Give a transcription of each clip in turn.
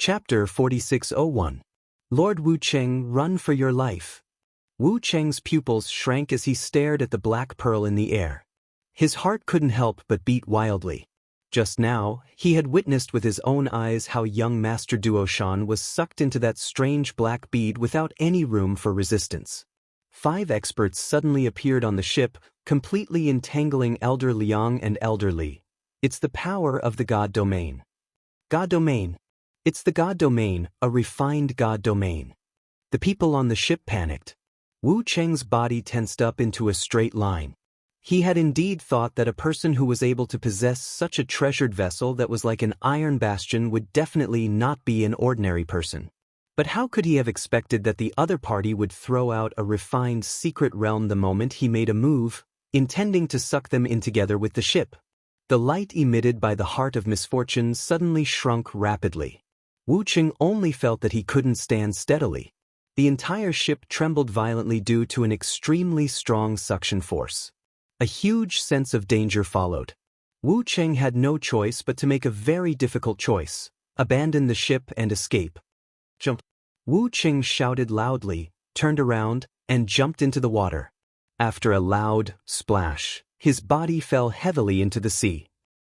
Chapter 4601. Lord Wu Cheng, run for your life. Wu Cheng's pupils shrank as he stared at the black pearl in the air. His heart couldn't help but beat wildly. Just now, he had witnessed with his own eyes how young Master Duoshan was sucked into that strange black bead without any room for resistance. 5 experts suddenly appeared on the ship, completely entangling Elder Liang and Elder Li. It's the power of the God Domain. God Domain. It's the God Domain, a refined God Domain. The people on the ship panicked. Wu Cheng's body tensed up into a straight line. He had indeed thought that a person who was able to possess such a treasured vessel that was like an iron bastion would definitely not be an ordinary person. But how could he have expected that the other party would throw out a refined secret realm the moment he made a move, intending to suck them in together with the ship? The light emitted by the heart of misfortune suddenly shrunk rapidly. Wu Cheng only felt that he couldn't stand steadily. The entire ship trembled violently due to an extremely strong suction force. A huge sense of danger followed. Wu Cheng had no choice but to make a very difficult choice: abandon the ship and escape. Jump! Wu Cheng shouted loudly, turned around, and jumped into the water. After a loud splash, his body fell heavily into the sea.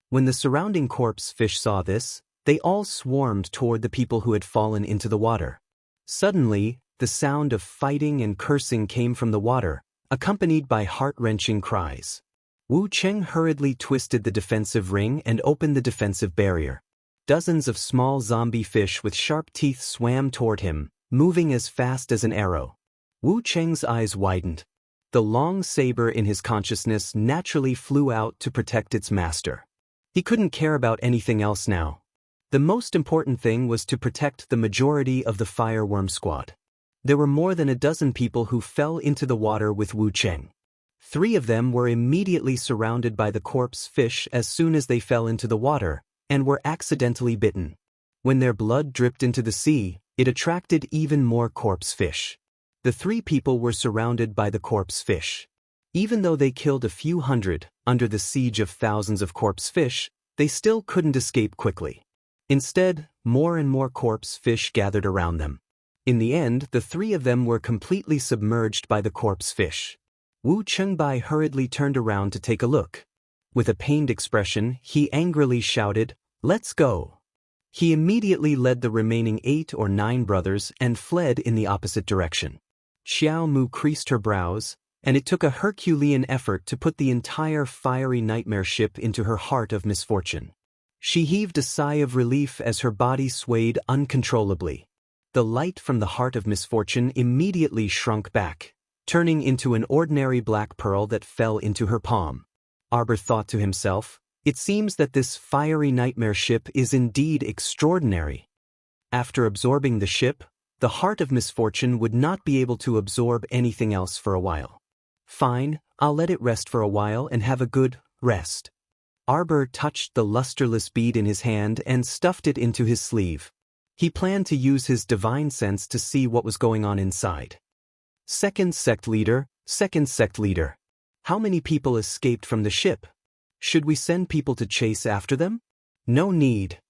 When the surrounding corpse fish saw this, they all swarmed toward the people who had fallen into the water. Suddenly, the sound of fighting and cursing came from the water, accompanied by heart-wrenching cries. Wu Cheng hurriedly twisted the defensive ring and opened the defensive barrier. Dozens of small zombie fish with sharp teeth swam toward him, moving as fast as an arrow. Wu Cheng's eyes widened. The long saber in his consciousness naturally flew out to protect its master. He couldn't care about anything else now. The most important thing was to protect the majority of the fireworm squad. There were more than a dozen people who fell into the water with Wu Cheng. 3 of them were immediately surrounded by the corpse fish as soon as they fell into the water, and were accidentally bitten. When their blood dripped into the sea, it attracted even more corpse fish. The 3 people were surrounded by the corpse fish. Even though they killed a few hundred, under the siege of thousands of corpse fish, they still couldn't escape quickly. Instead, more and more corpse fish gathered around them. In the end, the 3 of them were completely submerged by the corpse fish. Wu Chengbai hurriedly turned around to take a look. With a pained expression, he angrily shouted, "Let's go!" He immediately led the remaining 8 or 9 brothers and fled in the opposite direction. Xiao Mu creased her brows, and it took a Herculean effort to put the entire fiery nightmare ship into her heart of misfortune. She heaved a sigh of relief as her body swayed uncontrollably. The light from the heart of misfortune immediately shrunk back, turning into an ordinary black pearl that fell into her palm. Arbor thought to himself, "It seems that this fiery nightmare ship is indeed extraordinary." After absorbing the ship, the heart of misfortune would not be able to absorb anything else for a while. "Fine, I'll let it rest for a while and have a good rest." Arbor touched the lusterless bead in his hand and stuffed it into his sleeve. He planned to use his divine sense to see what was going on inside. Second sect leader. How many people escaped from the ship? Should we send people to chase after them? No need.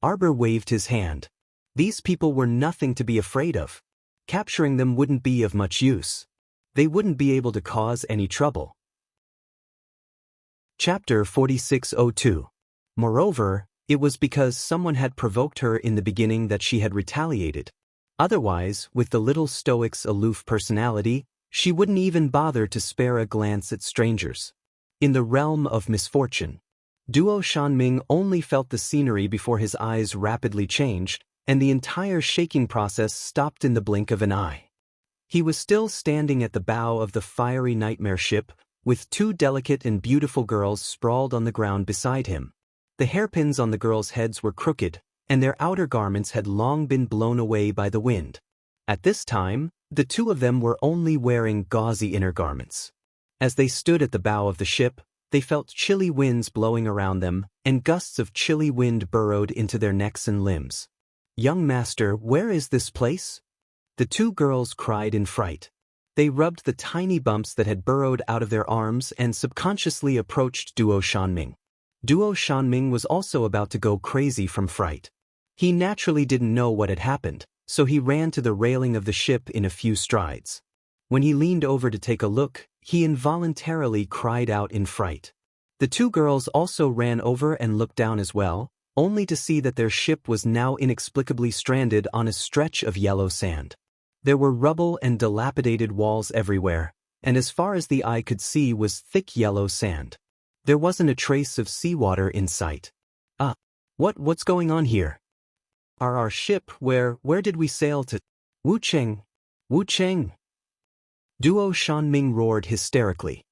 Arbor waved his hand. These people were nothing to be afraid of. Capturing them wouldn't be of much use. They wouldn't be able to cause any trouble. Chapter 4602. Moreover, it was because someone had provoked her in the beginning that she had retaliated. Otherwise, with the little stoic's aloof personality, she wouldn't even bother to spare a glance at strangers. In the realm of misfortune, Duo Shanming only felt the scenery before his eyes rapidly changed, and the entire shaking process stopped in the blink of an eye. He was still standing at the bow of the fiery nightmare ship, with 2 delicate and beautiful girls sprawled on the ground beside him. The hairpins on the girls' heads were crooked, and their outer garments had long been blown away by the wind. At this time, the 2 of them were only wearing gauzy inner garments. As they stood at the bow of the ship, they felt chilly winds blowing around them, and gusts of chilly wind burrowed into their necks and limbs. "Young master, where is this place?" The 2 girls cried in fright. They rubbed the tiny bumps that had burrowed out of their arms and subconsciously approached Duo Shanming. Duo Shanming was also about to go crazy from fright. He naturally didn't know what had happened, so he ran to the railing of the ship in a few strides. When he leaned over to take a look, he involuntarily cried out in fright. The two girls also ran over and looked down as well, only to see that their ship was now inexplicably stranded on a stretch of yellow sand. There were rubble and dilapidated walls everywhere, and as far as the eye could see was thick yellow sand. There wasn't a trace of seawater in sight. What's going on here? Our ship, where did we sail to? Wu Cheng! Wu Cheng! Duo Shanming roared hysterically.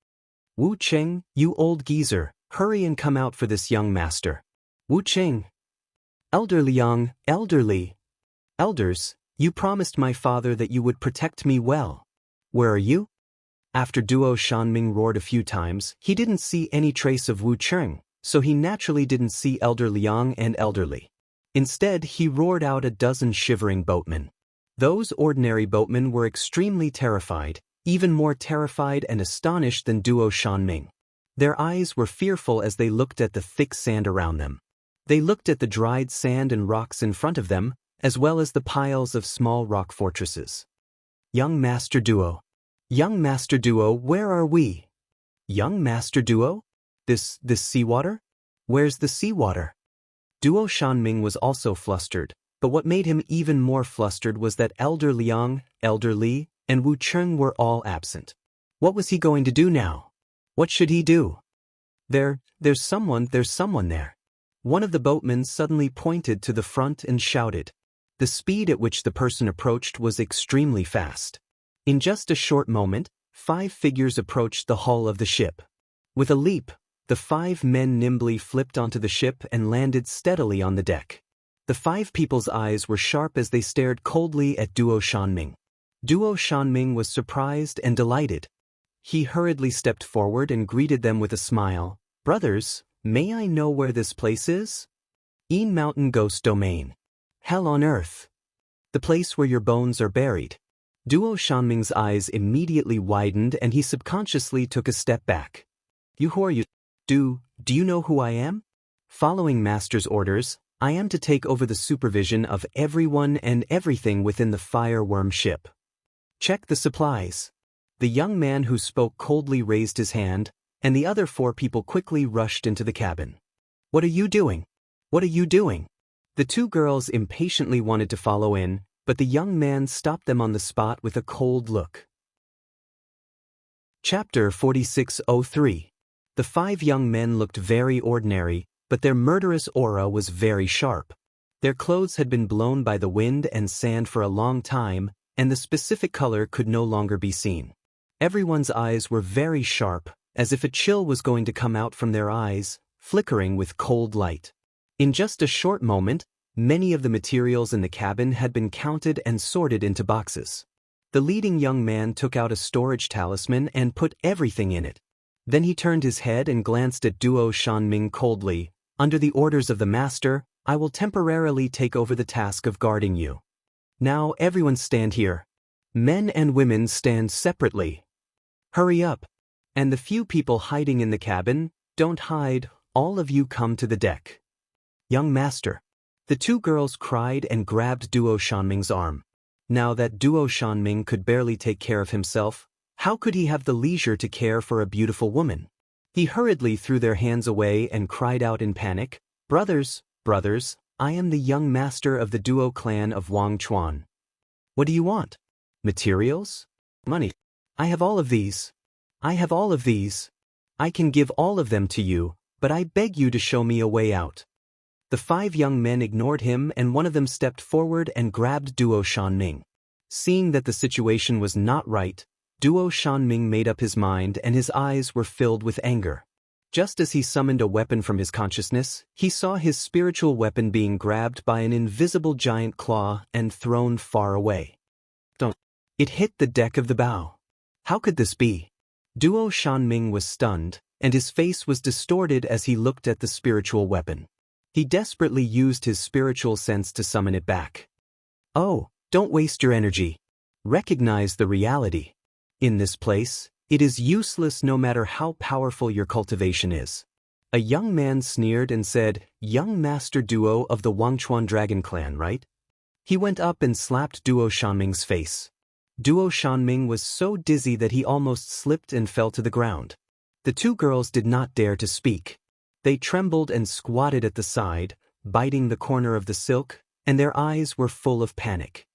Wu Cheng, you old geezer, hurry and come out for this young master. Wu Cheng! Elder Liang, elderly. Elders, you promised my father that you would protect me well. Where are you? After Duo Shanming roared a few times, he didn't see any trace of Wu Cheng, so he naturally didn't see Elder Liang and elderly. Instead, he roared out a dozen shivering boatmen. Those ordinary boatmen were extremely terrified, even more terrified and astonished than Duo Shanming. Their eyes were fearful as they looked at the thick sand around them. They looked at the dried sand and rocks in front of them, as well as the piles of small rock fortresses. Young Master Duo. Young Master Duo, where are we? Young Master Duo? This seawater? Where's the seawater? Duo Shanming was also flustered, but what made him even more flustered was that Elder Liang, Elder Li, and Wu Cheng were all absent. What was he going to do now? What should he do? There's someone there. One of the boatmen suddenly pointed to the front and shouted. The speed at which the person approached was extremely fast. In just a short moment, 5 figures approached the hull of the ship. With a leap, the 5 men nimbly flipped onto the ship and landed steadily on the deck. The 5 people's eyes were sharp as they stared coldly at Duo Shanming. Duo Shanming was surprised and delighted. He hurriedly stepped forward and greeted them with a smile. Brothers, may I know where this place is? Een Mountain Ghost Domain. Hell on earth. The place where your bones are buried. Duo Shanming's eyes immediately widened and he subconsciously took a step back. You who are you? Do you know who I am? Following Master's orders, I am to take over the supervision of everyone and everything within the fireworm ship. Check the supplies. The young man who spoke coldly raised his hand, and the other 4 people quickly rushed into the cabin. What are you doing? What are you doing? The 2 girls impatiently wanted to follow in, but the young man stopped them on the spot with a cold look. Chapter 4603. The 5 young men looked very ordinary, but their murderous aura was very sharp. Their clothes had been blown by the wind and sand for a long time, and the specific color could no longer be seen. Everyone's eyes were very sharp, as if a chill was going to come out from their eyes, flickering with cold light. In just a short moment, many of the materials in the cabin had been counted and sorted into boxes. The leading young man took out a storage talisman and put everything in it. Then he turned his head and glanced at Duo Shanming coldly. Under the orders of the master, I will temporarily take over the task of guarding you. Now everyone stand here. Men and women stand separately. Hurry up. And the few people hiding in the cabin, don't hide, all of you come to the deck. Young master. The 2 girls cried and grabbed Duo Shanming's arm. Now that Duo Shanming could barely take care of himself, how could he have the leisure to care for a beautiful woman? He hurriedly threw their hands away and cried out in panic, Brothers, I am the young master of the Duo clan of Wang Chuan. What do you want? Materials? Money? I have all of these. I can give all of them to you, but I beg you to show me a way out. The 5 young men ignored him and one of them stepped forward and grabbed Duo Shanming. Seeing that the situation was not right, Duo Shanming made up his mind and his eyes were filled with anger. Just as he summoned a weapon from his consciousness, he saw his spiritual weapon being grabbed by an invisible giant claw and thrown far away. It hit the deck of the bow. How could this be? Duo Shanming was stunned, and his face was distorted as he looked at the spiritual weapon. He desperately used his spiritual sense to summon it back. Oh, don't waste your energy. Recognize the reality. In this place, it is useless no matter how powerful your cultivation is. A young man sneered and said, "Young master duo of the Wangchuan dragon clan, right?" He went up and slapped Duo Shanming's face. Duo Shanming was so dizzy that he almost slipped and fell to the ground. The two girls did not dare to speak. They trembled and squatted at the side, biting the corner of the silk, and their eyes were full of panic.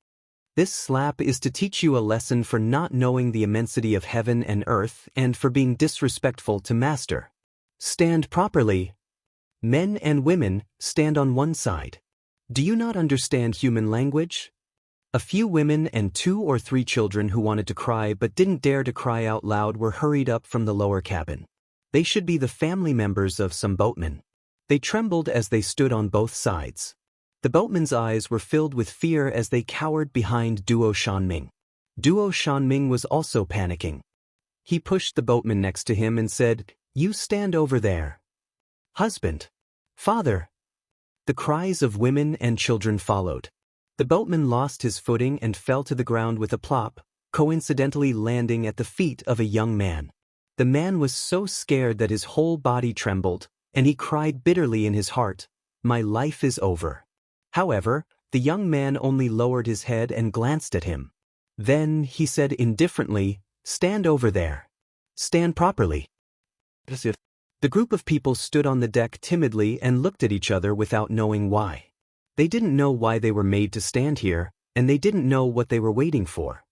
This slap is to teach you a lesson for not knowing the immensity of heaven and earth and for being disrespectful to master. Stand properly. Men and women, stand on one side. Do you not understand human language? A few women and 2 or 3 children who wanted to cry but didn't dare to cry out loud were hurried up from the lower cabin. They should be the family members of some boatmen. They trembled as they stood on both sides. The boatmen's eyes were filled with fear as they cowered behind Duo Shanming. Duo Shanming was also panicking. He pushed the boatman next to him and said, "You stand over there." "Husband! Father!" The cries of women and children followed. The boatman lost his footing and fell to the ground with a plop, coincidentally landing at the feet of a young man. The man was so scared that his whole body trembled, and he cried bitterly in his heart, "My life is over." However, the young man only lowered his head and glanced at him. Then he said indifferently, "Stand over there. Stand properly." The group of people stood on the deck timidly and looked at each other without knowing why. They didn't know why they were made to stand here, and they didn't know what they were waiting for.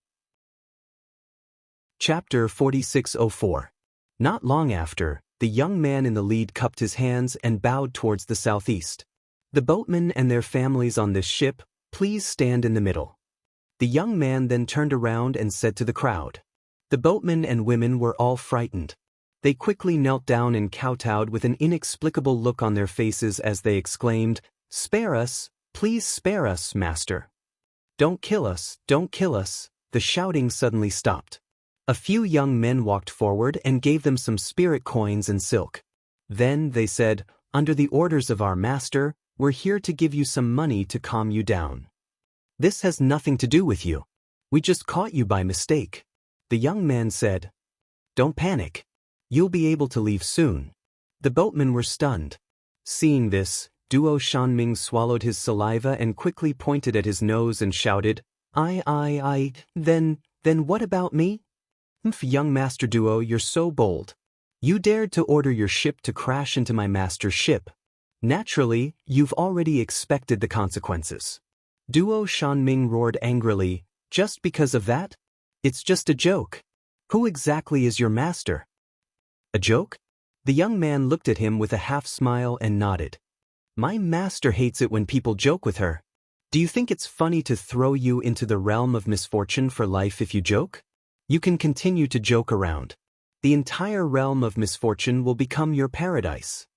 Chapter 4604. Not long after, the young man in the lead cupped his hands and bowed towards the southeast. "The boatmen and their families on this ship, please stand in the middle." The young man then turned around and said to the crowd. The boatmen and women were all frightened. They quickly knelt down and kowtowed with an inexplicable look on their faces as they exclaimed, "Spare us, please spare us, master. Don't kill us, don't kill us." The shouting suddenly stopped. A few young men walked forward and gave them some spirit coins and silk. Then they said, "Under the orders of our master, we're here to give you some money to calm you down. This has nothing to do with you. We just caught you by mistake." The young man said, "Don't panic. You'll be able to leave soon." The boatmen were stunned. Seeing this, Duo Shanming swallowed his saliva and quickly pointed at his nose and shouted, I, then what about me? Young Master Duo, you're so bold. You dared to order your ship to crash into my master's ship. Naturally, you've already expected the consequences." Duo Shanming roared angrily, "Just because of that? It's just a joke. Who exactly is your master?" "A joke?" The young man looked at him with a half-smile and nodded. "My master hates it when people joke with her. Do you think it's funny to throw you into the realm of misfortune for life if you joke? You can continue to joke around. The entire realm of misfortune will become your paradise.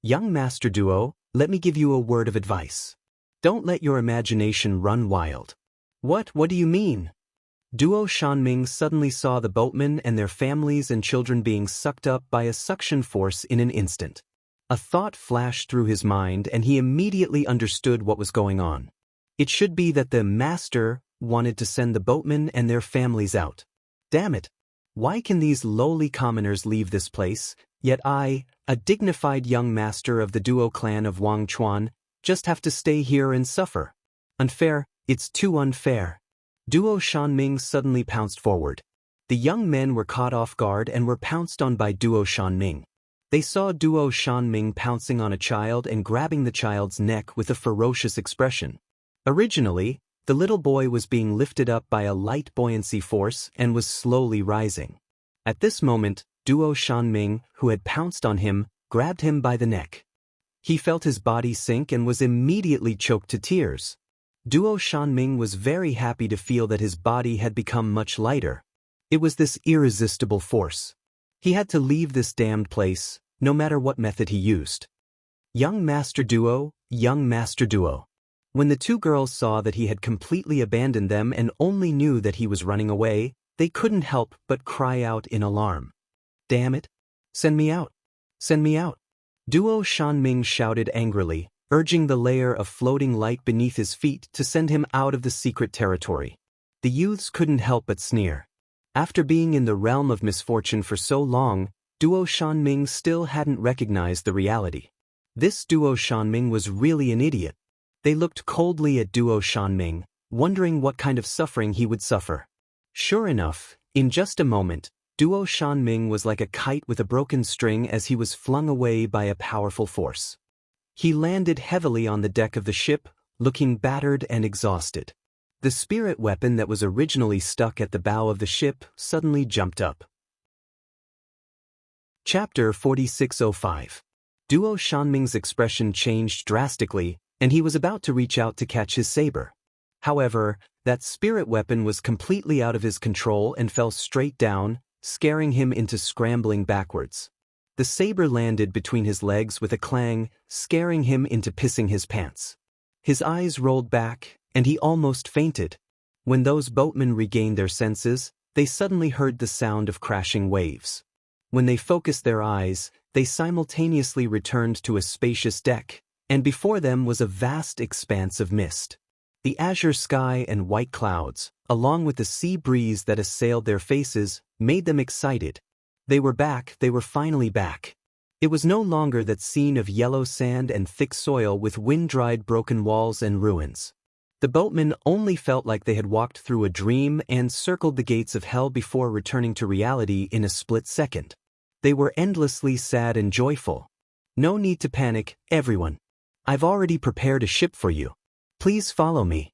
Young Master Duo, let me give you a word of advice. Don't let your imagination run wild." What do you mean?" Duo Shanming suddenly saw the boatmen and their families and children being sucked up by a suction force in an instant. A thought flashed through his mind and he immediately understood what was going on. It should be that the master wanted to send the boatmen and their families out. Damn it! Why can these lowly commoners leave this place, yet I, a dignified young master of the Duo clan of Wangchuan, just have to stay here and suffer? Unfair, it's too unfair. Duo Shanming suddenly pounced forward. The young men were caught off guard and were pounced on by Duo Shanming. They saw Duo Shanming pouncing on a child and grabbing the child's neck with a ferocious expression. Originally, the little boy was being lifted up by a light buoyancy force and was slowly rising. At this moment, Duo Shanming, who had pounced on him, grabbed him by the neck. He felt his body sink and was immediately choked to tears. Duo Shanming was very happy to feel that his body had become much lighter. It was this irresistible force. He had to leave this damned place, no matter what method he used. Young Master Duo, young Master Duo. When the two girls saw that he had completely abandoned them and only knew that he was running away, they couldn't help but cry out in alarm. Damn it! Send me out! Send me out! Duo Shanming shouted angrily, urging the layer of floating light beneath his feet to send him out of the secret territory. The youths couldn't help but sneer. After being in the realm of misfortune for so long, Duo Shanming still hadn't recognized the reality. This Duo Shanming was really an idiot. They looked coldly at Duo Shanming, wondering what kind of suffering he would suffer. Sure enough, in just a moment, Duo Shanming was like a kite with a broken string as he was flung away by a powerful force. He landed heavily on the deck of the ship, looking battered and exhausted. The spirit weapon that was originally stuck at the bow of the ship suddenly jumped up. Chapter 4605. Duo Shanming's expression changed drastically, and he was about to reach out to catch his saber. However, that spirit weapon was completely out of his control and fell straight down, scaring him into scrambling backwards. The saber landed between his legs with a clang, scaring him into pissing his pants. His eyes rolled back, and he almost fainted. When those boatmen regained their senses, they suddenly heard the sound of crashing waves. When they focused their eyes, they simultaneously returned to a spacious deck, and before them was a vast expanse of mist. The azure sky and white clouds, along with the sea breeze that assailed their faces, made them excited. They were back, they were finally back. It was no longer that scene of yellow sand and thick soil with wind-dried broken walls and ruins. The boatmen only felt like they had walked through a dream and circled the gates of hell before returning to reality in a split second. They were endlessly sad and joyful. No need to panic, everyone. I've already prepared a ship for you. Please follow me.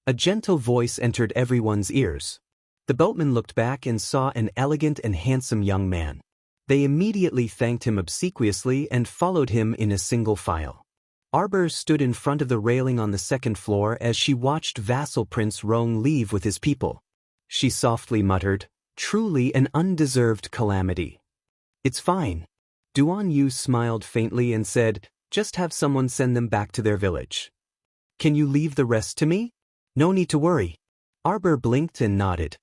A gentle voice entered everyone's ears. The boatmen looked back and saw an elegant and handsome young man. They immediately thanked him obsequiously and followed him in a single file. Arbor stood in front of the railing on the second floor as she watched vassal Prince Rong leave with his people. She softly muttered, "Truly an undeserved calamity." "It's fine." Duan Yu smiled faintly and said, "Just have someone send them back to their village." "Can you leave the rest to me?" "No need to worry." Arbor blinked and nodded.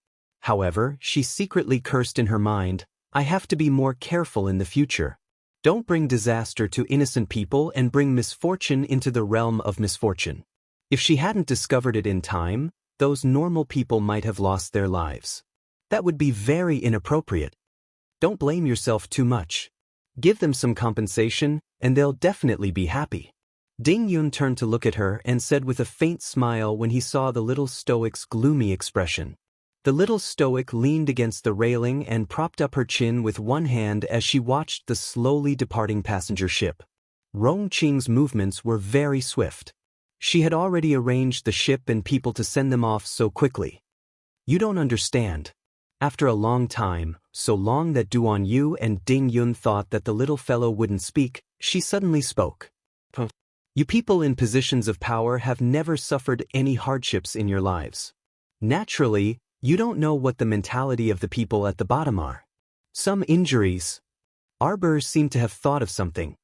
However, she secretly cursed in her mind, "I have to be more careful in the future. Don't bring disaster to innocent people and bring misfortune into the realm of misfortune." If she hadn't discovered it in time, those normal people might have lost their lives. That would be very inappropriate. Don't blame yourself too much. Give them some compensation, and they'll definitely be happy. Ding Yun turned to look at her and said with a faint smile when he saw the little stoic's gloomy expression. The little stoic leaned against the railing and propped up her chin with one hand as she watched the slowly departing passenger ship. Rong Qing's movements were very swift. She had already arranged the ship and people to send them off so quickly. "You don't understand." After a long time, so long that Duan Yu and Ding Yun thought that the little fellow wouldn't speak, she suddenly spoke. "You people in positions of power have never suffered any hardships in your lives. Naturally, you don't know what the mentality of the people at the bottom are. Some injuries." Arbor seemed to have thought of something.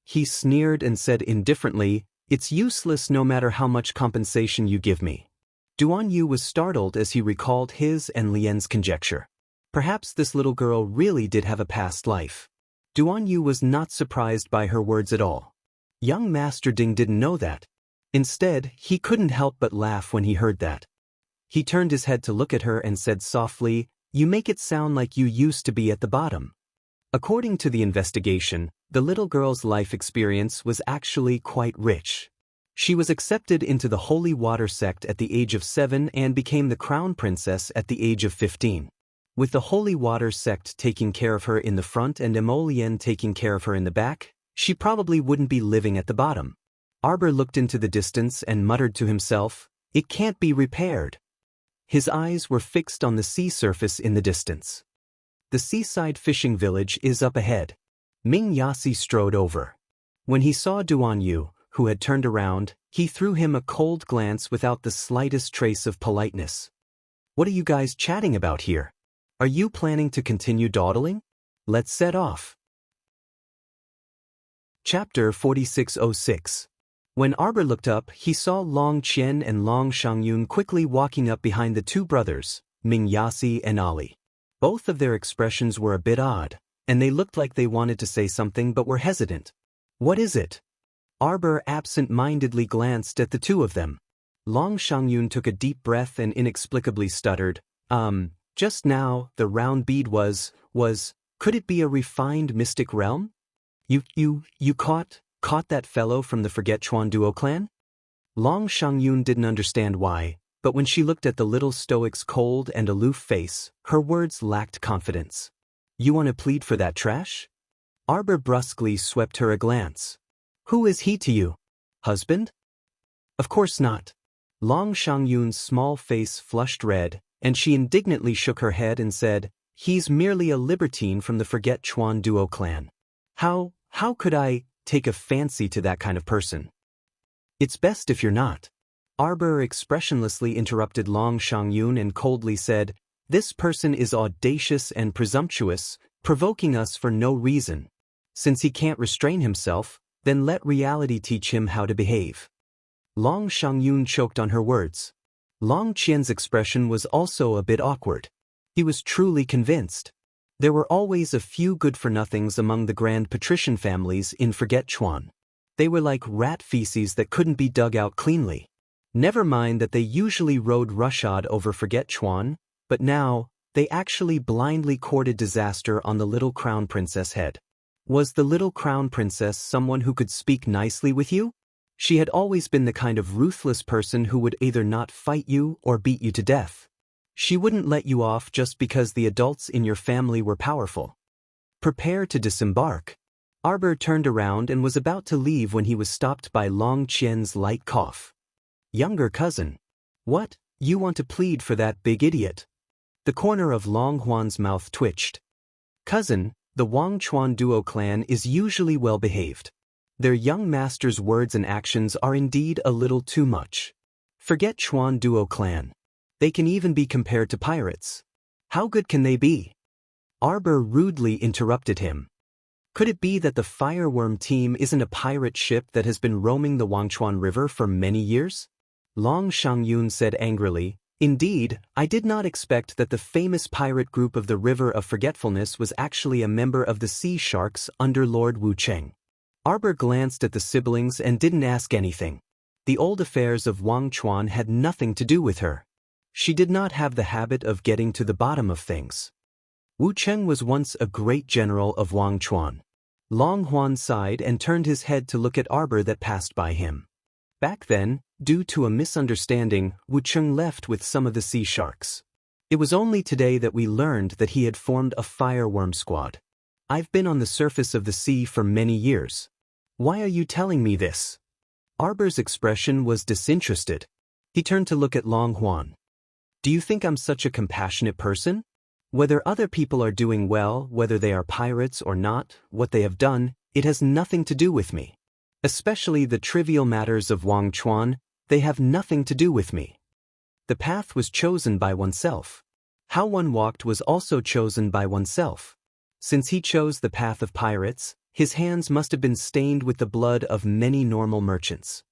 He sneered and said indifferently, "It's useless no matter how much compensation you give me." Duan Yu was startled as he recalled his and Lien's conjecture. Perhaps this little girl really did have a past life. Duan Yu was not surprised by her words at all. Young Master Ding didn't know that. Instead, he couldn't help but laugh when he heard that. He turned his head to look at her and said softly, "You make it sound like you used to be at the bottom." According to the investigation, the little girl's life experience was actually quite rich. She was accepted into the Holy Water sect at the age of 7 and became the crown princess at the age of 15. With the Holy Water sect taking care of her in the front and Emolien taking care of her in the back, she probably wouldn't be living at the bottom. Arbor looked into the distance and muttered to himself, "It can't be repaired." His eyes were fixed on the sea surface in the distance. The seaside fishing village is up ahead. Ming Yasi strode over. When he saw Duan Yu, who had turned around, he threw him a cold glance without the slightest trace of politeness. "What are you guys chatting about here? Are you planning to continue dawdling? Let's set off." Chapter 4606. When Arbor looked up, he saw Long Qian and Long Shangyun quickly walking up behind the two brothers, Ming Yasi and Ali. Both of their expressions were a bit odd, and they looked like they wanted to say something but were hesitant. "What is it?" Arbor absent-mindedly glanced at the two of them. Long Shangyun took a deep breath and inexplicably stuttered, Just now, the round bead was, Could it be a refined mystic realm? You caught that fellow from the Forgetchuan duo clan? Long Shangyun didn't understand why, but when she looked at the little stoic's cold and aloof face, her words lacked confidence. You want to plead for that trash? Arbor brusquely swept her a glance. Who is he to you? Husband? Of course not. Long Shangyun's small face flushed red, and she indignantly shook her head and said, He's merely a libertine from the Forgetchuan duo clan. How could I take a fancy to that kind of person? It's best if you're not. Arbor expressionlessly interrupted Long Shangyun and coldly said, This person is audacious and presumptuous, provoking us for no reason. Since he can't restrain himself, then let reality teach him how to behave. Long Shangyun choked on her words. Long Qian's expression was also a bit awkward. He was truly convinced. There were always a few good-for-nothings among the grand patrician families in Forgetchuan. They were like rat feces that couldn't be dug out cleanly. Never mind that they usually rode roughshod over Forgetchuan, but now, they actually blindly courted disaster on the little crown princess head. Was the little crown princess someone who could speak nicely with you? She had always been the kind of ruthless person who would either not fight you or beat you to death. She wouldn't let you off just because the adults in your family were powerful. Prepare to disembark. Arbor turned around and was about to leave when he was stopped by Long Qian's light cough. Younger cousin. What, you want to plead for that big idiot? The corner of Long Huan's mouth twitched. Cousin, the Wangchuan duo clan is usually well behaved. Their young master's words and actions are indeed a little too much. Forget Chuan duo clan. They can even be compared to pirates. How good can they be? Arbor rudely interrupted him. Could it be that the Fireworm team isn't a pirate ship that has been roaming the Wangchuan River for many years? Long Shangyun said angrily, Indeed, I did not expect that the famous pirate group of the River of Forgetfulness was actually a member of the Sea Sharks under Lord Wu Cheng. Arbor glanced at the siblings and didn't ask anything. The old affairs of Wangchuan had nothing to do with her. She did not have the habit of getting to the bottom of things. Wu Cheng was once a great general of Wangchuan. Long Huan sighed and turned his head to look at Arbor that passed by him. Back then, due to a misunderstanding, Wu Cheng left with some of the sea sharks. It was only today that we learned that he had formed a fireworm squad. I've been on the surface of the sea for many years. Why are you telling me this? Arbor's expression was disinterested. He turned to look at Long Huan. Do you think I'm such a compassionate person? Whether other people are doing well, whether they are pirates or not, what they have done, it has nothing to do with me. Especially the trivial matters of Wangchuan, they have nothing to do with me. The path was chosen by oneself. How one walked was also chosen by oneself. Since he chose the path of pirates, his hands must have been stained with the blood of many normal merchants.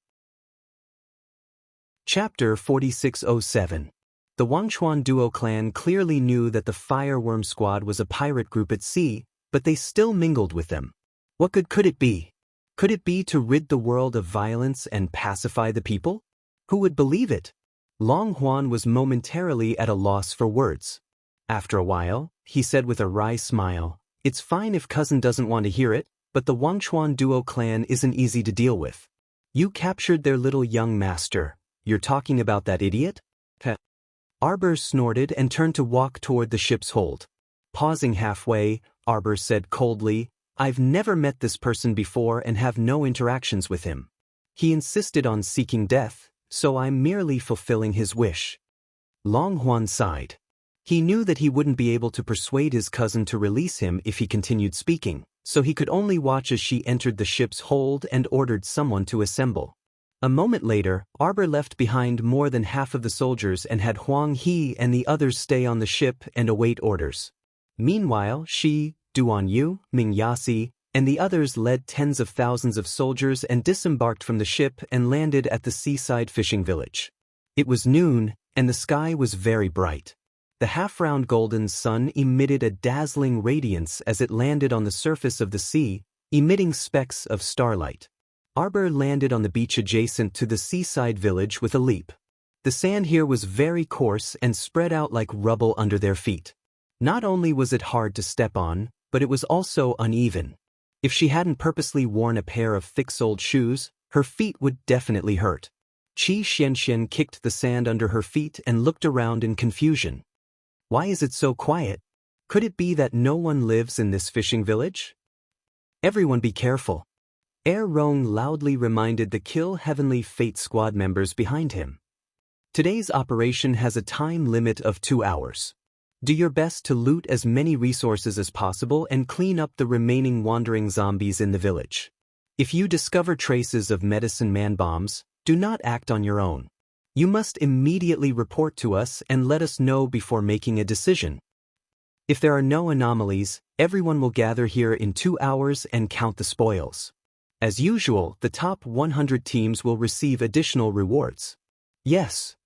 Chapter 4607. The Wangchuan duo clan clearly knew that the Fireworm squad was a pirate group at sea, but they still mingled with them. What good could it be? Could it be to rid the world of violence and pacify the people? Who would believe it? Long Huan was momentarily at a loss for words. After a while, he said with a wry smile, It's fine if cousin doesn't want to hear it, but the Wangchuan duo clan isn't easy to deal with. You captured their little young master. You're talking about that idiot? Heh. Arbor snorted and turned to walk toward the ship's hold. Pausing halfway, Arbor said coldly, I've never met this person before and have no interactions with him. He insisted on seeking death, so I'm merely fulfilling his wish. Long Huan sighed. He knew that he wouldn't be able to persuade his cousin to release him if he continued speaking, so he could only watch as she entered the ship's hold and ordered someone to assemble. A moment later, Arbor left behind more than half of the soldiers and had Huang He and the others stay on the ship and await orders. Meanwhile, she, Duan Yu, Ming Yasi, and the others led tens of thousands of soldiers and disembarked from the ship and landed at the seaside fishing village. It was noon, and the sky was very bright. The half-round golden sun emitted a dazzling radiance as it landed on the surface of the sea, emitting specks of starlight. Arbor landed on the beach adjacent to the seaside village with a leap. The sand here was very coarse and spread out like rubble under their feet. Not only was it hard to step on, but it was also uneven. If she hadn't purposely worn a pair of thick-soled shoes, her feet would definitely hurt. Qi Xianxian kicked the sand under her feet and looked around in confusion. Why is it so quiet? Could it be that no one lives in this fishing village? Everyone be careful. Rong loudly reminded the Kill Heavenly Fate squad members behind him. Today's operation has a time limit of 2 hours. Do your best to loot as many resources as possible and clean up the remaining wandering zombies in the village. If you discover traces of medicine man bombs, do not act on your own. You must immediately report to us and let us know before making a decision. If there are no anomalies, everyone will gather here in 2 hours and count the spoils. As usual, the top 100 teams will receive additional rewards. Yes.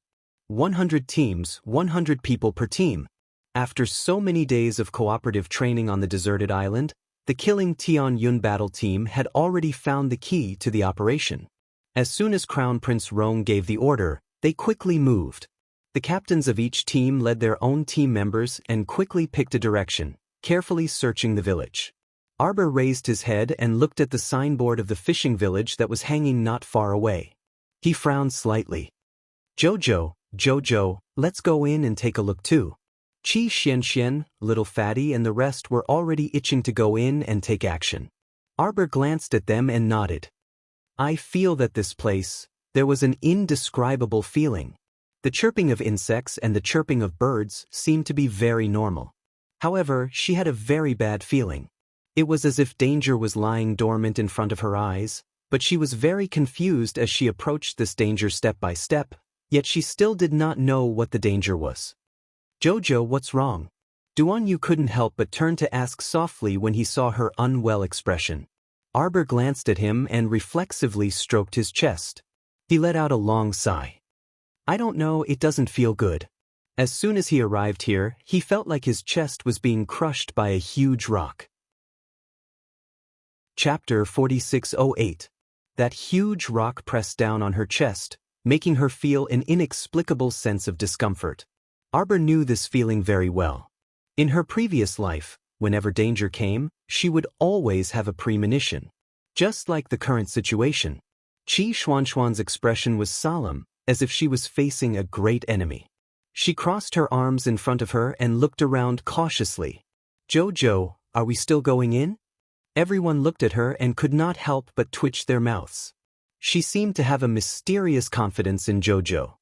100 teams, 100 people per team. After so many days of cooperative training on the deserted island, the Killing Tian Yun battle team had already found the key to the operation. As soon as Crown Prince Rong gave the order, they quickly moved. The captains of each team led their own team members and quickly picked a direction, carefully searching the village. Arbor raised his head and looked at the signboard of the fishing village that was hanging not far away. He frowned slightly. Jojo, let's go in and take a look too. Qi Xianxian, Little Fatty and the rest were already itching to go in and take action. Arbor glanced at them and nodded. I feel that this place, there was an indescribable feeling. The chirping of insects and the chirping of birds seemed to be very normal. However, she had a very bad feeling. It was as if danger was lying dormant in front of her eyes, but she was very confused as she approached this danger step by step, yet she still did not know what the danger was. Jojo, what's wrong? Duan Yu couldn't help but turn to ask softly when he saw her unwell expression. Arbor glanced at him and reflexively stroked his chest. He let out a long sigh. I don't know, it doesn't feel good. As soon as he arrived here, he felt like his chest was being crushed by a huge rock. Chapter 4608. That huge rock pressed down on her chest, making her feel an inexplicable sense of discomfort. Arbor knew this feeling very well. In her previous life, whenever danger came, she would always have a premonition. Just like the current situation. Qi Xuanxuan's expression was solemn, as if she was facing a great enemy. She crossed her arms in front of her and looked around cautiously. Jojo, are we still going in? Everyone looked at her and could not help but twitch their mouths. She seemed to have a mysterious confidence in Jojo.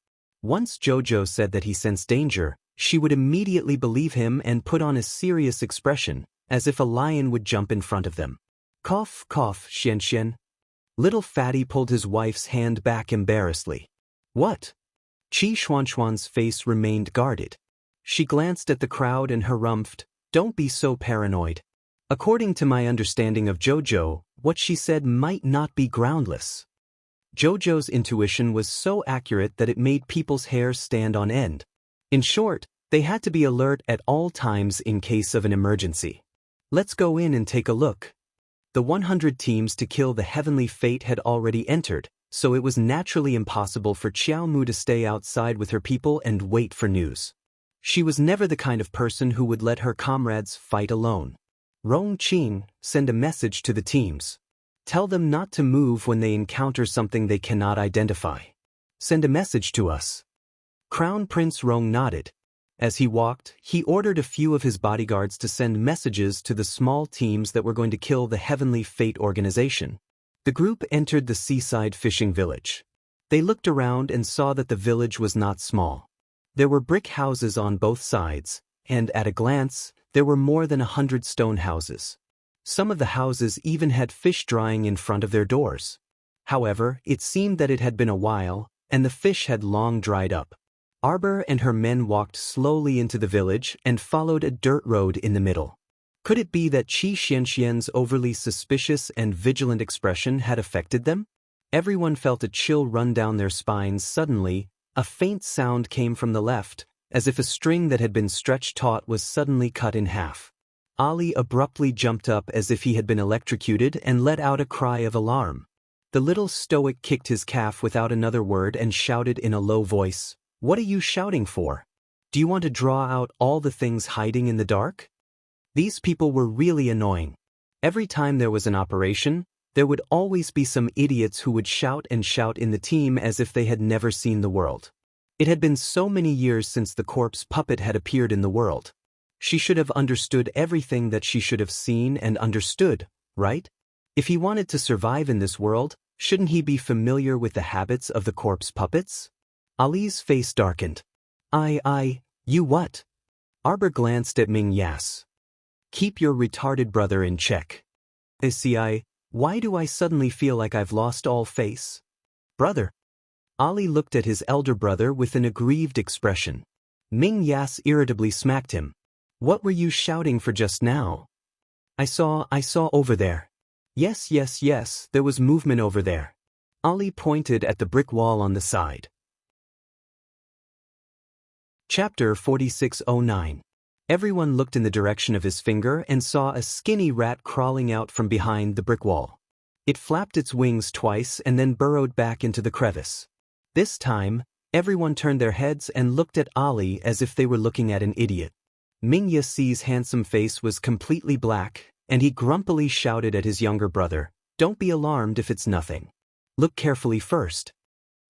Once Jojo said that he sensed danger, she would immediately believe him and put on a serious expression, as if a lion would jump in front of them. Cough, cough, Xianxian. Little Fatty pulled his wife's hand back embarrassedly. What? Qi Xuanxuan's face remained guarded. She glanced at the crowd and harumphed, don't be so paranoid. According to my understanding of Jojo, what she said might not be groundless. Jojo's intuition was so accurate that it made people's hair stand on end. In short, they had to be alert at all times in case of an emergency. Let's go in and take a look. The 100 teams to kill the Heavenly Fate had already entered, so it was naturally impossible for Qiao Mu to stay outside with her people and wait for news. She was never the kind of person who would let her comrades fight alone. Rong Qing, send a message to the teams. Tell them not to move when they encounter something they cannot identify. Send a message to us. Crown Prince Rong nodded. As he walked, he ordered a few of his bodyguards to send messages to the small teams that were going to kill the Heavenly Fate organization. The group entered the seaside fishing village. They looked around and saw that the village was not small. There were brick houses on both sides, and at a glance, there were more than 100 stone houses. Some of the houses even had fish drying in front of their doors. However, it seemed that it had been a while, and the fish had long dried up. Arbor and her men walked slowly into the village and followed a dirt road in the middle. Could it be that Qi Xianxian's overly suspicious and vigilant expression had affected them? Everyone felt a chill run down their spines. Suddenly, a faint sound came from the left, as if a string that had been stretched taut was suddenly cut in half. Ali abruptly jumped up as if he had been electrocuted and let out a cry of alarm. The little stoic kicked his calf without another word and shouted in a low voice, "What are you shouting for? Do you want to draw out all the things hiding in the dark?" These people were really annoying. Every time there was an operation, there would always be some idiots who would shout and shout in the team as if they had never seen the world. It had been so many years since the corpse puppet had appeared in the world. She should have understood everything that she should have seen and understood, right? If he wanted to survive in this world, shouldn't he be familiar with the habits of the corpse puppets? Ali's face darkened. You what? Arbor glanced at Ming Yas. Keep your retarded brother in check. Why do I suddenly feel like I've lost all face? Brother. Ali looked at his elder brother with an aggrieved expression. Ming Yas irritably smacked him. What were you shouting for just now? I saw over there. Yes, there was movement over there. Ali pointed at the brick wall on the side. Chapter 4609. Everyone looked in the direction of his finger and saw a skinny rat crawling out from behind the brick wall. It flapped its wings twice and then burrowed back into the crevice. This time, everyone turned their heads and looked at Ali as if they were looking at an idiot. Ming Yasi's handsome face was completely black, and he grumpily shouted at his younger brother, "Don't be alarmed if it's nothing. Look carefully first."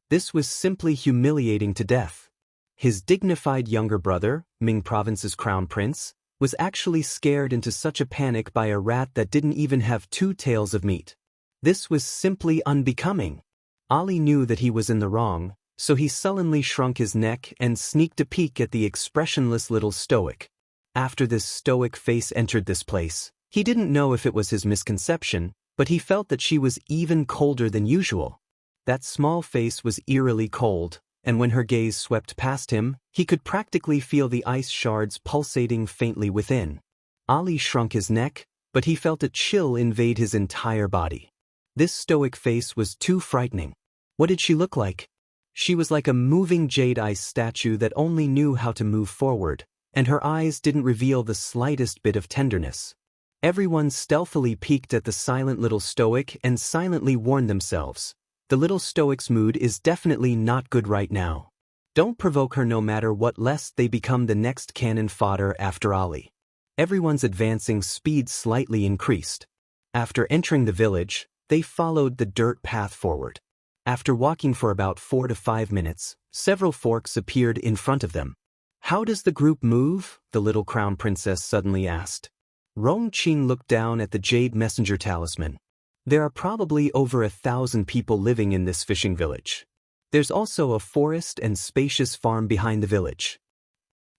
This was simply humiliating to death. His dignified younger brother, Ming Province's crown prince, was actually scared into such a panic by a rat that didn't even have 2 tails of meat. This was simply unbecoming. Ali knew that he was in the wrong, so he sullenly shrunk his neck and sneaked a peek at the expressionless little stoic. After this stoic face entered this place, he didn't know if it was his misconception, but he felt that she was even colder than usual. That small face was eerily cold, and when her gaze swept past him, he could practically feel the ice shards pulsating faintly within. Ali shrunk his neck, but he felt a chill invade his entire body. This stoic face was too frightening. What did she look like? She was like a moving jade ice statue that only knew how to move forward, and her eyes didn't reveal the slightest bit of tenderness. Everyone stealthily peeked at the silent little stoic and silently warned themselves. The little stoic's mood is definitely not good right now. Don't provoke her no matter what, lest they become the next cannon fodder after Ali. Everyone's advancing speed slightly increased. After entering the village, they followed the dirt path forward. After walking for about 4 to 5 minutes, several forks appeared in front of them. How does the group move? The little crown princess suddenly asked. Rong Qing looked down at the jade messenger talisman. There are probably over 1,000 people living in this fishing village. There's also a forest and spacious farm behind the village.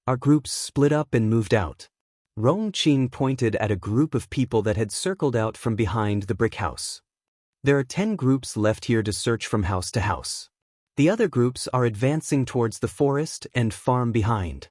Our groups split up and moved out. Rong Qing pointed at a group of people that had circled out from behind the brick house. There are 10 groups left here to search from house to house. The other groups are advancing towards the forest and farm behind.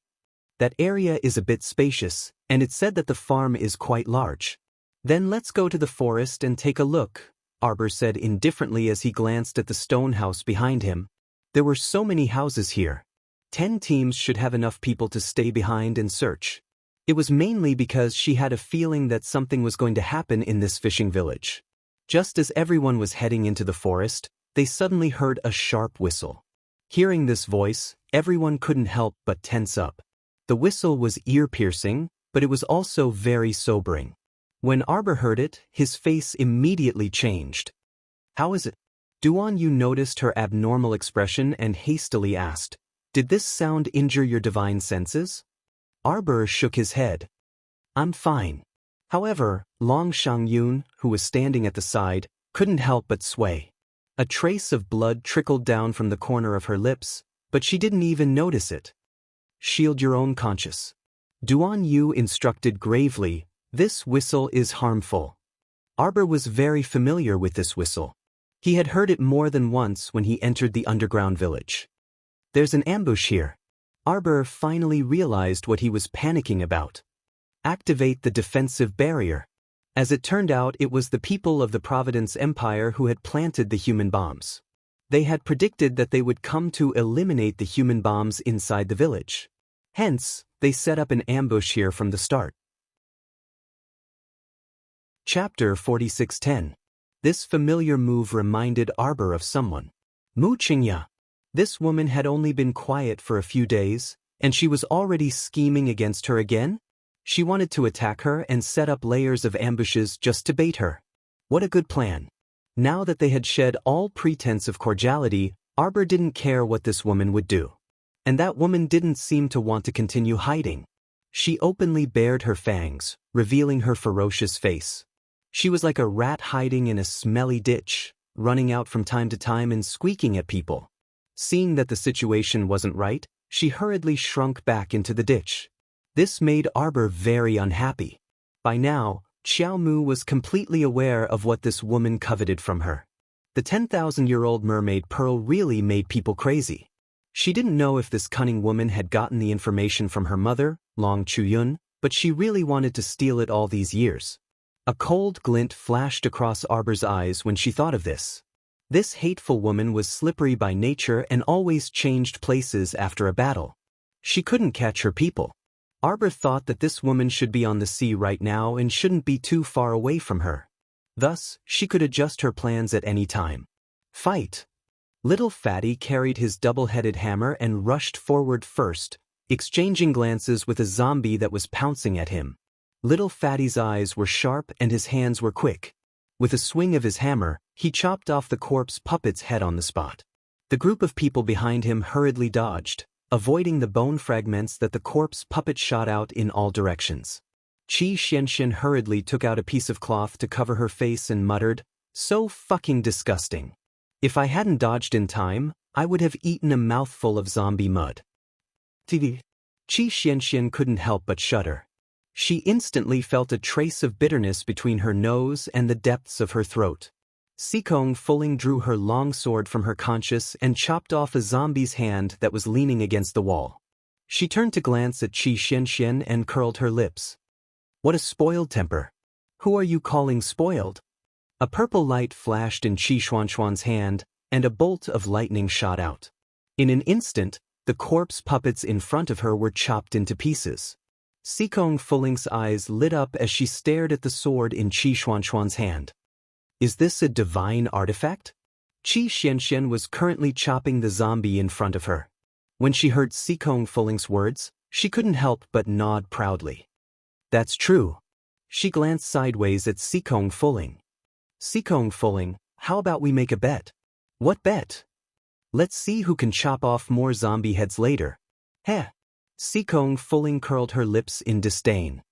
That area is a bit spacious, and it's said that the farm is quite large. Then let's go to the forest and take a look, Arbor said indifferently as he glanced at the stone house behind him. There were so many houses here. 10 teams should have enough people to stay behind and search. It was mainly because she had a feeling that something was going to happen in this fishing village. Just as everyone was heading into the forest, they suddenly heard a sharp whistle. Hearing this voice, everyone couldn't help but tense up. The whistle was ear-piercing, but it was also very sobering. When Arbor heard it, his face immediately changed. How is it? Duan Yu noticed her abnormal expression and hastily asked, "Did this sound injure your divine senses?" Arbor shook his head. "I'm fine." However, Long Shangyun, who was standing at the side, couldn't help but sway. A trace of blood trickled down from the corner of her lips, but she didn't even notice it. "Shield your own conscience," Duan Yu instructed gravely. "This whistle is harmful." Arbor was very familiar with this whistle. He had heard it more than once when he entered the underground village. "There's an ambush here." Arbor finally realized what he was panicking about. Activate the defensive barrier. As it turned out, it was the people of the Providence Empire who had planted the human bombs. They had predicted that they would come to eliminate the human bombs inside the village. Hence, they set up an ambush here from the start. Chapter 4610. This familiar move reminded Arbor of someone. Mu Qingya. This woman had only been quiet for a few days, and she was already scheming against her again? She wanted to attack her and set up layers of ambushes just to bait her. What a good plan. Now that they had shed all pretense of cordiality, Arbor didn't care what this woman would do. And that woman didn't seem to want to continue hiding. She openly bared her fangs, revealing her ferocious face. She was like a rat hiding in a smelly ditch, running out from time to time and squeaking at people. Seeing that the situation wasn't right, she hurriedly shrunk back into the ditch. This made Arbor very unhappy. By now, Xiao Mu was completely aware of what this woman coveted from her. The 10,000-year-old mermaid pearl really made people crazy. She didn't know if this cunning woman had gotten the information from her mother, Long Chuyun, but she really wanted to steal it all these years. A cold glint flashed across Arbor's eyes when she thought of this. This hateful woman was slippery by nature and always changed places after a battle. She couldn't catch her people. Arbor thought that this woman should be on the sea right now and shouldn't be too far away from her. Thus, she could adjust her plans at any time. Fight! Little Fatty carried his double-headed hammer and rushed forward first, exchanging glances with a zombie that was pouncing at him. Little Fatty's eyes were sharp and his hands were quick. With a swing of his hammer, he chopped off the corpse puppet's head on the spot. The group of people behind him hurriedly dodged, avoiding the bone fragments that the corpse puppet shot out in all directions. Qi Xianxian hurriedly took out a piece of cloth to cover her face and muttered, "So fucking disgusting. If I hadn't dodged in time, I would have eaten a mouthful of zombie mud." Qi Xianxian couldn't help but shudder. She instantly felt a trace of bitterness between her nose and the depths of her throat. Sikong Fuling drew her long sword from her conscious and chopped off a zombie's hand that was leaning against the wall. She turned to glance at Qi Xianxian and curled her lips. "What a spoiled temper. Who are you calling spoiled?" A purple light flashed in Qi Xuanxuan's hand, and a bolt of lightning shot out. In an instant, the corpse puppets in front of her were chopped into pieces. Sikong Fuling's eyes lit up as she stared at the sword in Qi Xuanxuan's hand. Is this a divine artifact? Qi Xianxian was currently chopping the zombie in front of her. When she heard Sikong Fuling's words, she couldn't help but nod proudly. That's true. She glanced sideways at Sikong Fuling. "Sikong Fuling, how about we make a bet?" "What bet?" "Let's see who can chop off more zombie heads later." "Heh." Sikong Fuling curled her lips in disdain.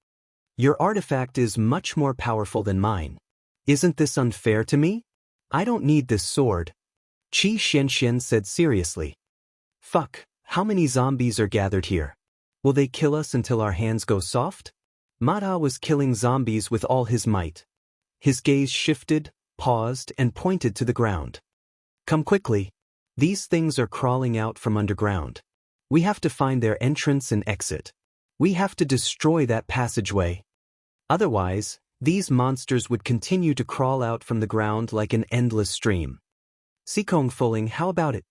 "Your artifact is much more powerful than mine. Isn't this unfair to me? I don't need this sword." Qi Xianxian said seriously. "Fuck, how many zombies are gathered here? Will they kill us until our hands go soft?" Mata was killing zombies with all his might. His gaze shifted, paused, and pointed to the ground. "Come quickly. These things are crawling out from underground. We have to find their entrance and exit. We have to destroy that passageway. Otherwise, these monsters would continue to crawl out from the ground like an endless stream." Sikong Fuling, how about it?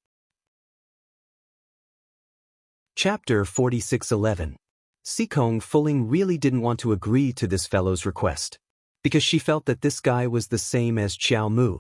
Chapter 4611. Sikong Fuling really didn't want to agree to this fellow's request, because she felt that this guy was the same as Xiao Mu.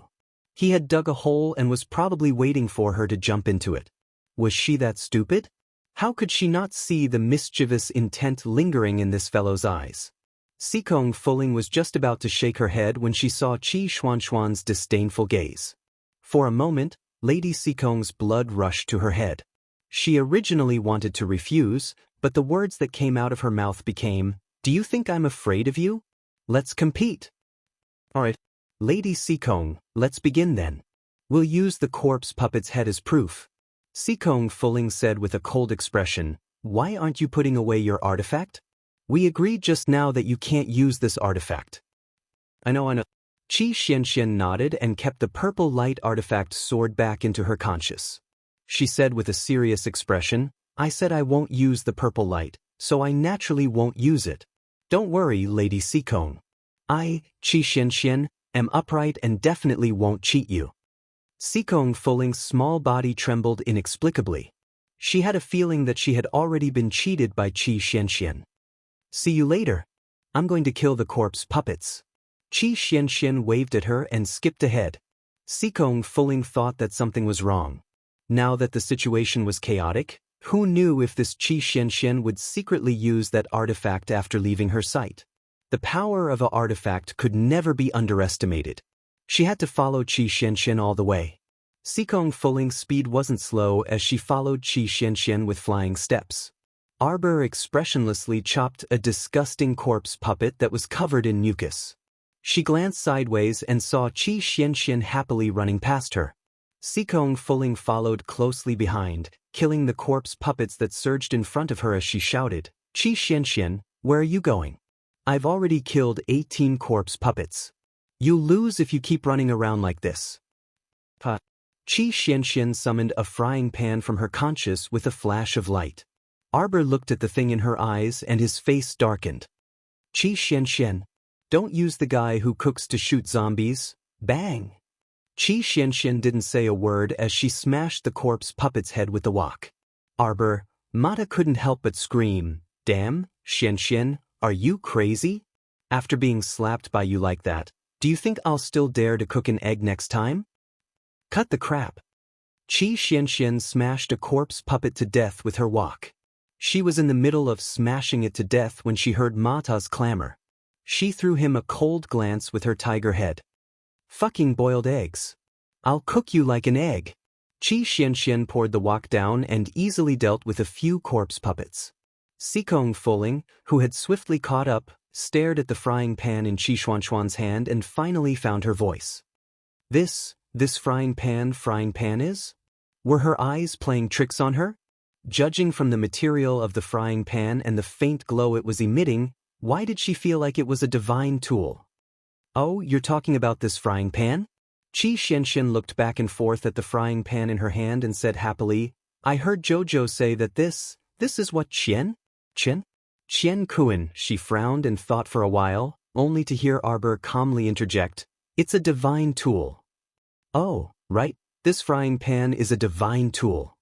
He had dug a hole and was probably waiting for her to jump into it. Was she that stupid? How could she not see the mischievous intent lingering in this fellow's eyes? Sikong Fuling was just about to shake her head when she saw Qi Xuanxuan's disdainful gaze. For a moment, Lady Sikong's blood rushed to her head. She originally wanted to refuse, but the words that came out of her mouth became, "Do you think I'm afraid of you? Let's compete." "Alright, Lady Sikong, let's begin then. We'll use the corpse puppet's head as proof." Sikong Fuling said with a cold expression, "Why aren't you putting away your artifact? We agreed just now that you can't use this artifact." I know. Qi Xianxian nodded and kept the purple light artifact sword back into her conscious. She said with a serious expression, "I said I won't use the purple light, so I naturally won't use it. Don't worry, Lady Sikong. I, Qi Xianxian, am upright and definitely won't cheat you." Sikong Fuling's small body trembled inexplicably. She had a feeling that she had already been cheated by Qi Xianxian. "See you later. I'm going to kill the corpse puppets." Qi Xianxian waved at her and skipped ahead. Sikong Fuling thought that something was wrong. Now that the situation was chaotic, Who knew if this Qi Xianxian would secretly use that artifact after leaving her sight? The power of an artifact could never be underestimated. She had to follow Qi Xianxian all the way. Sikong Fuling's speed wasn't slow as she followed Qi Xianxian with flying steps. Arbor expressionlessly chopped a disgusting corpse puppet that was covered in mucus. She glanced sideways and saw Qi Xianxian happily running past her. Sikong Fuling followed closely behind, killing the corpse puppets that surged in front of her as she shouted, "Qi Xianxian, where are you going? I've already killed 18 corpse puppets. You'll lose if you keep running around like this." Qi Xianxian summoned a frying pan from her conscious with a flash of light. Arbor looked at the thing in her eyes and his face darkened. "Qi Xianxian, don't use the guy who cooks to shoot zombies." Bang! Qi Xianxian didn't say a word as she smashed the corpse puppet's head with the wok. Arbor, Mata couldn't help but scream, "Damn, Xianxian, are you crazy? After being slapped by you like that, do you think I'll still dare to cook an egg next time? Cut the crap." Qi Xianxian smashed a corpse puppet to death with her wok. She was in the middle of smashing it to death when she heard Mata's clamor. She threw him a cold glance with her tiger head. "Fucking boiled eggs. I'll cook you like an egg." Qi Xianxian poured the wok down and easily dealt with a few corpse puppets. Sikong Fuling, who had swiftly caught up, stared at the frying pan in Qi Xuanxuan's hand and finally found her voice. This frying pan is? Were her eyes playing tricks on her? Judging from the material of the frying pan and the faint glow it was emitting, why did she feel like it was a divine tool? "Oh, you're talking about this frying pan?" Qi Xianxian looked back and forth at the frying pan in her hand and said happily, "I heard Jojo say that this is what Qian Kuan." She frowned and thought for a while, only to hear Arbor calmly interject, "It's a divine tool." "Oh, right, this frying pan is a divine tool."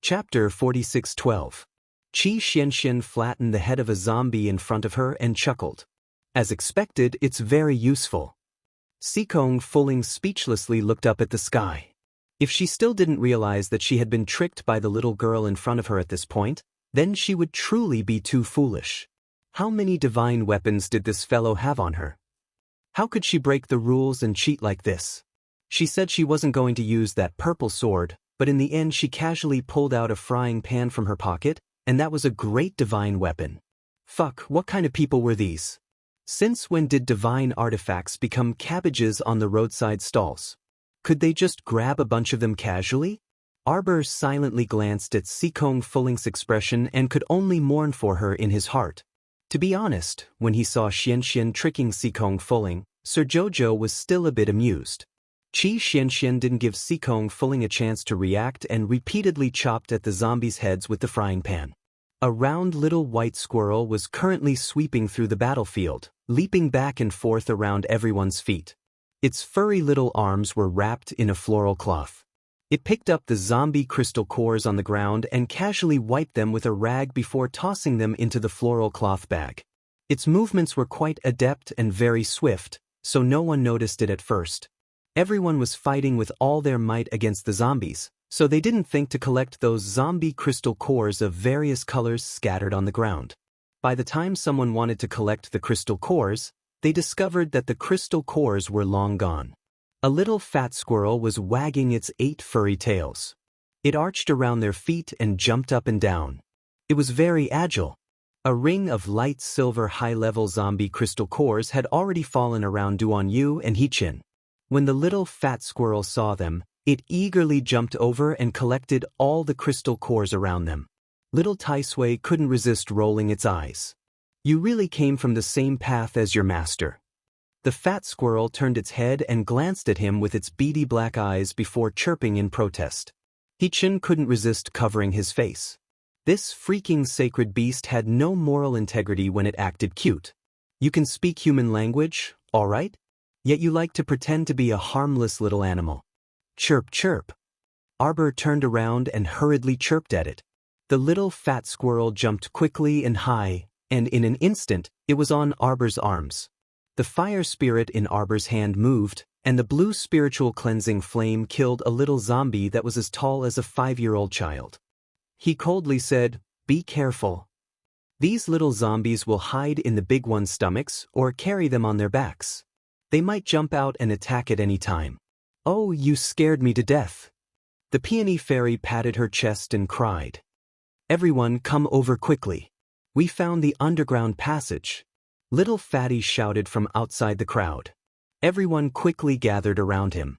Chapter 46:12. Qi Xianxian flattened the head of a zombie in front of her and chuckled. "As expected, it's very useful." Sikong Fuling speechlessly looked up at the sky. If she still didn't realize that she had been tricked by the little girl in front of her at this point, then she would truly be too foolish. How many divine weapons did this fellow have on her? How could she break the rules and cheat like this? She said she wasn't going to use that purple sword, but in the end she casually pulled out a frying pan from her pocket, and that was a great divine weapon. Fuck, what kind of people were these? Since when did divine artifacts become cabbages on the roadside stalls? Could they just grab a bunch of them casually? Arbor silently glanced at Sikong Fuling's expression and could only mourn for her in his heart. To be honest, when he saw Xianxian tricking Sikong Fuling, Sir Jojo was still a bit amused. Qi Xianxian didn't give Sikong Fuling a chance to react and repeatedly chopped at the zombies' heads with the frying pan. A round little white squirrel was currently sweeping through the battlefield, leaping back and forth around everyone's feet. Its furry little arms were wrapped in a floral cloth. It picked up the zombie crystal cores on the ground and casually wiped them with a rag before tossing them into the floral cloth bag. Its movements were quite adept and very swift, so no one noticed it at first. Everyone was fighting with all their might against the zombies, so they didn't think to collect those zombie crystal cores of various colors scattered on the ground. By the time someone wanted to collect the crystal cores, they discovered that the crystal cores were long gone. A little fat squirrel was wagging its 8 furry tails. It arched around their feet and jumped up and down. It was very agile. A ring of light silver high-level zombie crystal cores had already fallen around Duan Yu and Hichin. When the little fat squirrel saw them, it eagerly jumped over and collected all the crystal cores around them. Little Tai Sui couldn't resist rolling its eyes. "You really came from the same path as your master." The fat squirrel turned its head and glanced at him with its beady black eyes before chirping in protest. Hichin couldn't resist covering his face. This freaking sacred beast had no moral integrity when it acted cute. "You can speak human language, all right? Yet you like to pretend to be a harmless little animal." Chirp chirp. Arbor turned around and hurriedly chirped at it. The little fat squirrel jumped quickly and high, and in an instant, it was on Arbor's arms. The fire spirit in Arbor's hand moved, and the blue spiritual cleansing flame killed a little zombie that was as tall as a 5-year-old child. He coldly said, "Be careful. These little zombies will hide in the big one's stomachs or carry them on their backs. They might jump out and attack at any time." "Oh, you scared me to death." The peony fairy patted her chest and cried. "Everyone come over quickly. We found the underground passage." Little Fatty shouted from outside the crowd. Everyone quickly gathered around him.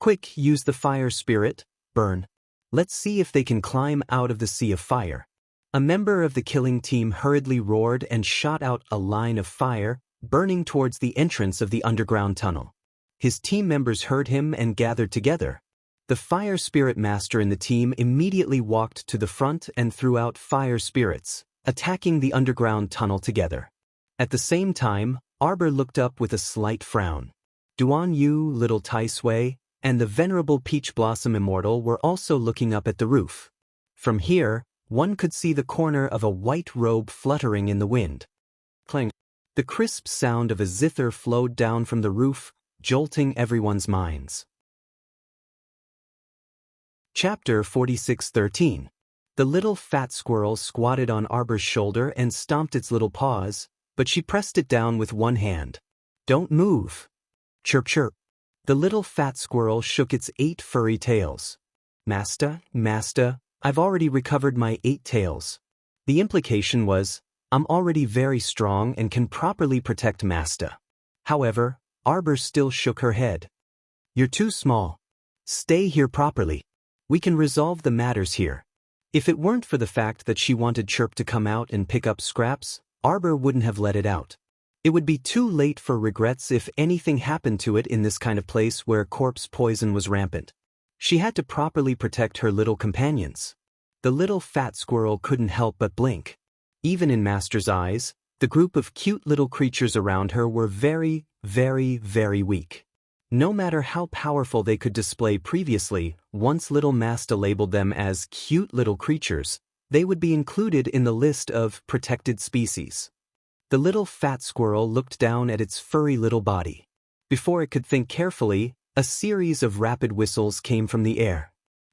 "Quick, use the fire spirit, burn. Let's see if they can climb out of the sea of fire." A member of the killing team hurriedly roared and shot out a line of fire, burning towards the entrance of the underground tunnel. His team members heard him and gathered together. The fire spirit master in the team immediately walked to the front and threw out fire spirits, attacking the underground tunnel together. At the same time, Arbor looked up with a slight frown. Duan Yu, Little Tai Sui, and the venerable Peach Blossom Immortal were also looking up at the roof. From here, one could see the corner of a white robe fluttering in the wind. Clang! The crisp sound of a zither flowed down from the roof, jolting everyone's minds. Chapter 46:13. The little fat squirrel squatted on Arbor's shoulder and stomped its little paws, but she pressed it down with one hand. "Don't move." Chirp chirp. The little fat squirrel shook its 8 furry tails. "Master, Master, I've already recovered my 8 tails." The implication was, "I'm already very strong and can properly protect Master." However, Arbor still shook her head. "You're too small. Stay here properly. We can resolve the matters here." If it weren't for the fact that she wanted Chirp to come out and pick up scraps, Arbor wouldn't have let it out. It would be too late for regrets if anything happened to it in this kind of place where corpse poison was rampant. She had to properly protect her little companions. The little fat squirrel couldn't help but blink. Even in Master's eyes, the group of cute little creatures around her were very, very, very weak. No matter how powerful they could display previously, once little Master labeled them as cute little creatures, they would be included in the list of protected species. The little fat squirrel looked down at its furry little body. Before it could think carefully, a series of rapid whistles came from the air.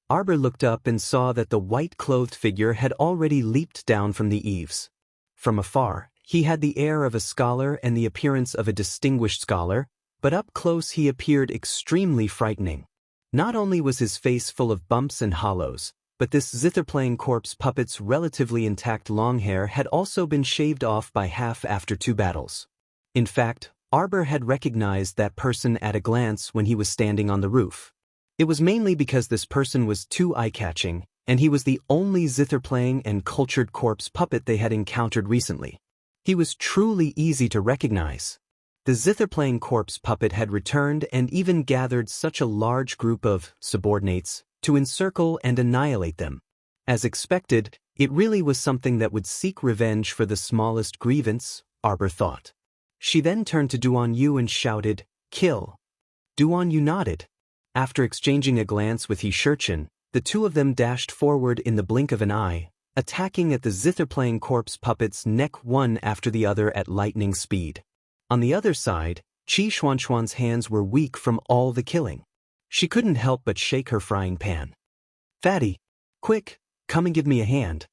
Arbor looked up and saw that the white-clothed figure had already leaped down from the eaves. From afar, he had the air of a scholar and the appearance of a distinguished scholar, but up close he appeared extremely frightening. Not only was his face full of bumps and hollows, but this zither-playing corpse puppet's relatively intact long hair had also been shaved off by half after 2 battles. In fact, Arbor had recognized that person at a glance when he was standing on the roof. It was mainly because this person was too eye-catching, and he was the only zither-playing and cultured corpse puppet they had encountered recently. He was truly easy to recognize. The zither-playing corpse puppet had returned and even gathered such a large group of subordinates to encircle and annihilate them. As expected, it really was something that would seek revenge for the smallest grievance, Arbor thought. She then turned to Duan Yu and shouted, "Kill." Duan Yu nodded. After exchanging a glance with He Shurchin, the two of them dashed forward in the blink of an eye, attacking at the zither-playing corpse puppet's neck one after the other at lightning speed. On the other side, Qi Xuanxuan's hands were weak from all the killing. She couldn't help but shake her frying pan. "Fatty, quick, come and give me a hand."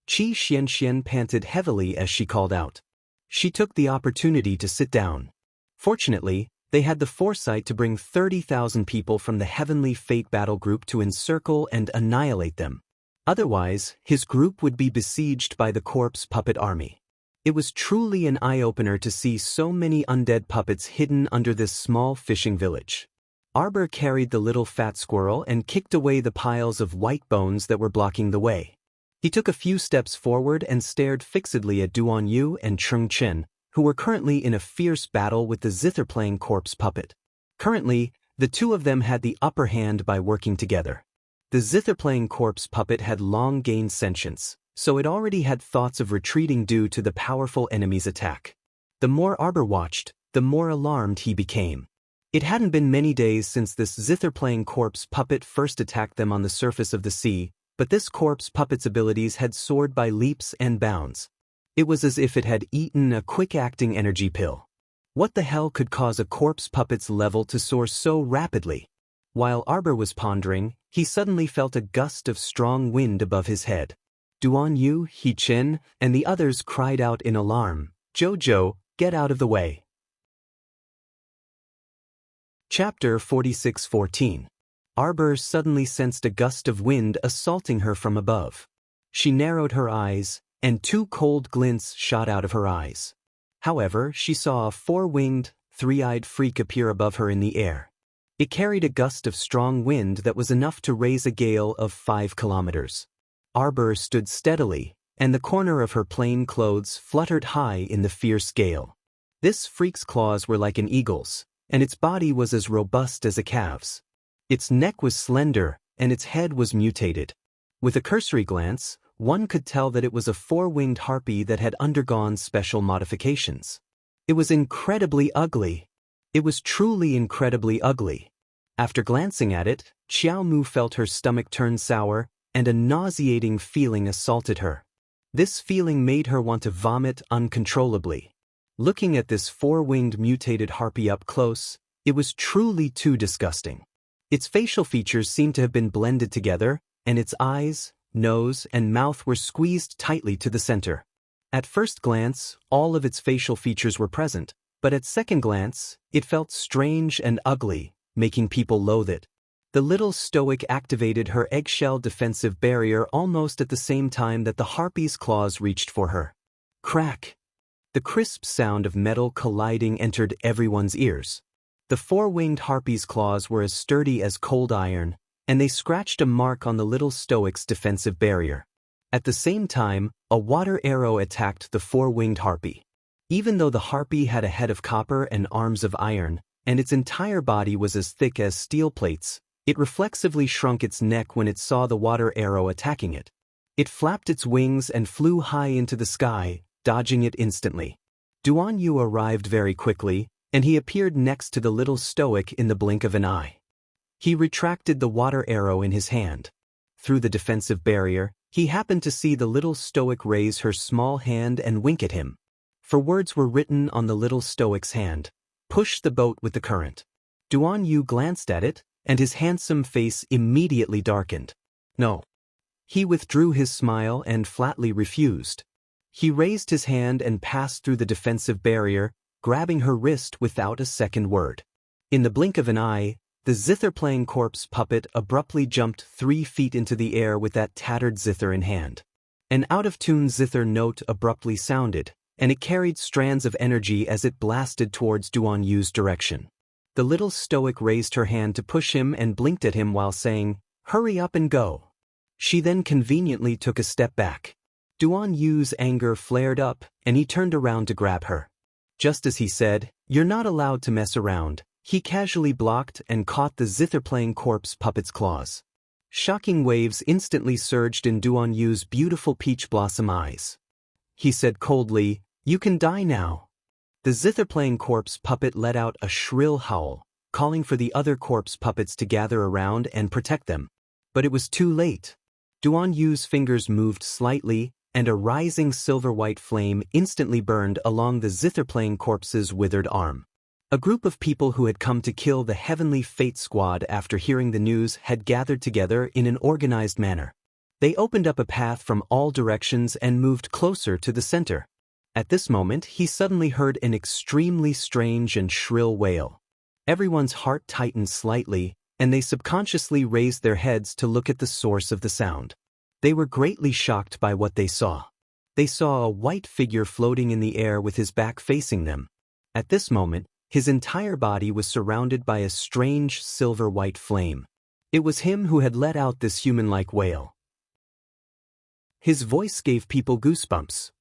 Qi Xianxian panted heavily as she called out. She took the opportunity to sit down. Fortunately, they had the foresight to bring 30,000 people from the Heavenly Fate Battle Group to encircle and annihilate them. Otherwise, his group would be besieged by the corpse puppet army. It was truly an eye-opener to see so many undead puppets hidden under this small fishing village. Arbor carried the little fat squirrel and kicked away the piles of white bones that were blocking the way. He took a few steps forward and stared fixedly at Duan Yu and Chung Chen, who were currently in a fierce battle with the zither-playing corpse puppet. Currently, the two of them had the upper hand by working together. The zither-playing corpse puppet had long gained sentience, so it already had thoughts of retreating due to the powerful enemy's attack. The more Arbor watched, the more alarmed he became. It hadn't been many days since this zither-playing corpse puppet first attacked them on the surface of the sea, but this corpse puppet's abilities had soared by leaps and bounds. It was as if it had eaten a quick-acting energy pill. What the hell could cause a corpse puppet's level to soar so rapidly? While Arbor was pondering, he suddenly felt a gust of strong wind above his head. Duan Yu, He Chin, and the others cried out in alarm, "Jojo, get out of the way." Chapter 46:14. Arbor suddenly sensed a gust of wind assaulting her from above. She narrowed her eyes, and two cold glints shot out of her eyes. However, she saw a four-winged, three-eyed freak appear above her in the air. It carried a gust of strong wind that was enough to raise a gale of 5 kilometers. Arbor stood steadily, and the corner of her plain clothes fluttered high in the fierce gale. This freak's claws were like an eagle's, and its body was as robust as a calf's. Its neck was slender, and its head was mutated. With a cursory glance, one could tell that it was a four-winged harpy that had undergone special modifications. It was incredibly ugly. It was truly incredibly ugly. After glancing at it, Xiao Mu felt her stomach turn sour, and a nauseating feeling assaulted her. This feeling made her want to vomit uncontrollably. Looking at this four-winged mutated harpy up close, it was truly too disgusting. Its facial features seemed to have been blended together, and its eyes, nose, and mouth were squeezed tightly to the center. At first glance, all of its facial features were present, but at second glance, it felt strange and ugly, making people loathe it. The little stoic activated her eggshell defensive barrier almost at the same time that the harpy's claws reached for her. Crack! The crisp sound of metal colliding entered everyone's ears. The four-winged harpy's claws were as sturdy as cold iron, and they scratched a mark on the little stoic's defensive barrier. At the same time, a water arrow attacked the four-winged harpy. Even though the harpy had a head of copper and arms of iron, and its entire body was as thick as steel plates, it reflexively shrunk its neck when it saw the water arrow attacking it. It flapped its wings and flew high into the sky, dodging it instantly. Duan Yu arrived very quickly, and he appeared next to the little stoic in the blink of an eye. He retracted the water arrow in his hand. Through the defensive barrier, he happened to see the little stoic raise her small hand and wink at him. For words were written on the little stoic's hand. "Push the boat with the current." Duan Yu glanced at it, and his handsome face immediately darkened. No. He withdrew his smile and flatly refused. He raised his hand and passed through the defensive barrier, grabbing her wrist without a second word. In the blink of an eye, the zither-playing corpse puppet abruptly jumped 3 feet into the air with that tattered zither in hand. An out-of-tune zither note abruptly sounded, and it carried strands of energy as it blasted towards Duan Yu's direction. The little stoic raised her hand to push him and blinked at him while saying, "Hurry up and go." She then conveniently took a step back. Duan Yu's anger flared up, and he turned around to grab her. Just as he said, "You're not allowed to mess around," he casually blocked and caught the zither-playing corpse puppet's claws. Shocking waves instantly surged in Duan Yu's beautiful peach blossom eyes. He said coldly, "You can die now." The zither-playing corpse puppet let out a shrill howl, calling for the other corpse puppets to gather around and protect them. But it was too late. Duan Yu's fingers moved slightly, and a rising silver-white flame instantly burned along the zither-playing corpse's withered arm. A group of people who had come to kill the Heavenly Fate Squad after hearing the news had gathered together in an organized manner. They opened up a path from all directions and moved closer to the center. At this moment, he suddenly heard an extremely strange and shrill wail. Everyone's heart tightened slightly, and they subconsciously raised their heads to look at the source of the sound. They were greatly shocked by what they saw. They saw a white figure floating in the air with his back facing them. At this moment, his entire body was surrounded by a strange silver-white flame. It was him who had let out this human-like wail. His voice gave people goosebumps.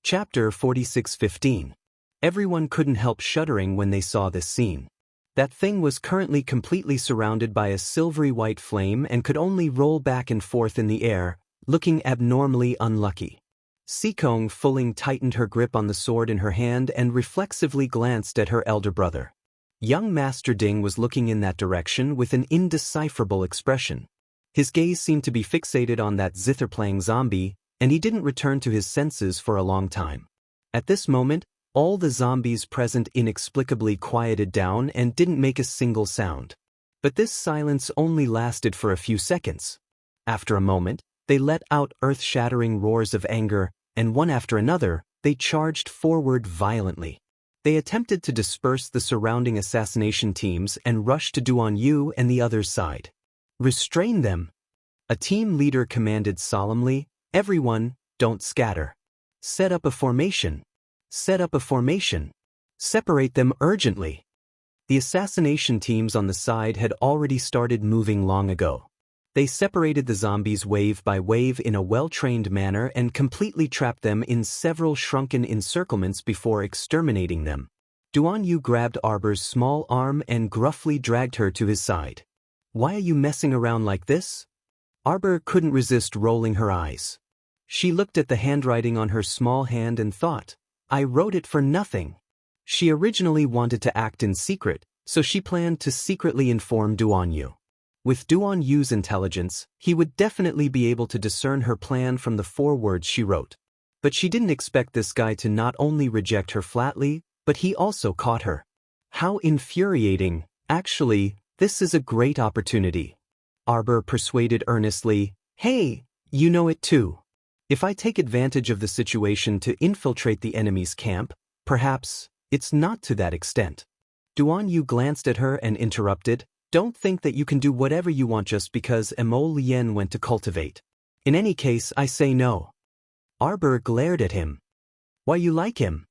Chapter 46:15. Everyone couldn't help shuddering when they saw this scene. That thing was currently completely surrounded by a silvery white flame and could only roll back and forth in the air, looking abnormally unlucky. Sikong Fuling tightened her grip on the sword in her hand and reflexively glanced at her elder brother. Young Master Ding was looking in that direction with an indecipherable expression. His gaze seemed to be fixated on that zither-playing zombie, and he didn't return to his senses for a long time. At this moment, all the zombies present inexplicably quieted down and didn't make a single sound. But this silence only lasted for a few seconds. After a moment, they let out earth-shattering roars of anger, and one after another, they charged forward violently. They attempted to disperse the surrounding assassination teams and rush to Duan Yu and the other's side. "Restrain them," a team leader commanded solemnly. "Everyone, don't scatter. Set up a formation. Set up a formation. Separate them urgently." The assassination teams on the side had already started moving long ago. They separated the zombies wave by wave in a well-trained manner and completely trapped them in several shrunken encirclements before exterminating them. Duan Yu grabbed Arbor's small arm and gruffly dragged her to his side. "Why are you messing around like this?" Arbor couldn't resist rolling her eyes. She looked at the handwriting on her small hand and thought, "I wrote it for nothing." She originally wanted to act in secret, so she planned to secretly inform Duan Yu. With Duan Yu's intelligence, he would definitely be able to discern her plan from the 4 words she wrote. But she didn't expect this guy to not only reject her flatly, but he also caught her. How infuriating. Actually, this is a great opportunity. Arbor persuaded earnestly, "Hey, you know it too. If I take advantage of the situation to infiltrate the enemy's camp, perhaps it's not to that extent." Duan Yu glanced at her and interrupted, "Don't think that you can do whatever you want just because Mo Lien went to cultivate. In any case, I say no." Arbor glared at him. "Why you like him?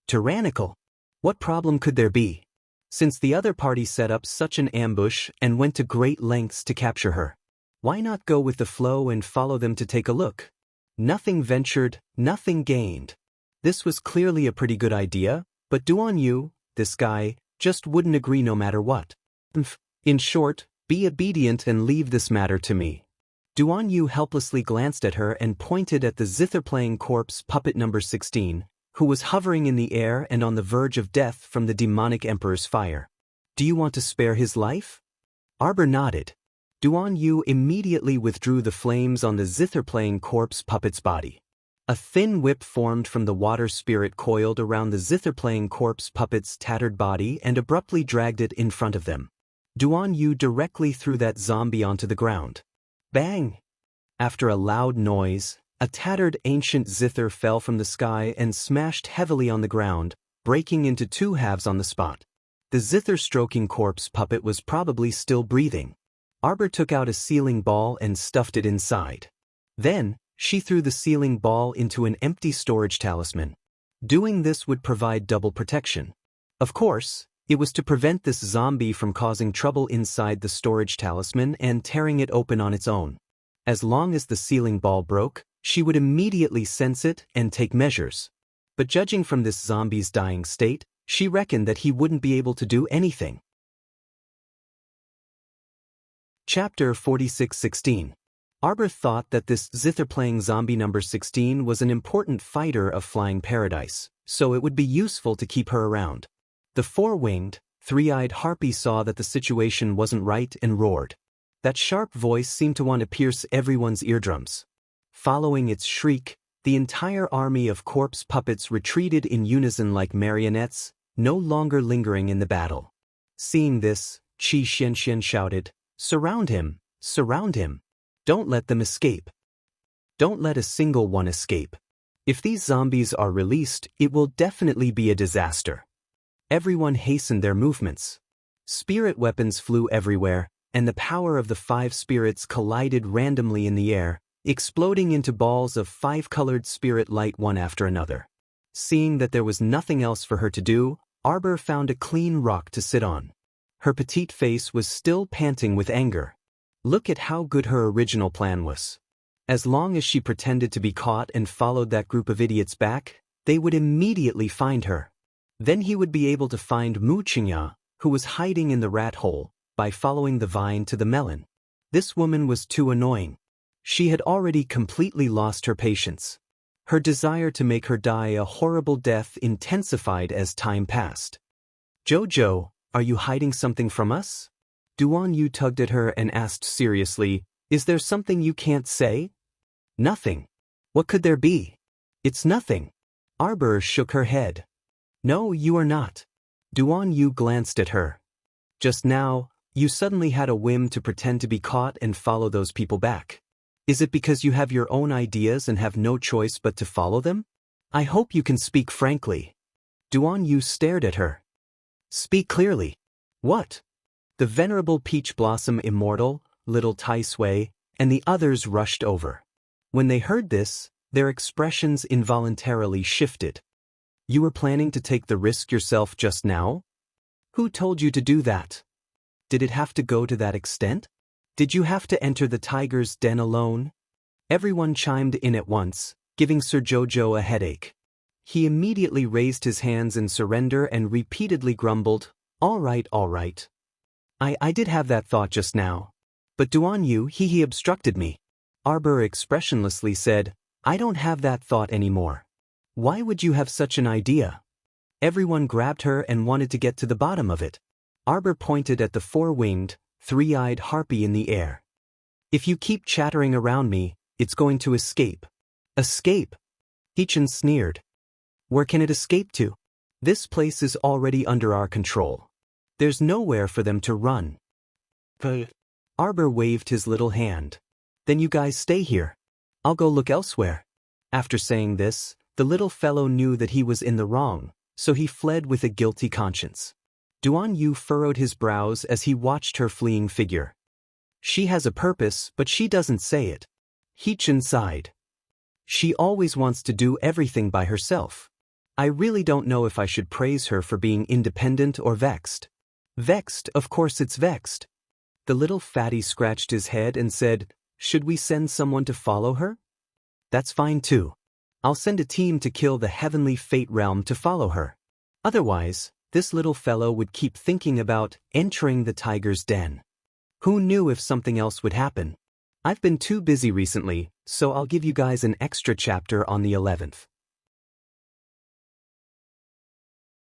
Tyrannical. What problem could there be? Since the other party set up such an ambush and went to great lengths to capture her, why not go with the flow and follow them to take a look? Nothing ventured, nothing gained." This was clearly a pretty good idea, but Duan Yu, this guy, just wouldn't agree no matter what. "In short, be obedient and leave this matter to me." Duan Yu helplessly glanced at her and pointed at the zither-playing corpse puppet number 16, who was hovering in the air and on the verge of death from the demonic emperor's fire. "Do you want to spare his life?" Arbor nodded. Duan Yu immediately withdrew the flames on the zither-playing corpse puppet's body. A thin whip formed from the water spirit coiled around the zither-playing corpse puppet's tattered body and abruptly dragged it in front of them. Duan Yu directly threw that zombie onto the ground. Bang! After a loud noise, a tattered ancient zither fell from the sky and smashed heavily on the ground, breaking into 2 halves on the spot. The zither-stroking corpse puppet was probably still breathing. Arbor took out a sealing ball and stuffed it inside. Then, she threw the sealing ball into an empty storage talisman. Doing this would provide double protection. Of course, it was to prevent this zombie from causing trouble inside the storage talisman and tearing it open on its own. As long as the sealing ball broke, she would immediately sense it and take measures. But judging from this zombie's dying state, she reckoned that he wouldn't be able to do anything. Chapter 46:16. Arbor thought that this zither-playing zombie number 16 was an important fighter of Flying Paradise, so it would be useful to keep her around. The 4-winged, 3-eyed harpy saw that the situation wasn't right and roared. That sharp voice seemed to want to pierce everyone's eardrums. Following its shriek, the entire army of corpse puppets retreated in unison like marionettes, no longer lingering in the battle. Seeing this, Qi Xianxian shouted, "Surround him! Surround him! Don't let them escape. Don't let a single one escape. If these zombies are released, it will definitely be a disaster." Everyone hastened their movements. Spirit weapons flew everywhere, and the power of the 5 spirits collided randomly in the air, exploding into balls of 5-colored spirit light one after another. Seeing that there was nothing else for her to do, Arbor found a clean rock to sit on. Her petite face was still panting with anger. Look at how good her original plan was. As long as she pretended to be caught and followed that group of idiots back, they would immediately find her. Then he would be able to find Mu Qingya, who was hiding in the rat hole, by following the vine to the melon. This woman was too annoying. She had already completely lost her patience. Her desire to make her die a horrible death intensified as time passed. "Jojo, are you hiding something from us?" Duan Yu tugged at her and asked seriously, "Is there something you can't say?" "Nothing. What could there be? It's nothing." Arbor shook her head. No, you are not. Duan Yu glanced at her. Just now, you suddenly had a whim to pretend to be caught and follow those people back. Is it because you have your own ideas and have no choice but to follow them? I hope you can speak frankly. Duan Yu stared at her. Speak clearly. What? The venerable Peach Blossom Immortal, little Tai Sui, and the others rushed over. When they heard this, their expressions involuntarily shifted. You were planning to take the risk yourself just now? Who told you to do that? Did it have to go to that extent? Did you have to enter the tiger's den alone? Everyone chimed in at once, giving Sir Jojo a headache. He immediately raised his hands in surrender and repeatedly grumbled, all right. I did have that thought just now. But Duan Yu, he obstructed me. Arbor expressionlessly said, I don't have that thought anymore. Why would you have such an idea? Everyone grabbed her and wanted to get to the bottom of it. Arbor pointed at the four-winged, three-eyed harpy in the air. If you keep chattering around me, it's going to escape. Escape? Hichin sneered. Where can it escape to? This place is already under our control. There's nowhere for them to run. Arbor waved his little hand. Then you guys stay here. I'll go look elsewhere. After saying this, the little fellow knew that he was in the wrong, so he fled with a guilty conscience. Duan Yu furrowed his brows as he watched her fleeing figure. She has a purpose, but she doesn't say it. Hichin sighed. She always wants to do everything by herself. I really don't know if I should praise her for being independent or vexed. Vexed, of course it's vexed. The little fatty scratched his head and said, should we send someone to follow her? That's fine too. I'll send a team to kill the heavenly fate realm to follow her. Otherwise, this little fellow would keep thinking about entering the tiger's den. Who knew if something else would happen? I've been too busy recently, so I'll give you guys an extra chapter on the 11th.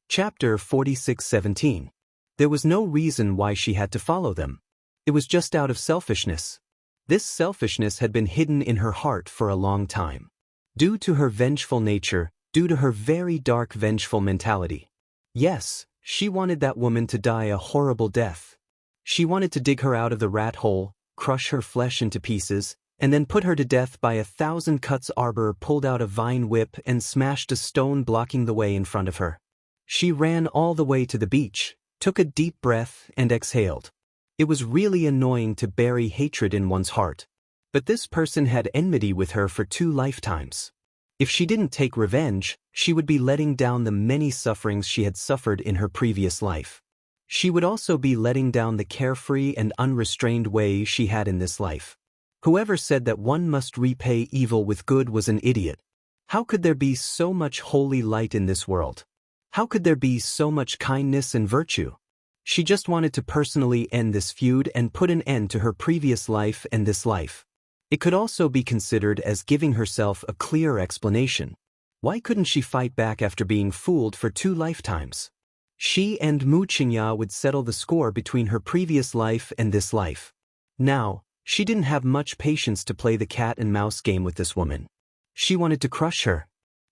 Chapter 46:17. There was no reason why she had to follow them. It was just out of selfishness. This selfishness had been hidden in her heart for a long time. Due to her vengeful nature, due to her very dark vengeful mentality. Yes, she wanted that woman to die a horrible death. She wanted to dig her out of the rat hole, crush her flesh into pieces, and then put her to death by 1,000 cuts. Arbor pulled out a vine whip and smashed a stone blocking the way in front of her. She ran all the way to the beach, took a deep breath, and exhaled. It was really annoying to bury hatred in one's heart. But this person had enmity with her for 2 lifetimes. If she didn't take revenge, she would be letting down the many sufferings she had suffered in her previous life. She would also be letting down the carefree and unrestrained way she had in this life. Whoever said that one must repay evil with good was an idiot. How could there be so much holy light in this world? How could there be so much kindness and virtue? She just wanted to personally end this feud and put an end to her previous life and this life. It could also be considered as giving herself a clear explanation. Why couldn't she fight back after being fooled for 2 lifetimes? She and Mu Qingya would settle the score between her previous life and this life. Now, she didn't have much patience to play the cat and mouse game with this woman. She wanted to crush her.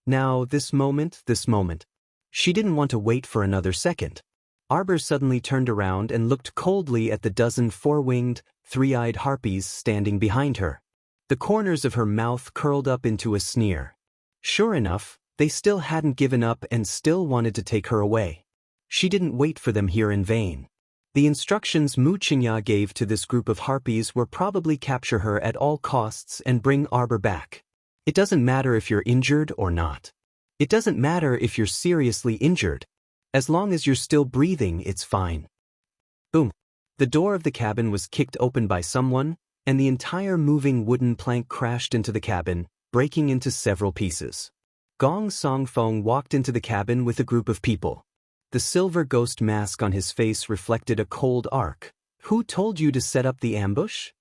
Now, this moment. She didn't want to wait for another second. Arbor suddenly turned around and looked coldly at the dozen 4-winged, 3-eyed harpies standing behind her. The corners of her mouth curled up into a sneer. Sure enough, they still hadn't given up and still wanted to take her away. She didn't wait for them here in vain. The instructions Mu Qingya gave to this group of harpies were probably capture her at all costs and bring Arbor back. It doesn't matter if you're injured or not. It doesn't matter if you're seriously injured. As long as you're still breathing, it's fine. Boom. The door of the cabin was kicked open by someone, and the entire moving wooden plank crashed into the cabin, breaking into several pieces. Gong Songfeng walked into the cabin with a group of people. The silver ghost mask on his face reflected a cold arc. Who told you to set up the ambush?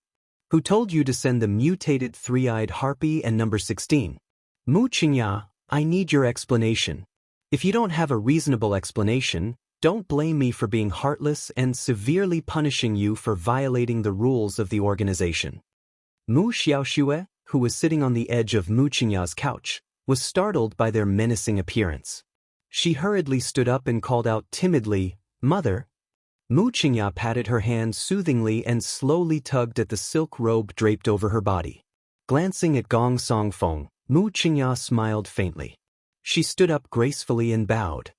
Who told you to send the mutated 3-eyed harpy and number 16? Mu Qingya, I need your explanation. If you don't have a reasonable explanation, don't blame me for being heartless and severely punishing you for violating the rules of the organization. Mu Xiaoxue, who was sitting on the edge of Mu Qingya's couch, was startled by their menacing appearance. She hurriedly stood up and called out timidly, "Mother." Mu Qingya patted her hand soothingly and slowly tugged at the silk robe draped over her body. Glancing at Gong Songfeng, Mu Qingya smiled faintly. She stood up gracefully and bowed.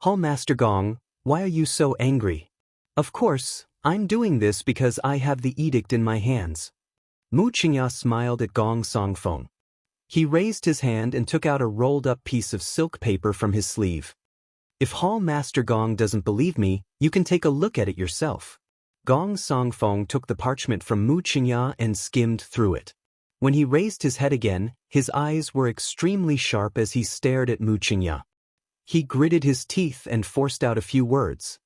"Hall Master Gong, why are you so angry?" "Of course, I'm doing this because I have the edict in my hands." Mu Qingya smiled at Gong Songfeng. He raised his hand and took out a rolled-up piece of silk paper from his sleeve. "If Hall Master Gong doesn't believe me, you can take a look at it yourself." Gong Songfeng took the parchment from Mu Qingya and skimmed through it. When he raised his head again, his eyes were extremely sharp as he stared at Mu Qingya. He gritted his teeth and forced out a few words.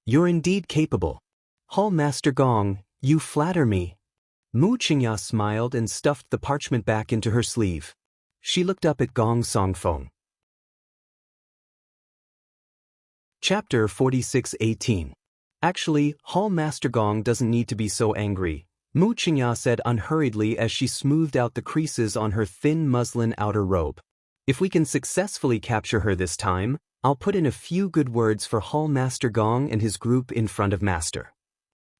"You're indeed capable. Hall Master Gong, you flatter me." Mu Qingya smiled and stuffed the parchment back into her sleeve. She looked up at Gong Songfeng. Chapter 46:18. "Actually, Hall Master Gong doesn't need to be so angry," Mu Qingya said unhurriedly as she smoothed out the creases on her thin muslin outer robe. "If we can successfully capture her this time, I'll put in a few good words for Hall Master Gong and his group in front of Master."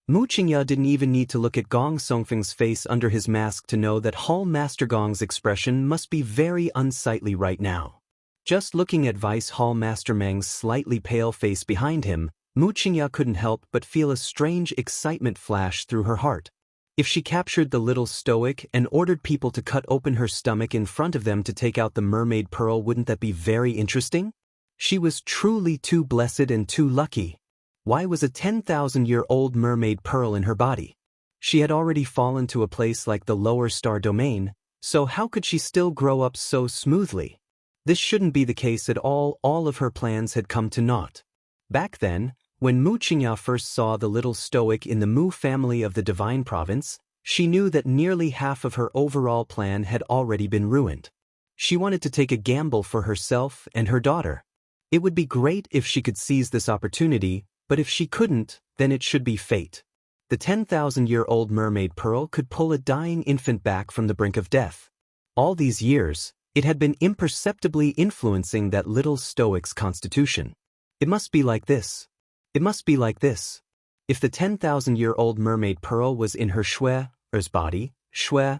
Mu Qingya didn't even need to look at Gong Songfeng's face under his mask to know that Hall Master Gong's expression must be very unsightly right now. Just looking at Vice Hall Master Meng's slightly pale face behind him, Mu Qingya couldn't help but feel a strange excitement flash through her heart. If she captured the little stoic and ordered people to cut open her stomach in front of them to take out the mermaid pearl, wouldn't that be very interesting? She was truly too blessed and too lucky. Why was a 10,000-year-old mermaid pearl in her body? She had already fallen to a place like the lower star domain, so how could she still grow up so smoothly? This shouldn't be the case at all. All of her plans had come to naught. Back then, when Mu Qingya first saw the little stoic in the Mu family of the Divine Province, she knew that nearly half of her overall plan had already been ruined. She wanted to take a gamble for herself and her daughter. It would be great if she could seize this opportunity, but if she couldn't, then it should be fate. The 10,000-year-old mermaid pearl could pull a dying infant back from the brink of death. All these years, it had been imperceptibly influencing that little stoic's constitution. It must be like this. It must be like this. If the 10,000-year-old mermaid pearl was in her Shue's body, Shue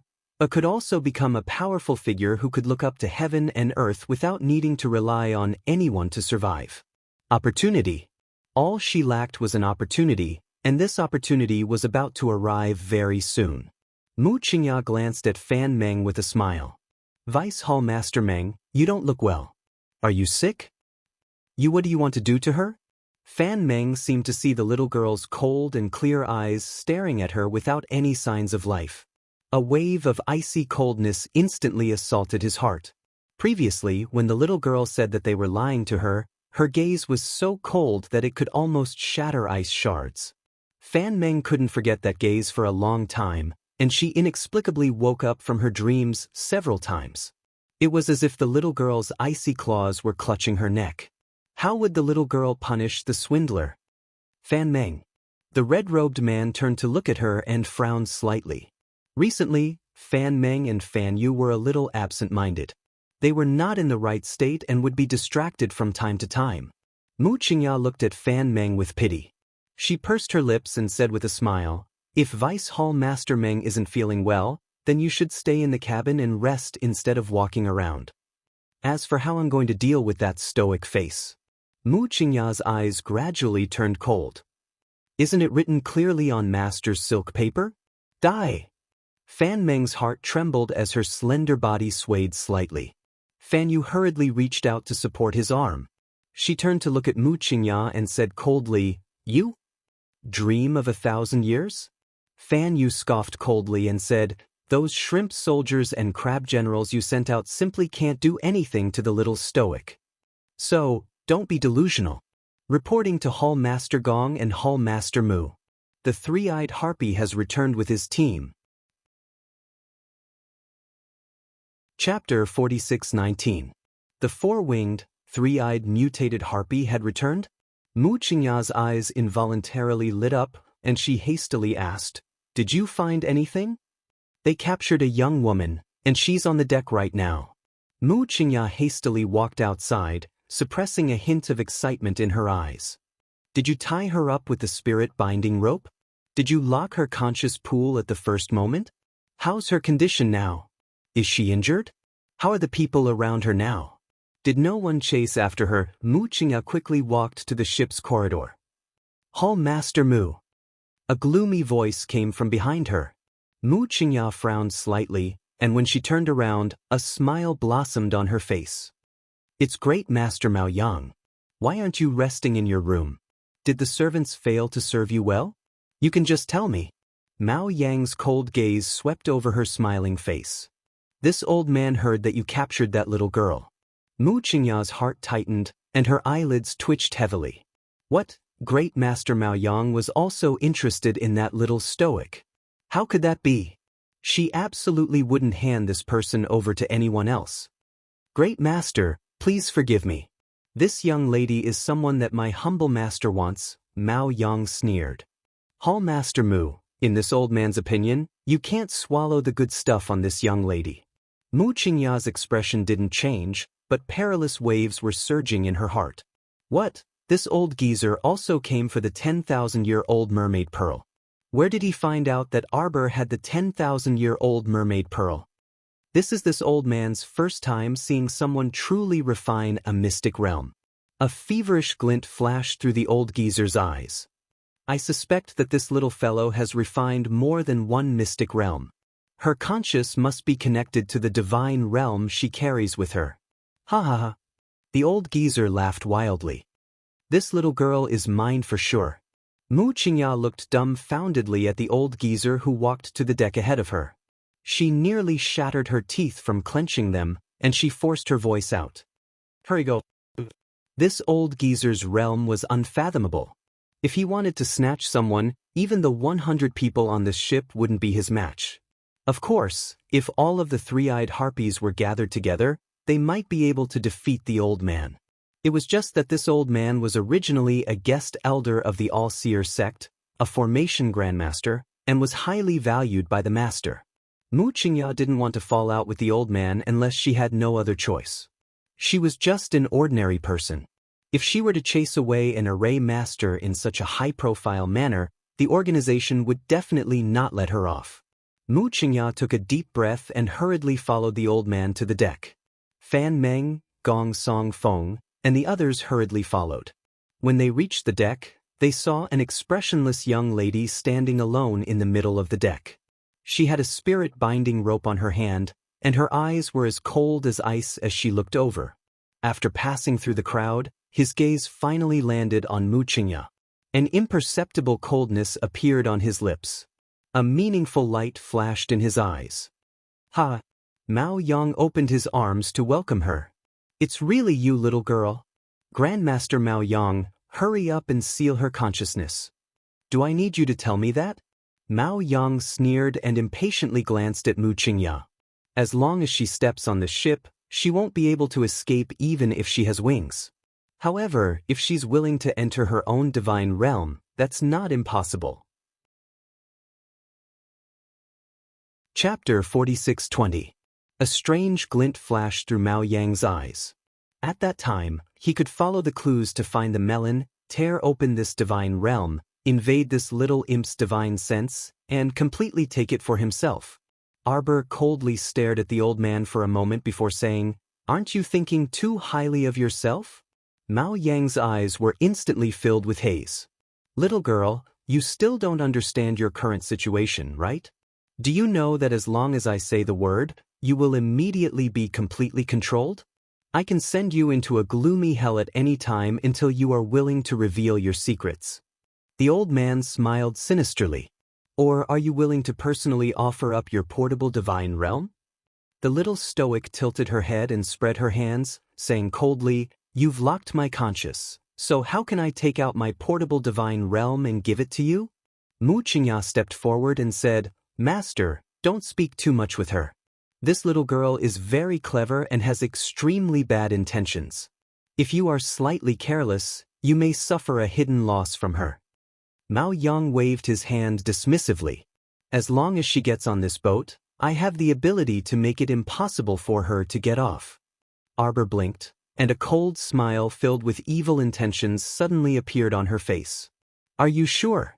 could also become a powerful figure who could look up to heaven and earth without needing to rely on anyone to survive. Opportunity. All she lacked was an opportunity, and this opportunity was about to arrive very soon. Mu Qingya glanced at Fan Meng with a smile. "Vice Hall Master Meng, you don't look well. Are you sick? What do you want to do to her?" Fan Meng seemed to see the little girl's cold and clear eyes staring at her without any signs of life. A wave of icy coldness instantly assaulted his heart. Previously, when the little girl said that they were lying to her, her gaze was so cold that it could almost shatter ice shards. Fan Meng couldn't forget that gaze for a long time, and she inexplicably woke up from her dreams several times. It was as if the little girl's icy claws were clutching her neck. How would the little girl punish the swindler? Fan Meng. The red-robed man turned to look at her and frowned slightly. Recently, Fan Meng and Fan Yu were a little absent-minded. They were not in the right state and would be distracted from time to time. Mu Qingya looked at Fan Meng with pity. She pursed her lips and said with a smile, "If Vice Hall Master Meng isn't feeling well, then you should stay in the cabin and rest instead of walking around. As for how I'm going to deal with that stoic face." Mu Qingya's eyes gradually turned cold. "Isn't it written clearly on Master's silk paper? Die!" Fan Meng's heart trembled as her slender body swayed slightly. Fan Yu hurriedly reached out to support his arm. She turned to look at Mu Qingya and said coldly, "You? Dream of 1,000 years?" Fan Yu scoffed coldly and said, "Those shrimp soldiers and crab generals you sent out simply can't do anything to the little stoic. So, don't be delusional." Reporting to Hall Master Gong and Hall Master Mu. The three-eyed harpy has returned with his team. Chapter 46:19. The four-winged, three-eyed mutated harpy had returned? Mu Qingya's eyes involuntarily lit up, and she hastily asked, "Did you find anything?" "They captured a young woman, and she's on the deck right now." Mu Qingya hastily walked outside, suppressing a hint of excitement in her eyes. Did you tie her up with the spirit-binding rope? Did you lock her conscious pool at the first moment? How's her condition now? Is she injured? How are the people around her now? Did no one chase after her? Mu Qingya quickly walked to the ship's corridor. Hall Master Mu. A gloomy voice came from behind her. Mu Qingya frowned slightly, and when she turned around, a smile blossomed on her face. It's great, Master Mao Yang. Why aren't you resting in your room? Did the servants fail to serve you well? You can just tell me. Mao Yang's cold gaze swept over her smiling face. This old man heard that you captured that little girl. Mu Qingya's heart tightened, and her eyelids twitched heavily. What? Great Master Mao Yang was also interested in that little stoic. How could that be? She absolutely wouldn't hand this person over to anyone else. Great Master, please forgive me. This young lady is someone that my humble master wants, Mao Yang sneered. Hall Master Mu, in this old man's opinion, you can't swallow the good stuff on this young lady. Mu Qingya's expression didn't change, but perilous waves were surging in her heart. What? This old geezer also came for the 10,000-year-old mermaid pearl. Where did he find out that Arbor had the 10,000-year-old mermaid pearl? This is this old man's first time seeing someone truly refine a mystic realm. A feverish glint flashed through the old geezer's eyes. I suspect that this little fellow has refined more than one mystic realm. Her conscious must be connected to the divine realm she carries with her. Ha ha ha. The old geezer laughed wildly. This little girl is mine for sure. Mu Qingya looked dumbfoundedly at the old geezer who walked to the deck ahead of her. She nearly shattered her teeth from clenching them, and she forced her voice out. Hurry go. This old geezer's realm was unfathomable. If he wanted to snatch someone, even the 100 people on this ship wouldn't be his match. Of course, if all of the three-eyed harpies were gathered together, they might be able to defeat the old man. It was just that this old man was originally a guest elder of the All-Seer sect, a formation grandmaster, and was highly valued by the master. Mu Qingya didn't want to fall out with the old man unless she had no other choice. She was just an ordinary person. If she were to chase away an array master in such a high-profile manner, the organization would definitely not let her off. Mu Qingya took a deep breath and hurriedly followed the old man to the deck. Fan Meng, Gong Song Feng, and the others hurriedly followed. When they reached the deck, they saw an expressionless young lady standing alone in the middle of the deck. She had a spirit-binding rope on her hand, and her eyes were as cold as ice as she looked over. After passing through the crowd, his gaze finally landed on Mu Qingya. An imperceptible coldness appeared on his lips. A meaningful light flashed in his eyes. Ha! Mao Yang opened his arms to welcome her. It's really you, little girl. Grandmaster Mao Yang, hurry up and seal her consciousness. Do I need you to tell me that? Mao Yang sneered and impatiently glanced at Mu Qingya. As long as she steps on the ship, she won't be able to escape even if she has wings. However, if she's willing to enter her own divine realm, that's not impossible. Chapter 4620. A strange glint flashed through Mao Yang's eyes. At that time, he could follow the clues to find the melon, tear open this divine realm, invade this little imp's divine sense, and completely take it for himself. Arbor coldly stared at the old man for a moment before saying, "Aren't you thinking too highly of yourself?" Mao Yang's eyes were instantly filled with haze. Little girl, you still don't understand your current situation, right? Do you know that as long as I say the word, you will immediately be completely controlled? I can send you into a gloomy hell at any time until you are willing to reveal your secrets. The old man smiled sinisterly. Or are you willing to personally offer up your portable divine realm? The little stoic tilted her head and spread her hands, saying coldly, "You've locked my conscience, so how can I take out my portable divine realm and give it to you?" Mu Qingya stepped forward and said, "Master, don't speak too much with her. This little girl is very clever and has extremely bad intentions. If you are slightly careless, you may suffer a hidden loss from her." Mao Yang waved his hand dismissively. "As long as she gets on this boat, I have the ability to make it impossible for her to get off. Arbor blinked, and a cold smile filled with evil intentions suddenly appeared on her face. Are you sure?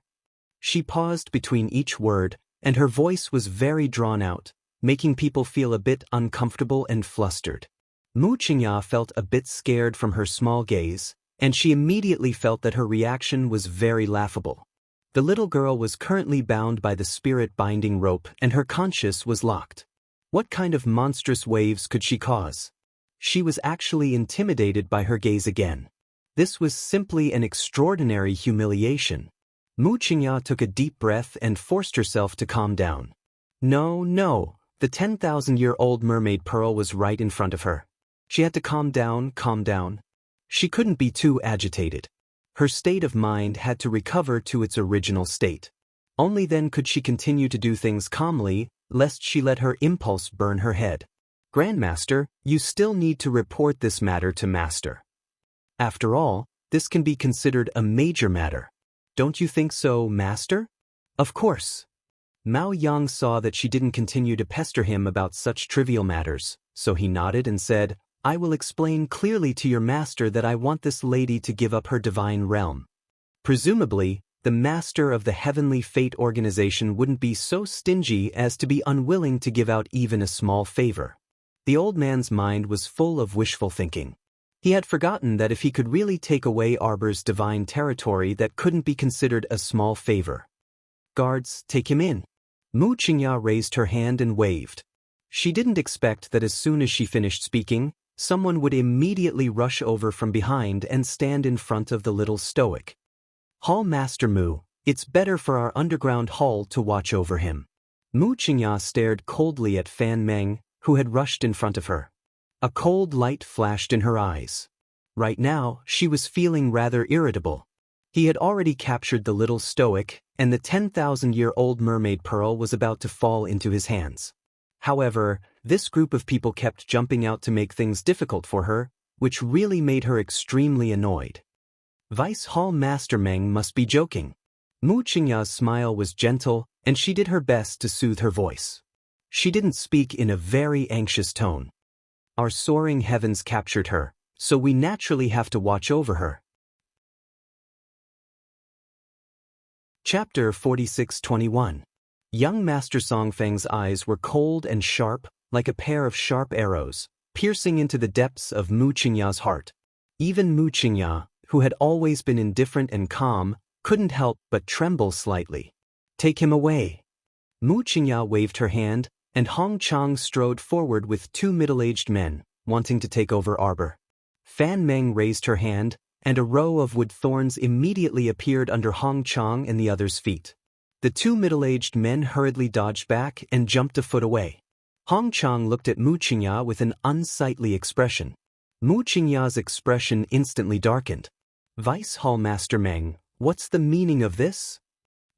She paused between each word, and her voice was very drawn out, making people feel a bit uncomfortable and flustered. Mu Qingya felt a bit scared from her small gaze, and she immediately felt that her reaction was very laughable. The little girl was currently bound by the spirit-binding rope and her conscience was locked. What kind of monstrous waves could she cause? She was actually intimidated by her gaze again. This was simply an extraordinary humiliation. Mu Qingya took a deep breath and forced herself to calm down. No, the 10,000-year-old mermaid pearl was right in front of her. She had to calm down. She couldn't be too agitated. Her state of mind had to recover to its original state. Only then could she continue to do things calmly, lest she let her impulse burn her head. Grandmaster, you still need to report this matter to Master. After all, this can be considered a major matter. Don't you think so, Master? Of course. Mao Yang saw that she didn't continue to pester him about such trivial matters, so he nodded and said, I will explain clearly to your master that I want this lady to give up her divine realm. Presumably, the master of the Heavenly Fate organization wouldn't be so stingy as to be unwilling to give out even a small favor. The old man's mind was full of wishful thinking. He had forgotten that if he could really take away Arbor's divine territory, that couldn't be considered a small favor. Guards, take him in. Mu Qingya raised her hand and waved. She didn't expect that as soon as she finished speaking, someone would immediately rush over from behind and stand in front of the little stoic. Hall Master Mu, it's better for our underground hall to watch over him. Mu Qingya stared coldly at Fan Meng, who had rushed in front of her. A cold light flashed in her eyes. Right now, she was feeling rather irritable. He had already captured the little stoic, and the 10,000-year-old mermaid pearl was about to fall into his hands. However, this group of people kept jumping out to make things difficult for her, which really made her extremely annoyed. Vice Hall Master Meng must be joking. Mu Qingya's smile was gentle, and she did her best to soothe her voice. She didn't speak in a very anxious tone. Our soaring heavens captured her, so we naturally have to watch over her. Chapter 46-21. Young Master Songfeng's eyes were cold and sharp, like a pair of sharp arrows, piercing into the depths of Mu Qingya's heart. Even Mu Qingya, who had always been indifferent and calm, couldn't help but tremble slightly. Take him away. Mu Qingya waved her hand, and Hong Chang strode forward with two middle-aged men, wanting to take over Arbor. Fan Meng raised her hand, and a row of wood thorns immediately appeared under Hong Chang and the other's feet. The two middle-aged men hurriedly dodged back and jumped a foot away. Hong Chang looked at Mu Qingya with an unsightly expression. Mu Qingya's expression instantly darkened. Vice Hall Master Meng, what's the meaning of this?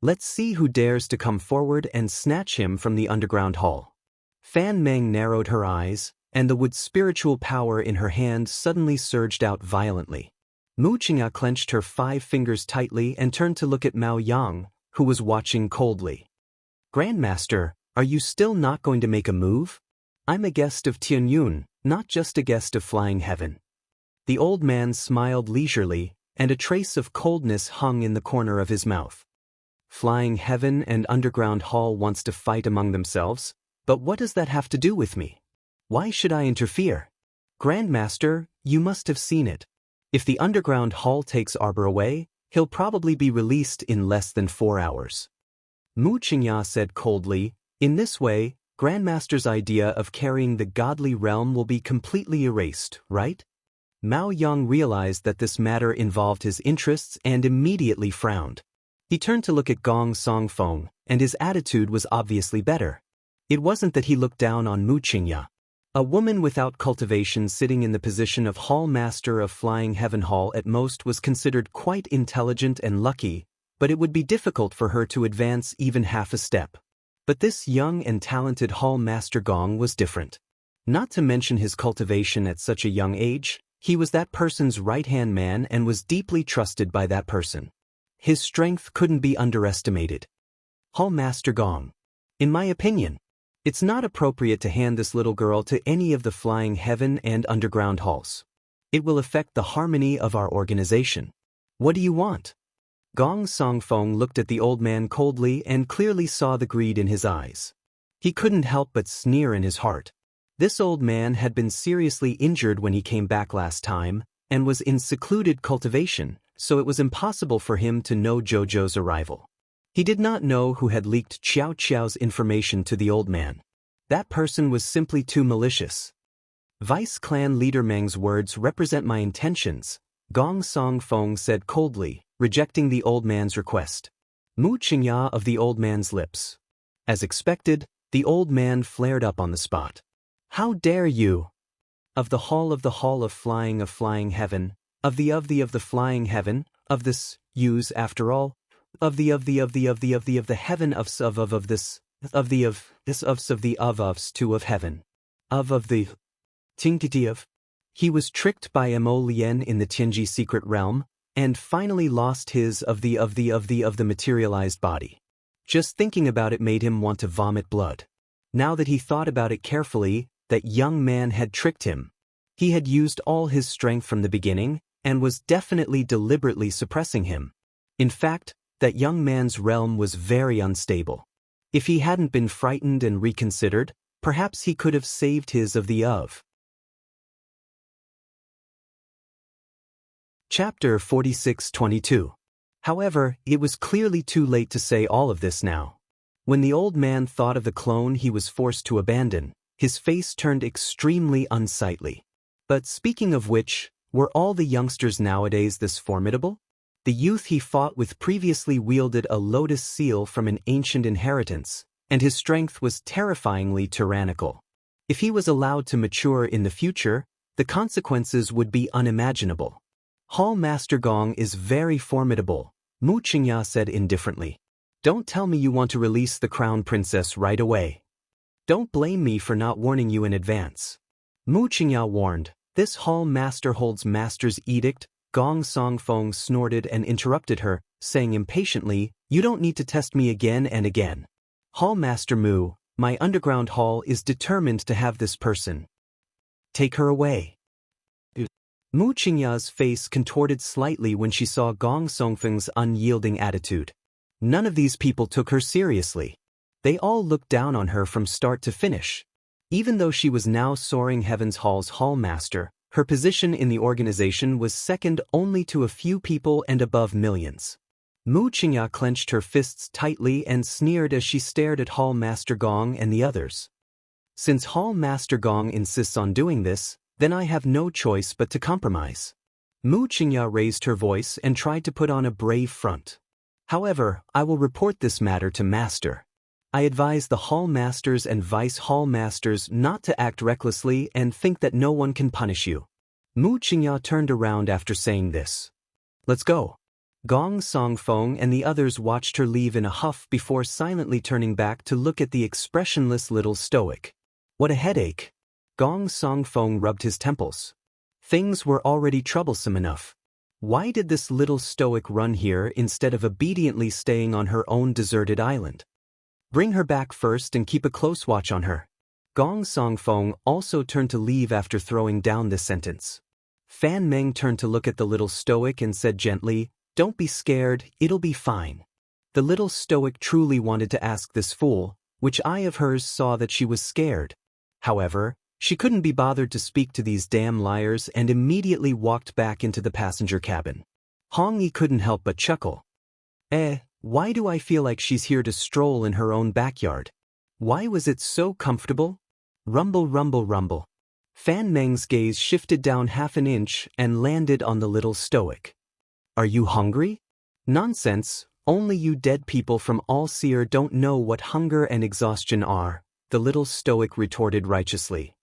Let's see who dares to come forward and snatch him from the underground hall. Fan Meng narrowed her eyes, and the wood spiritual power in her hand suddenly surged out violently. Mu Qingya clenched her 5 fingers tightly and turned to look at Mao Yang, who was watching coldly. Grandmaster, are you still not going to make a move? I'm a guest of Tianyun, not just a guest of flying heaven. The old man smiled leisurely, and a trace of coldness hung in the corner of his mouth. Flying heaven and underground hall wants to fight among themselves, but what does that have to do with me? Why should I interfere? Grandmaster, you must have seen it. If the underground hall takes Arbor away, he'll probably be released in less than 4 hours. Mu Qingya said coldly, in this way, Grandmaster's idea of carrying the godly realm will be completely erased, right? Mao Yang realized that this matter involved his interests and immediately frowned. He turned to look at Gong Songfeng, and his attitude was obviously better. It wasn't that he looked down on Mu Qingya. A woman without cultivation sitting in the position of Hall Master of Flying Heaven Hall at most was considered quite intelligent and lucky, but it would be difficult for her to advance even half a step. But this young and talented Hall Master Gong was different. Not to mention his cultivation at such a young age, he was that person's right-hand man and was deeply trusted by that person. His strength couldn't be underestimated. Hall Master Gong. In my opinion, It's not appropriate to hand this little girl to any of the flying heaven and underground halls. It will affect the harmony of our organization. What do you want? Gong Songfeng looked at the old man coldly and clearly saw the greed in his eyes. He couldn't help but sneer in his heart. This old man had been seriously injured when he came back last time, and was in secluded cultivation, so it was impossible for him to know Jojo's arrival. He did not know who had leaked Xiao Qiao's information to the old man. That person was simply too malicious. Vice Clan leader Meng's words represent my intentions, Gong Songfeng said coldly, rejecting the old man's request. Mu Qingya of the old man's lips. As expected, the old man flared up on the spot. How dare you? Of the hall of flying heaven, of the flying heaven, of this, use after all, of the heaven of this, of the ofs to of heaven, of the Tingtiti of. He was tricked by Mo Lien in the Tianji secret realm, and finally lost his of the materialized body. Just thinking about it made him want to vomit blood. Now that he thought about it carefully, that young man had tricked him. He had used all his strength from the beginning, and was definitely deliberately suppressing him. In fact, that young man's realm was very unstable. If he hadn't been frightened and reconsidered, perhaps he could have saved his of the of. Chapter 46:22. However, it was clearly too late to say all of this now. When the old man thought of the clone he was forced to abandon, his face turned extremely unsightly. But speaking of which, were all the youngsters nowadays this formidable? The youth he fought with previously wielded a lotus seal from an ancient inheritance, and his strength was terrifyingly tyrannical. If he was allowed to mature in the future, the consequences would be unimaginable. Hall Master Gong is very formidable, Mu Qingya said indifferently. Don't tell me you want to release the crown princess right away. Don't blame me for not warning you in advance. Mu Qingya warned. This Hall Master holds Master's edict. Gong Songfeng snorted and interrupted her, saying impatiently, you don't need to test me again and again. Hall Master Mu, my underground hall is determined to have this person. Take her away. Mu Qingya's face contorted slightly when she saw Gong Songfeng's unyielding attitude. None of these people took her seriously. They all looked down on her from start to finish. Even though she was now Soaring Heaven's Hall's Hall Master, her position in the organization was second only to a few people and above millions. Mu Qingya clenched her fists tightly and sneered as she stared at Hall Master Gong and the others. Since Hall Master Gong insists on doing this, then I have no choice but to compromise. Mu Qingya raised her voice and tried to put on a brave front. However, I will report this matter to Master. I advise the Hall Masters and Vice Hall Masters not to act recklessly and think that no one can punish you. Mu Qingya turned around after saying this. Let's go. Gong Songfeng and the others watched her leave in a huff before silently turning back to look at the expressionless little stoic. What a headache. Gong Songfeng rubbed his temples. Things were already troublesome enough. Why did this little stoic run here instead of obediently staying on her own deserted island? Bring her back first and keep a close watch on her. Gong Songfeng also turned to leave after throwing down this sentence. Fan Meng turned to look at the little stoic and said gently, don't be scared, it'll be fine. The little stoic truly wanted to ask this fool, which eye of hers saw that she was scared. However, she couldn't be bothered to speak to these damn liars and immediately walked back into the passenger cabin. Hong Yi couldn't help but chuckle. Why do I feel like she's here to stroll in her own backyard? Why was it so comfortable? Rumble, rumble, rumble. Fan Meng's gaze shifted down half an inch and landed on the little stoic. Are you hungry? Nonsense, only you dead people from All Seer don't know what hunger and exhaustion are, the little stoic retorted righteously.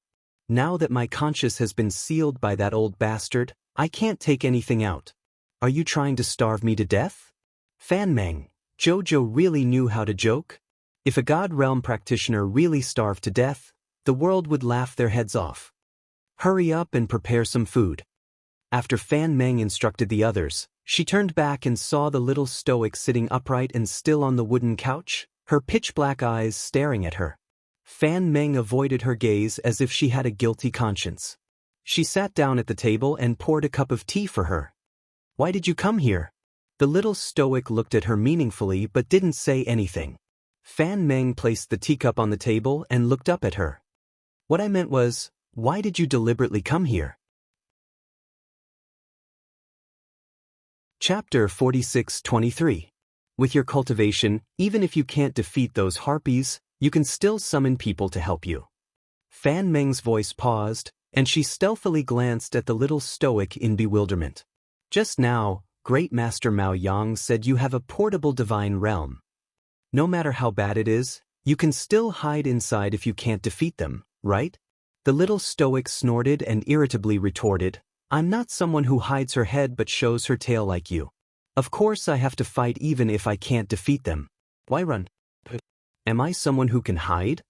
Now that my conscience has been sealed by that old bastard, I can't take anything out. Are you trying to starve me to death? Fan Meng, Jojo really knew how to joke. If a God Realm practitioner really starved to death, the world would laugh their heads off. Hurry up and prepare some food. After Fan Meng instructed the others, she turned back and saw the little stoic sitting upright and still on the wooden couch, her pitch-black eyes staring at her. Fan Meng avoided her gaze as if she had a guilty conscience. She sat down at the table and poured a cup of tea for her. "Why did you come here?" The little stoic looked at her meaningfully but didn't say anything. Fan Meng placed the teacup on the table and looked up at her. "What I meant was, why did you deliberately come here?" Chapter 46-23. With your cultivation, even if you can't defeat those harpies, you can still summon people to help you. Fan Meng's voice paused, and she stealthily glanced at the little stoic in bewilderment. "Just now, Great Master Mao Yang said you have a portable divine realm. No matter how bad it is, you can still hide inside if you can't defeat them, right?" The little stoic snorted and irritably retorted, "I'm not someone who hides her head but shows her tail like you. Of course I have to fight even if I can't defeat them. Why run? Am I someone who can hide?"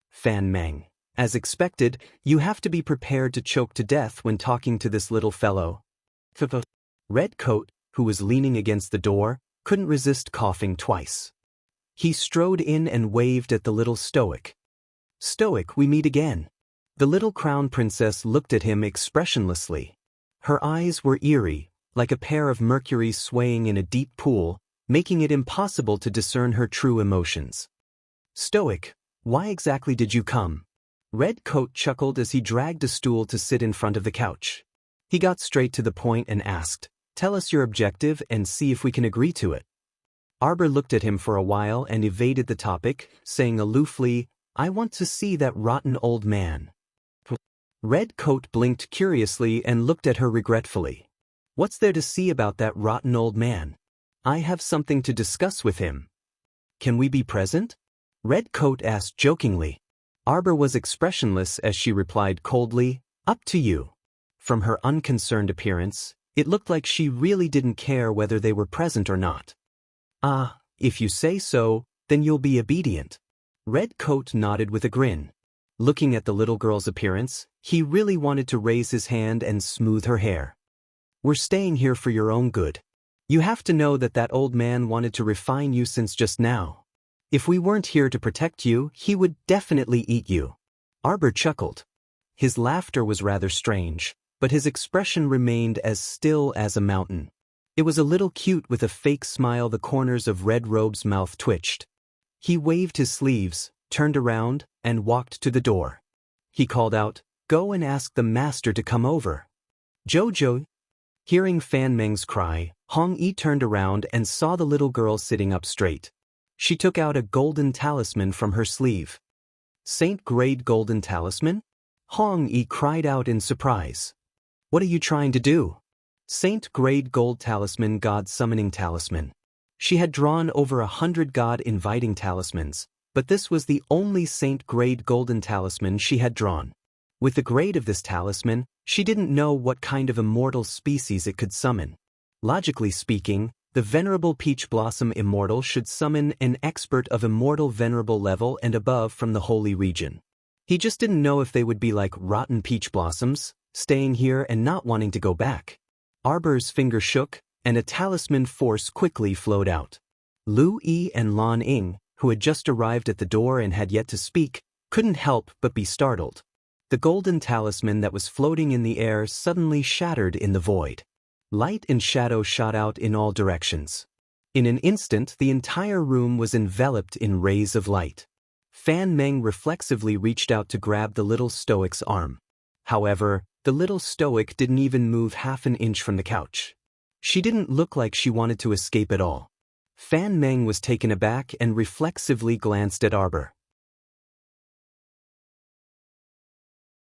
Fan Meng: "As expected, you have to be prepared to choke to death when talking to this little fellow." Red Coat, who was leaning against the door, couldn't resist coughing twice. He strode in and waved at the little stoic. "Stoic, we meet again." The little crown princess looked at him expressionlessly. Her eyes were eerie, like a pair of mercuries swaying in a deep pool, making it impossible to discern her true emotions. "Stoic, why exactly did you come?" Red Coat chuckled as he dragged a stool to sit in front of the couch. He got straight to the point and asked, "Tell us your objective and see if we can agree to it." Arbor looked at him for a while and evaded the topic, saying aloofly, "I want to see that rotten old man." Red Coat blinked curiously and looked at her regretfully. "What's there to see about that rotten old man? I have something to discuss with him." "Can we be present?" Red Coat asked jokingly. Arbor was expressionless as she replied coldly, "Up to you." From her unconcerned appearance, it looked like she really didn't care whether they were present or not. "Ah, if you say so, then you'll be obedient." Red Coat nodded with a grin. Looking at the little girl's appearance, he really wanted to raise his hand and smooth her hair. "We're staying here for your own good. You have to know that that old man wanted to refine you since just now. If we weren't here to protect you, he would definitely eat you." Arbor chuckled. His laughter was rather strange, but his expression remained as still as a mountain. It was a little cute. With a fake smile, the corners of Red Robe's mouth twitched. He waved his sleeves, turned around, and walked to the door. He called out, "Go and ask the master to come over." "Jojo." Hearing Fan Meng's cry, Hong Yi turned around and saw the little girl sitting up straight. She took out a golden talisman from her sleeve. "Saint-grade golden talisman?" Hong Yi cried out in surprise. "What are you trying to do?" "Saint-grade gold talisman, god summoning talisman." She had drawn over 100 god-inviting talismans, but this was the only saint-grade golden talisman she had drawn. With the grade of this talisman, she didn't know what kind of immortal species it could summon. Logically speaking, the Venerable Peach Blossom Immortal should summon an expert of immortal venerable level and above from the holy region. He just didn't know if they would be like rotten peach blossoms, staying here and not wanting to go back. Arbor's finger shook, and a talisman force quickly flowed out. Lu Yi and Lan Ying, who had just arrived at the door and had yet to speak, couldn't help but be startled. The golden talisman that was floating in the air suddenly shattered in the void. Light and shadow shot out in all directions. In an instant, the entire room was enveloped in rays of light. Fan Meng reflexively reached out to grab the little stoic's arm. However, the little stoic didn't even move half an inch from the couch. She didn't look like she wanted to escape at all. Fan Meng was taken aback and reflexively glanced at Arbor.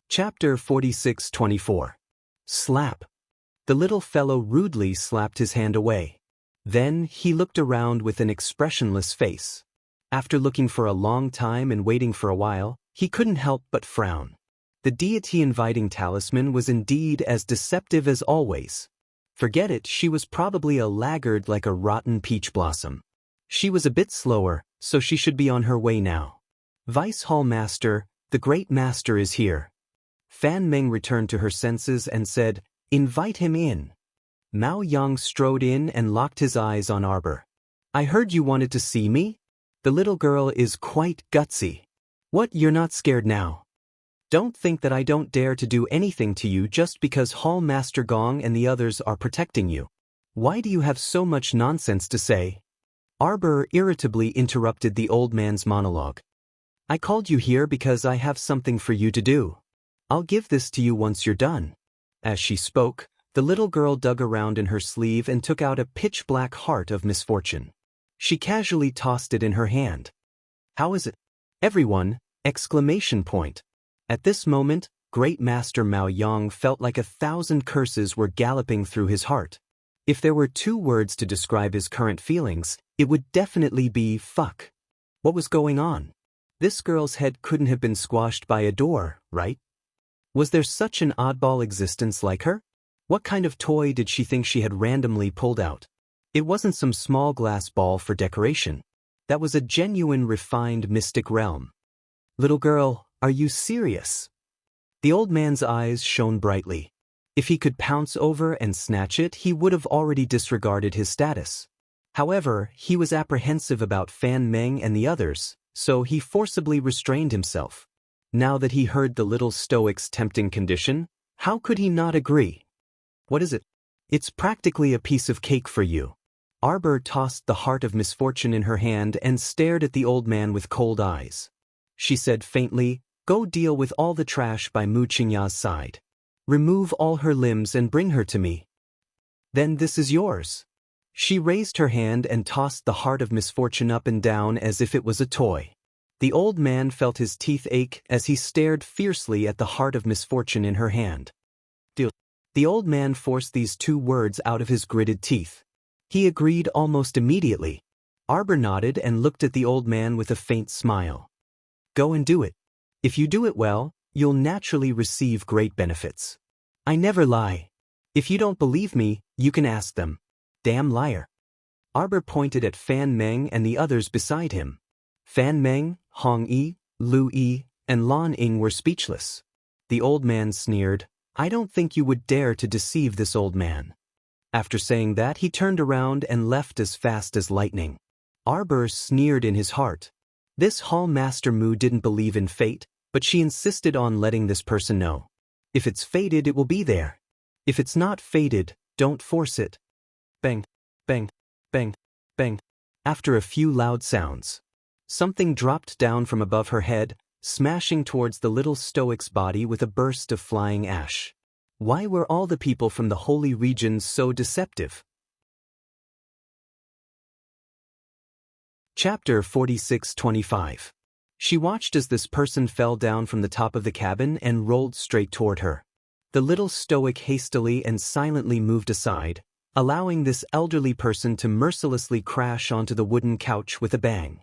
Chapter 46-24. Slap. The little fellow rudely slapped his hand away. Then he looked around with an expressionless face. After looking for a long time and waiting for a while, he couldn't help but frown. The deity-inviting talisman was indeed as deceptive as always. Forget it, she was probably a laggard like a rotten peach blossom. She was a bit slower, so she should be on her way now. "Vice Hall Master, the Great Master is here." Fan Meng returned to her senses and said, "Invite him in." Mao Yang strode in and locked his eyes on Arbor. "I heard you wanted to see me? The little girl is quite gutsy." What, you're not scared now? Don't think that I don't dare to do anything to you just because Hall Master Gong and the others are protecting you. Why do you have so much nonsense to say? Arbor irritably interrupted the old man's monologue. I called you here because I have something for you to do. I'll give this to you once you're done. As she spoke, the little girl dug around in her sleeve and took out a pitch-black heart of misfortune. She casually tossed it in her hand. How is it? Everyone! Exclamation point. At this moment, Great Master Mao Yang felt like 1,000 curses were galloping through his heart. If there were 2 words to describe his current feelings, it would definitely be fuck. What was going on? This girl's head couldn't have been squashed by a door, right? Was there such an oddball existence like her? What kind of toy did she think she had randomly pulled out? It wasn't some small glass ball for decoration. That was a genuine refined mystic realm. Little girl, are you serious? The old man's eyes shone brightly. If he could pounce over and snatch it, he would have already disregarded his status. However, he was apprehensive about Fan Meng and the others, so he forcibly restrained himself. Now that he heard the little stoic's tempting condition, how could he not agree? What is it? It's practically a piece of cake for you. Arbor tossed the heart of misfortune in her hand and stared at the old man with cold eyes. She said faintly, go deal with all the trash by Mu Qingya's side. Remove all her limbs and bring her to me. Then this is yours. She raised her hand and tossed the heart of misfortune up and down as if it was a toy. The old man felt his teeth ache as he stared fiercely at the heart of misfortune in her hand. Deal. The old man forced these 2 words out of his gritted teeth. He agreed almost immediately. Arbor nodded and looked at the old man with a faint smile. Go and do it. If you do it well, you'll naturally receive great benefits. I never lie. If you don't believe me, you can ask them. Damn liar. Arbor pointed at Fan Meng and the others beside him. Fan Meng, Hong Yi, Lu Yi, and Lan Ying were speechless. The old man sneered, I don't think you would dare to deceive this old man. After saying that, he turned around and left as fast as lightning. Arbor sneered in his heart. This Hall Master Mu didn't believe in fate, but she insisted on letting this person know. If it's fated, it will be there. If it's not fated, don't force it. Bang, bang, bang, bang. After a few loud sounds, something dropped down from above her head, smashing towards the little stoic's body with a burst of flying ash. Why were all the people from the holy regions so deceptive? Chapter 46-25. She watched as this person fell down from the top of the cabin and rolled straight toward her. The little stoic hastily and silently moved aside, allowing this elderly person to mercilessly crash onto the wooden couch with a bang.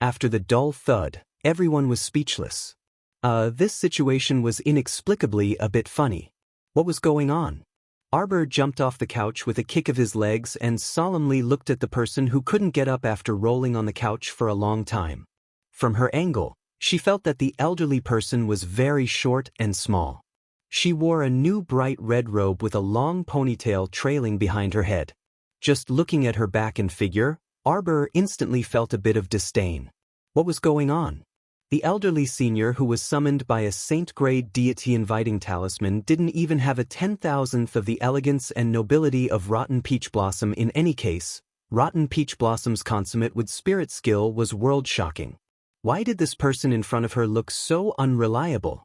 After the dull thud, everyone was speechless. This situation was inexplicably a bit funny. What was going on? Arbor jumped off the couch with a kick of his legs and solemnly looked at the person who couldn't get up after rolling on the couch for a long time. From her angle, she felt that the elderly person was very short and small. She wore a new bright red robe with a long ponytail trailing behind her head. Just looking at her back and figure, Arbor instantly felt a bit of disdain. What was going on? The elderly senior who was summoned by a saint-grade deity inviting talisman didn't even have a 10,000th of the elegance and nobility of Rotten Peach Blossom. In any case, Rotten Peach Blossom's consummate with spirit skill was world-shocking. Why did this person in front of her look so unreliable?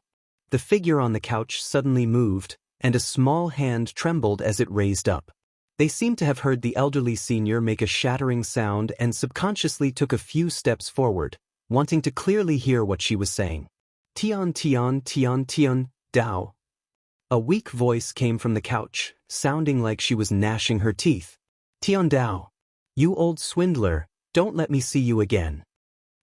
The figure on the couch suddenly moved, and a small hand trembled as it raised up. They seemed to have heard the elderly senior make a shattering sound and subconsciously took a few steps forward, wanting to clearly hear what she was saying. Tian Tian Tian Tian, Dao. A weak voice came from the couch, sounding like she was gnashing her teeth. Tian Dao. You old swindler, don't let me see you again.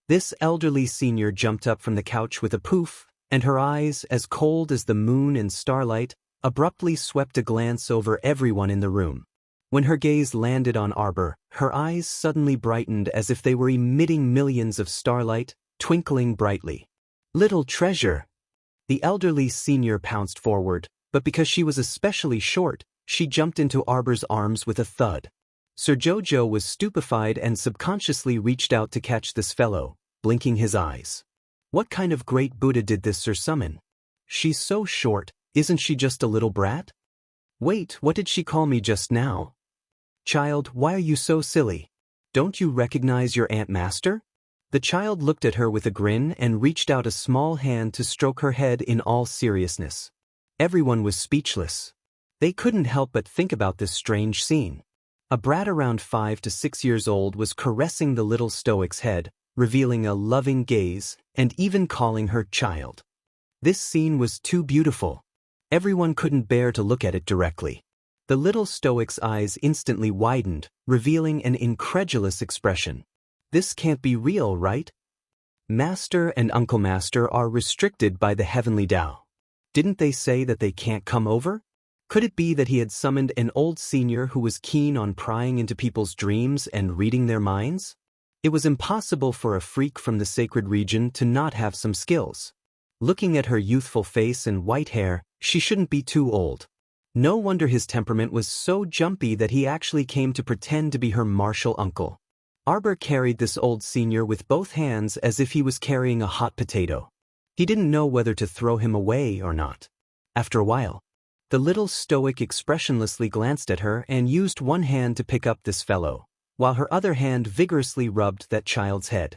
This elderly senior jumped up from the couch with a poof, and her eyes, as cold as the moon in starlight, abruptly swept a glance over everyone in the room. When her gaze landed on Arbor, her eyes suddenly brightened as if they were emitting millions of starlight, twinkling brightly. Little treasure! The elderly senior pounced forward, but because she was especially short, she jumped into Arbor's arms with a thud. Sir Jojo was stupefied and subconsciously reached out to catch this fellow, blinking his eyes. What kind of great Buddha did this sir summon? She's so short, isn't she just a little brat? Wait, what did she call me just now? Child, why are you so silly? Don't you recognize your Aunt Master? The child looked at her with a grin and reached out a small hand to stroke her head in all seriousness. Everyone was speechless. They couldn't help but think about this strange scene. A brat around 5 to 6 years old was caressing the little stoic's head, revealing a loving gaze, and even calling her child. This scene was too beautiful. Everyone couldn't bear to look at it directly. The little stoic's eyes instantly widened, revealing an incredulous expression. This can't be real, right? Master and Uncle Master are restricted by the heavenly Tao. Didn't they say that they can't come over? Could it be that he had summoned an old senior who was keen on prying into people's dreams and reading their minds? It was impossible for a freak from the sacred region to not have some skills. Looking at her youthful face and white hair, she shouldn't be too old. No wonder his temperament was so jumpy that he actually came to pretend to be her martial uncle. Arbor carried this old senior with both hands as if he was carrying a hot potato. He didn't know whether to throw him away or not. After a while, the little stoic expressionlessly glanced at her and used one hand to pick up this fellow, while her other hand vigorously rubbed that child's head.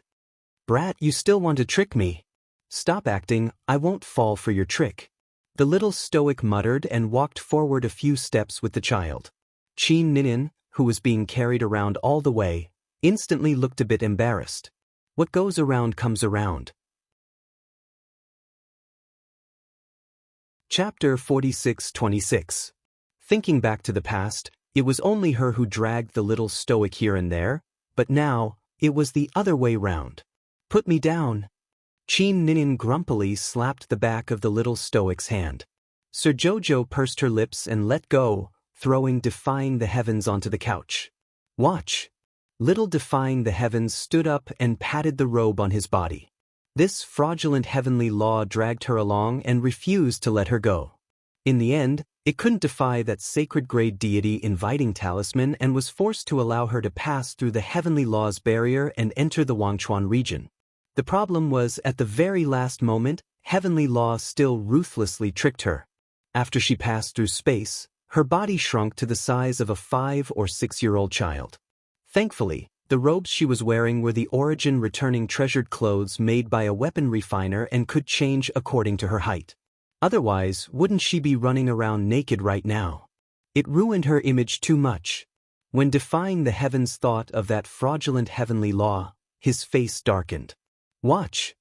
Brat, you still want to trick me? Stop acting, I won't fall for your trick. The little stoic muttered and walked forward a few steps with the child. Chin Ninin, who was being carried around all the way, instantly looked a bit embarrassed. What goes around comes around. Chapter 46-26. Thinking back to the past, it was only her who dragged the little stoic here and there, but now, it was the other way round. Put me down. Chin Ninin grumpily slapped the back of the little stoic's hand. Sir Jojo pursed her lips and let go, throwing Defying the Heavens onto the couch. Watch. Little Defying the Heavens stood up and patted the robe on his body. This fraudulent heavenly law dragged her along and refused to let her go. In the end, it couldn't defy that sacred-grade deity inviting talisman and was forced to allow her to pass through the heavenly law's barrier and enter the Wangchuan region. The problem was, at the very last moment, heavenly law still ruthlessly tricked her. After she passed through space, her body shrunk to the size of a 5 or 6-year-old child. Thankfully, the robes she was wearing were the origin-returning treasured clothes made by a weapon refiner and could change according to her height. Otherwise, wouldn't she be running around naked right now? It ruined her image too much. When Defying the Heavens thought of that fraudulent heavenly law, his face darkened. Watch!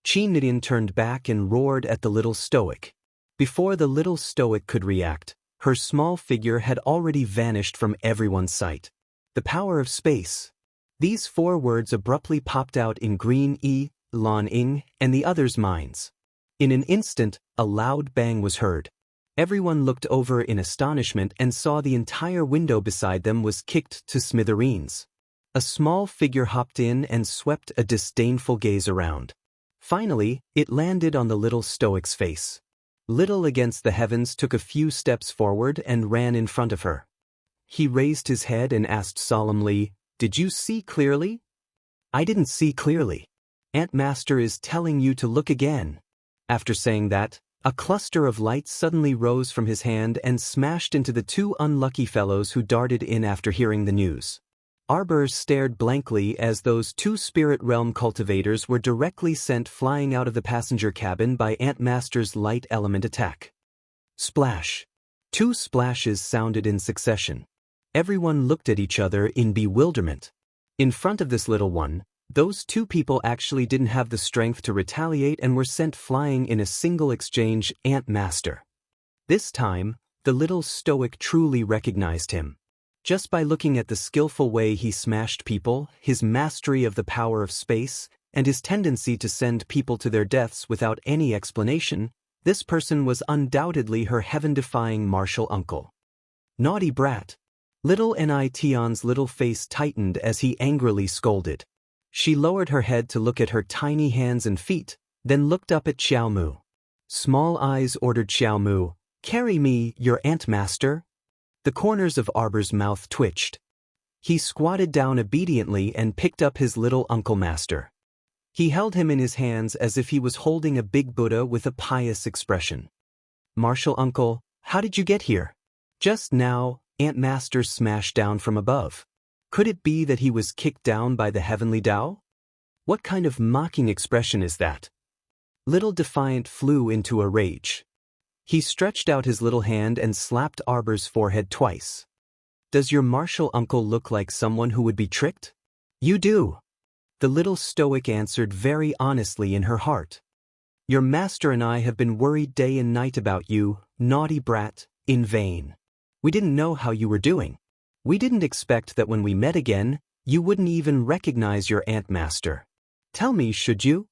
Chin Ninin turned back and roared at the little stoic. Before the little stoic could react, her small figure had already vanished from everyone's sight. The power of space. These 4 words abruptly popped out in Green E, Lan Ing, and the others' minds. In an instant, a loud bang was heard. Everyone looked over in astonishment and saw the entire window beside them was kicked to smithereens. A small figure hopped in and swept a disdainful gaze around. Finally, it landed on the little stoic's face. Little Against the Heavens took a few steps forward and ran in front of her. He raised his head and asked solemnly, "Did you see clearly?" "I didn't see clearly. Aunt Master is telling you to look again." After saying that, a cluster of light suddenly rose from his hand and smashed into the 2 unlucky fellows who darted in after hearing the news. Arbor stared blankly as those 2 spirit realm cultivators were directly sent flying out of the passenger cabin by Aunt Master's light element attack. Splash. 2 splashes sounded in succession. Everyone looked at each other in bewilderment. In front of this little one, those 2 people actually didn't have the strength to retaliate and were sent flying in a single exchange. Aunt Master. This time, the little stoic truly recognized him. Just by looking at the skillful way he smashed people, his mastery of the power of space, and his tendency to send people to their deaths without any explanation, this person was undoubtedly her heaven-defying martial uncle. Naughty brat. Little Nition's little face tightened as he angrily scolded. She lowered her head to look at her tiny hands and feet, then looked up at Xiaomu. Small Eyes ordered Xiaomu, "Carry me, your Aunt Master." The corners of Arbor's mouth twitched. He squatted down obediently and picked up his little Uncle Master. He held him in his hands as if he was holding a big Buddha with a pious expression. "Martial uncle, how did you get here?" "Just now, Ant Master smashed down from above." Could it be that he was kicked down by the heavenly Tao? What kind of mocking expression is that? Little Defiant flew into a rage. He stretched out his little hand and slapped Arbor's forehead twice. "Does your martial uncle look like someone who would be tricked?" "You do," the little stoic answered very honestly in her heart. "Your master and I have been worried day and night about you, naughty brat, in vain. We didn't know how you were doing. We didn't expect that when we met again, you wouldn't even recognize your Ant Master. Tell me, should you?"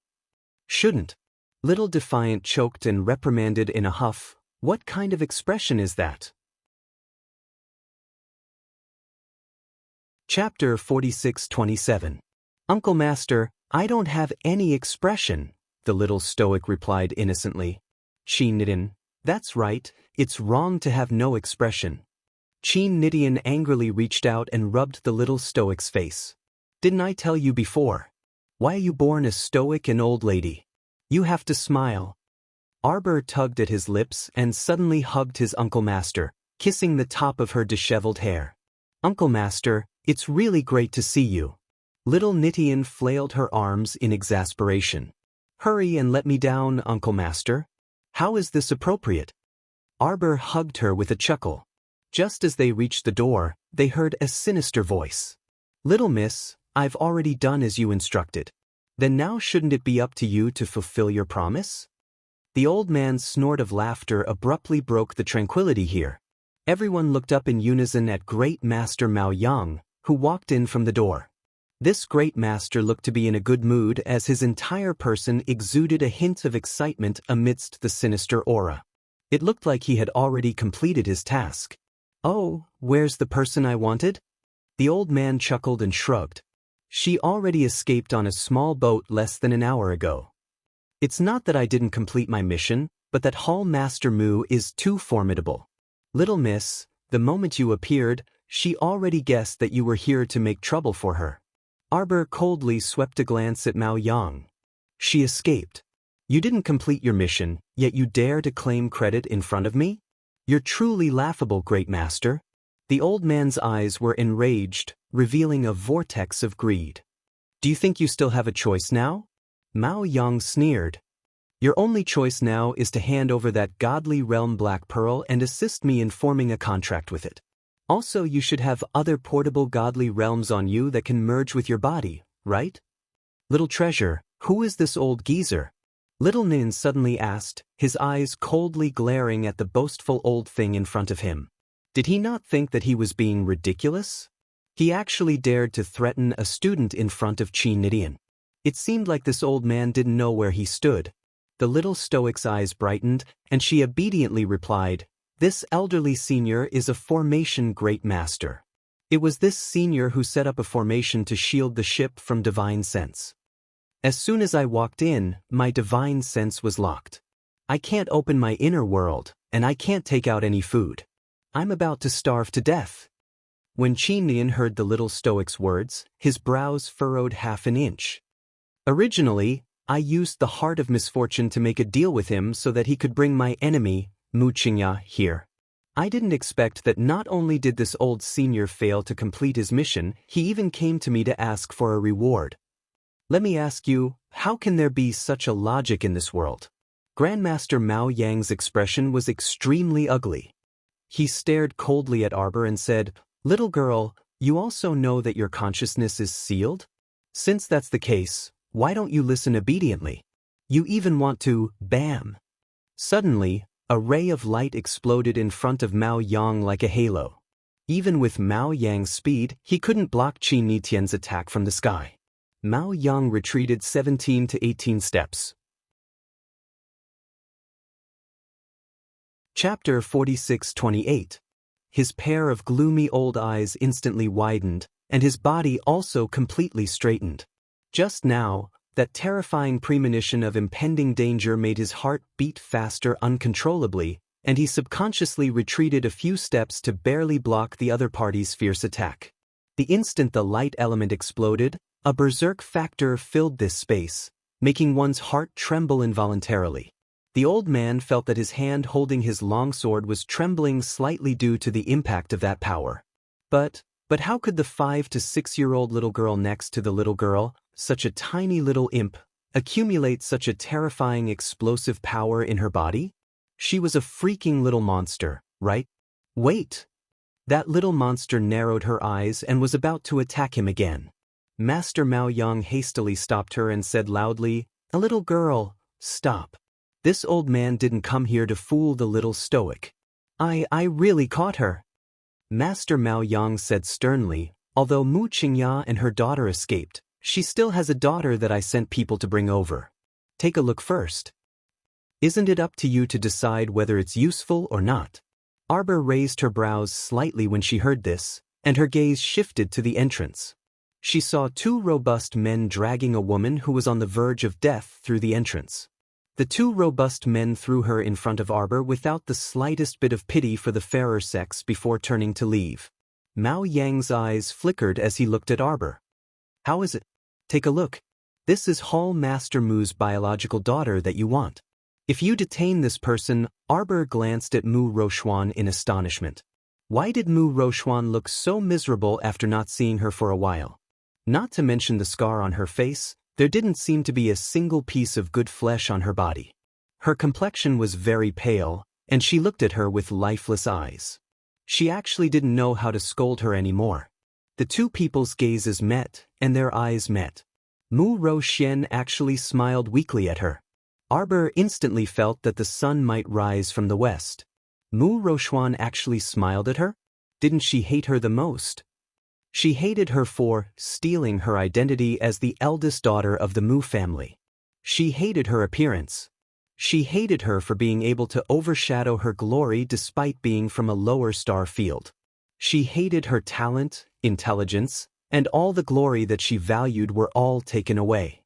"Shouldn't." Little Defiant choked and reprimanded in a huff. "What kind of expression is that?" Chapter 46:27. "Uncle Master, I don't have any expression," the little stoic replied innocently. "Chin Nidian, that's right, it's wrong to have no expression." Chin Nidian angrily reached out and rubbed the little stoic's face. "Didn't I tell you before? Why are you born a stoic and old lady? You have to smile." Arbor tugged at his lips and suddenly hugged his Uncle Master, kissing the top of her disheveled hair. "Uncle Master, it's really great to see you." Little Nitian flailed her arms in exasperation. "Hurry and let me down, Uncle Master. How is this appropriate?" Arbor hugged her with a chuckle. Just as they reached the door, they heard a sinister voice. "Little miss, I've already done as you instructed. Then now shouldn't it be up to you to fulfill your promise?" The old man's snort of laughter abruptly broke the tranquility here. Everyone looked up in unison at Great Master Mao Yang, who walked in from the door. This great master looked to be in a good mood as his entire person exuded a hint of excitement amidst the sinister aura. It looked like he had already completed his task. "Oh, where's the person I wanted?" The old man chuckled and shrugged. "She already escaped on a small boat less than an hour ago. It's not that I didn't complete my mission, but that Hall Master Mu is too formidable. Little miss, the moment you appeared, she already guessed that you were here to make trouble for her." Arbor coldly swept a glance at Mao Yang. "She escaped. You didn't complete your mission, yet you dare to claim credit in front of me? You're truly laughable, Great Master." The old man's eyes were enraged, revealing a vortex of greed. "Do you think you still have a choice now?" Mao Yang sneered. "Your only choice now is to hand over that godly realm Black Pearl and assist me in forming a contract with it. Also, you should have other portable godly realms on you that can merge with your body, right?" "Little treasure, who is this old geezer?" Little Nin suddenly asked, his eyes coldly glaring at the boastful old thing in front of him. Did he not think that he was being ridiculous? He actually dared to threaten a student in front of Chin Nidian. It seemed like this old man didn't know where he stood. The little stoic's eyes brightened, and she obediently replied, "This elderly senior is a formation great master. It was this senior who set up a formation to shield the ship from divine sense. As soon as I walked in, my divine sense was locked. I can't open my inner world, and I can't take out any food. I'm about to starve to death." When Chin Nian heard the little stoic's words, his brows furrowed half an inch. "Originally, I used the heart of misfortune to make a deal with him so that he could bring my enemy, Mu Qingya, here. I didn't expect that not only did this old senior fail to complete his mission, he even came to me to ask for a reward. Let me ask you, how can there be such a logic in this world?" Grandmaster Mao Yang's expression was extremely ugly. He stared coldly at Arbor and said, "Little girl, you also know that your consciousness is sealed? Since that's the case, why don't you listen obediently? You even want to, bam." Suddenly, a ray of light exploded in front of Mao Yang like a halo. Even with Mao Yang's speed, he couldn't block Chin Nitian's attack from the sky. Mao Yang retreated 17 to 18 steps. Chapter 46:28. His pair of gloomy old eyes instantly widened, and his body also completely straightened. Just now, that terrifying premonition of impending danger made his heart beat faster uncontrollably, and he subconsciously retreated a few steps to barely block the other party's fierce attack. The instant the light element exploded, a berserk factor filled this space, making one's heart tremble involuntarily. The old man felt that his hand holding his longsword was trembling slightly due to the impact of that power. But how could the 5 to 6-year-old little girl next to the little girl, such a tiny little imp, accumulate such a terrifying explosive power in her body? She was a freaking little monster, right? Wait! That little monster narrowed her eyes and was about to attack him again. Master Mao Yang hastily stopped her and said loudly, "A little girl, stop. This old man didn't come here to fool the little stoic. I really caught her." Master Mao Yang said sternly, "Although Mu Qingya and her daughter escaped, she still has a daughter that I sent people to bring over. Take a look first. Isn't it up to you to decide whether it's useful or not?" Arbor raised her brows slightly when she heard this, and her gaze shifted to the entrance. She saw 2 robust men dragging a woman who was on the verge of death through the entrance. The 2 robust men threw her in front of Arbor without the slightest bit of pity for the fairer sex before turning to leave. Mao Yang's eyes flickered as he looked at Arbor. "How is it? Take a look. This is Hall Master Mu's biological daughter that you want. If you detain this person," Arbor glanced at Mu Rochuan in astonishment. Why did Mu Rochuan look so miserable after not seeing her for a while? Not to mention the scar on her face, there didn't seem to be a single piece of good flesh on her body. Her complexion was very pale, and she looked at her with lifeless eyes. She actually didn't know how to scold her anymore. The 2 people's gazes met, and their eyes met. Mu Roxian actually smiled weakly at her. Arbor instantly felt that the sun might rise from the west. Mu Rochuan actually smiled at her? Didn't she hate her the most? She hated her for stealing her identity as the eldest daughter of the Mu family. She hated her appearance. She hated her for being able to overshadow her glory despite being from a lower star field. She hated her talent, intelligence, and all the glory that she valued were all taken away.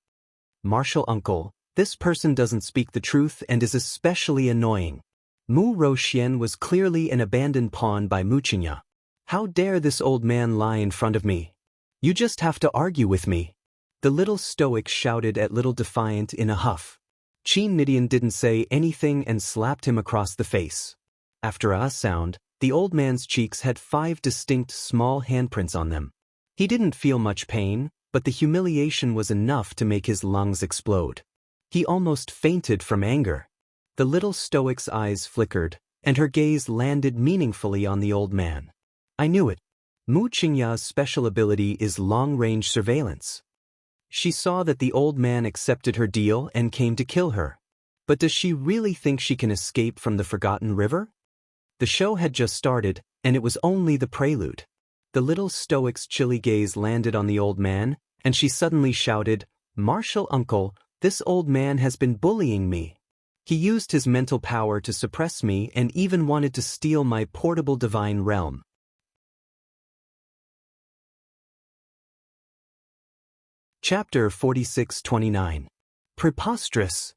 "Martial uncle, this person doesn't speak the truth and is especially annoying." Mu Roxian was clearly an abandoned pawn by Mu Qingya. "How dare this old man lie in front of me? You just have to argue with me." The little stoic shouted at Little Defiant in a huff. Qin Nidian didn't say anything and slapped him across the face. After a sound, the old man's cheeks had 5 distinct small handprints on them. He didn't feel much pain, but the humiliation was enough to make his lungs explode. He almost fainted from anger. The little stoic's eyes flickered, and her gaze landed meaningfully on the old man. "I knew it. Mu Qingya's special ability is long-range surveillance." She saw that the old man accepted her deal and came to kill her. But does she really think she can escape from the Forgotten River? The show had just started, and it was only the prelude. The little stoic's chilly gaze landed on the old man, and she suddenly shouted, "Martial uncle, this old man has been bullying me. He used his mental power to suppress me and even wanted to steal my portable divine realm." Chapter 46-29. Preposterous.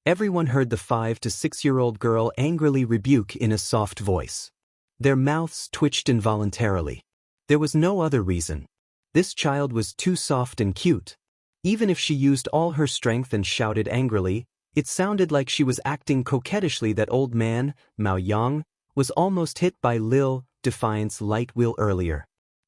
Everyone heard the 5 to 6-year-old girl angrily rebuke in a soft voice. Their mouths twitched involuntarily. There was no other reason. This child was too soft and cute. Even if she used all her strength and shouted angrily, it sounded like she was acting coquettishly. That old man, Mao Yang, was almost hit by Lil Defiant's light wheel earlier.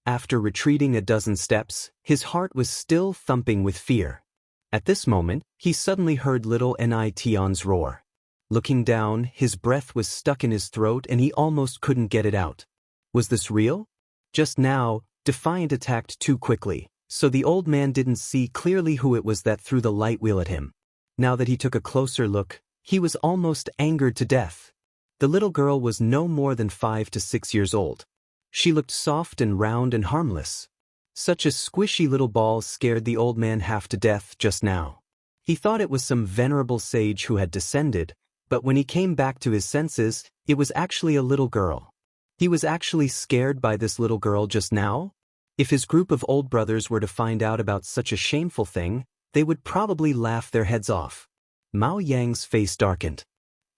After retreating a dozen steps, his heart was still thumping with fear. At this moment, he suddenly heard little Nition's roar. Looking down, his breath was stuck in his throat and he almost couldn't get it out. Was this real? Just now, Defiant attacked too quickly, so the old man didn't see clearly who it was that threw the light wheel at him. Now that he took a closer look, he was almost angered to death. The little girl was no more than 5 to 6 years old. She looked soft and round and harmless. Such a squishy little ball scared the old man half to death just now. He thought it was some venerable sage who had descended, but when he came back to his senses, it was actually a little girl. He was actually scared by this little girl just now? If his group of old brothers were to find out about such a shameful thing, they would probably laugh their heads off. Mao Yang's face darkened.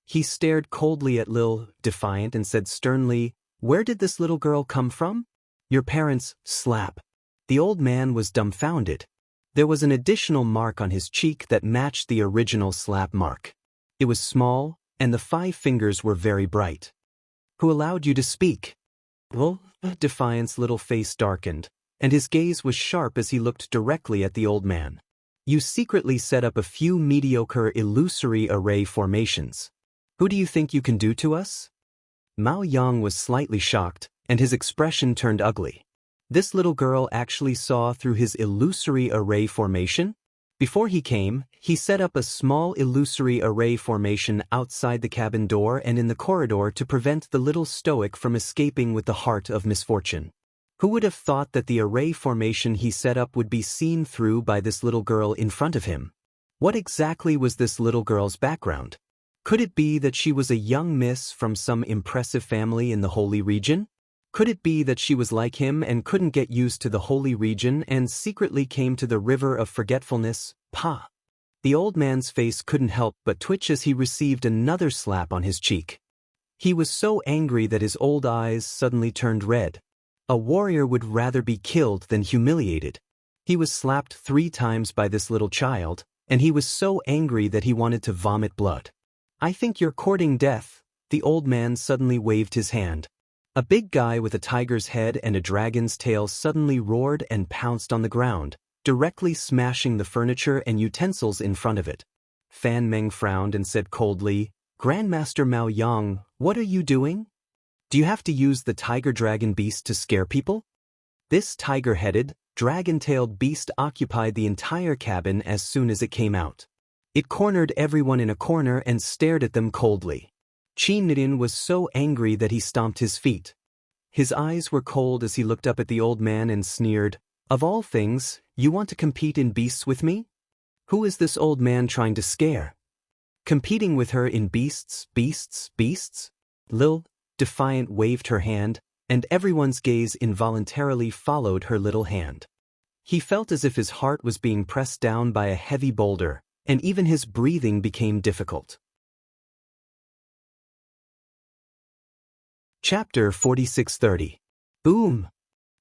He stared coldly at Lil Defiant and said sternly, "Where did this little girl come from?" "Your parents." Slap. The old man was dumbfounded. There was an additional mark on his cheek that matched the original slap mark. It was small, and the 5 fingers were very bright. Who allowed you to speak? Well, Defiant's little face darkened, and his gaze was sharp as he looked directly at the old man. You secretly set up a few mediocre illusory array formations. Who do you think you can do to us? Mao Yang was slightly shocked, and his expression turned ugly. This little girl actually saw through his illusory array formation? Before he came, he set up a small illusory array formation outside the cabin door and in the corridor to prevent the little stoic from escaping with the heart of misfortune. Who would have thought that the array formation he set up would be seen through by this little girl in front of him? What exactly was this little girl's background? Could it be that she was a young miss from some impressive family in the Holy Region? Could it be that she was like him and couldn't get used to the Holy Region and secretly came to the River of Forgetfulness? Pa! The old man's face couldn't help but twitch as he received another slap on his cheek. He was so angry that his old eyes suddenly turned red. A warrior would rather be killed than humiliated. He was slapped 3 times by this little child, and he was so angry that he wanted to vomit blood. I think you're courting death. The old man suddenly waved his hand. A big guy with a tiger's head and a dragon's tail suddenly roared and pounced on the ground, directly smashing the furniture and utensils in front of it. Fan Meng frowned and said coldly, Grandmaster Mao Yang, what are you doing? Do you have to use the tiger-dragon beast to scare people? This tiger-headed, dragon-tailed beast occupied the entire cabin as soon as it came out. It cornered everyone in a corner and stared at them coldly. Qin Nidin was so angry that he stomped his feet. His eyes were cold as he looked up at the old man and sneered, Of all things, you want to compete in beasts with me? Who is this old man trying to scare? Competing with her in beasts? Lil, Defiant waved her hand, and everyone's gaze involuntarily followed her little hand. He felt as if his heart was being pressed down by a heavy boulder, and even his breathing became difficult. Chapter 4630. Boom!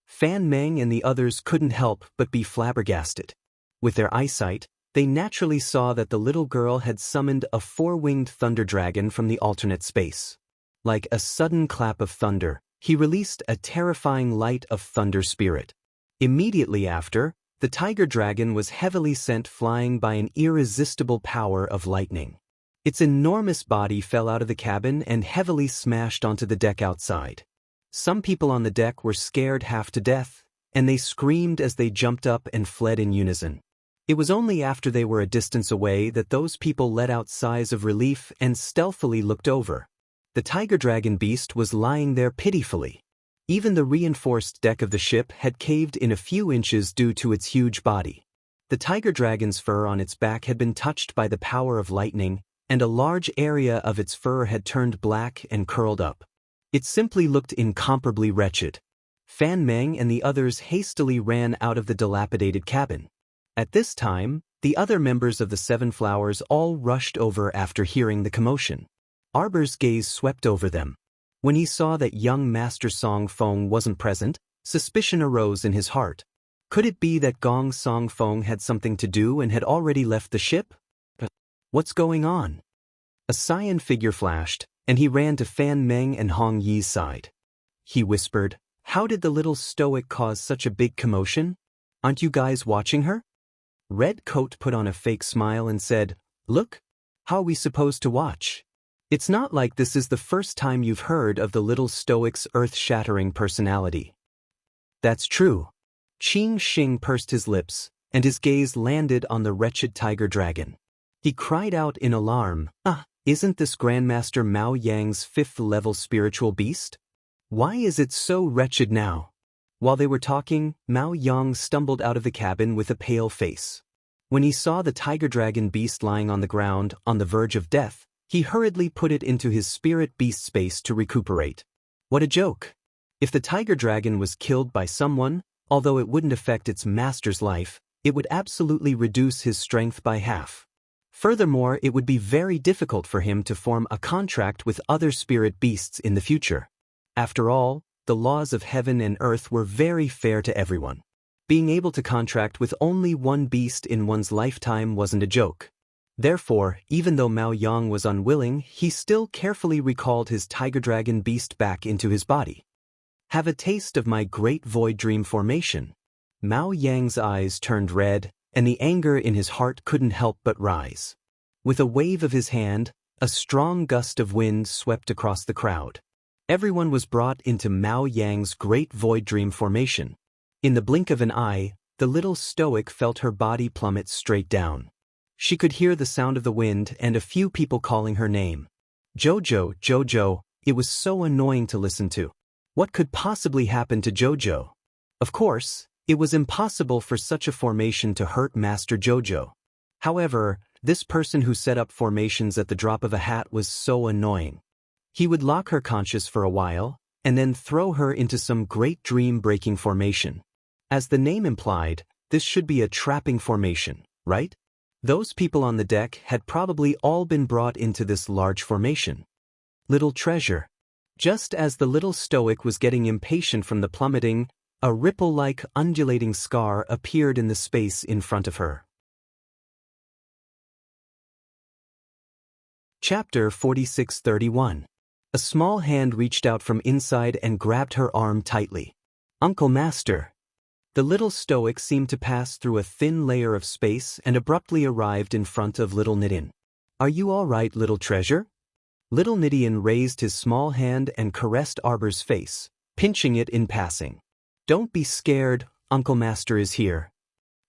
Fan Meng and the others couldn't help but be flabbergasted. With their eyesight, they naturally saw that the little girl had summoned a 4-winged thunder dragon from the alternate space. Like a sudden clap of thunder, he released a terrifying light of thunder spirit. Immediately after, the tiger dragon was heavily sent flying by an irresistible power of lightning. Its enormous body fell out of the cabin and heavily smashed onto the deck outside. Some people on the deck were scared half to death, and they screamed as they jumped up and fled in unison. It was only after they were a distance away that those people let out sighs of relief and stealthily looked over. The tiger dragon beast was lying there pitifully. Even the reinforced deck of the ship had caved in a few inches due to its huge body. The tiger dragon's fur on its back had been touched by the power of lightning, and a large area of its fur had turned black and curled up. It simply looked incomparably wretched. Fan Meng and the others hastily ran out of the dilapidated cabin. At this time, the other members of the 7 Flowers all rushed over after hearing the commotion. Arbor's gaze swept over them. When he saw that young Master Song Feng wasn't present, suspicion arose in his heart. Could it be that Gong Song Feng had something to do and had already left the ship? What's going on? A cyan figure flashed, and he ran to Fan Meng and Hong Yi's side. He whispered, How did the little stoic cause such a big commotion? Aren't you guys watching her? Red Coat put on a fake smile and said, Look, how are we supposed to watch? It's not like this is the first time you've heard of the little stoic's earth-shattering personality. That's true. Qing Xing pursed his lips, and his gaze landed on the wretched tiger dragon. He cried out in alarm, Isn't this Grandmaster Mao Yang's 5th-level spiritual beast? Why is it so wretched now? While they were talking, Mao Yang stumbled out of the cabin with a pale face. When he saw the tiger dragon beast lying on the ground, on the verge of death, he hurriedly put it into his spirit beast space to recuperate. What a joke! If the tiger dragon was killed by someone, although it wouldn't affect its master's life, it would absolutely reduce his strength by half. Furthermore, it would be very difficult for him to form a contract with other spirit beasts in the future. After all, the laws of heaven and earth were very fair to everyone. Being able to contract with only one beast in one's lifetime wasn't a joke. Therefore, even though Mao Yang was unwilling, he still carefully recalled his tiger dragon beast back into his body. Have a taste of my great void dream formation. Mao Yang's eyes turned red, and the anger in his heart couldn't help but rise. With a wave of his hand, a strong gust of wind swept across the crowd. Everyone was brought into Mao Yang's great void dream formation. In the blink of an eye, the little stoic felt her body plummet straight down. She could hear the sound of the wind and a few people calling her name. Jojo, Jojo, it was so annoying to listen to. What could possibly happen to Jojo? Of course, it was impossible for such a formation to hurt Master Jojo. However, this person who set up formations at the drop of a hat was so annoying. He would lock her conscious for a while, and then throw her into some great dream-breaking formation. As the name implied, this should be a trapping formation, right? Those people on the deck had probably all been brought into this large formation. Little treasure. Just as the little stoic was getting impatient from the plummeting, a ripple-like undulating scar appeared in the space in front of her. Chapter 46:31. A small hand reached out from inside and grabbed her arm tightly. Uncle Master. The little stoic seemed to pass through a thin layer of space and abruptly arrived in front of little Nidian. Are you all right, little treasure? Little Nidian raised his small hand and caressed Arbor's face, pinching it in passing. Don't be scared, Uncle Master is here.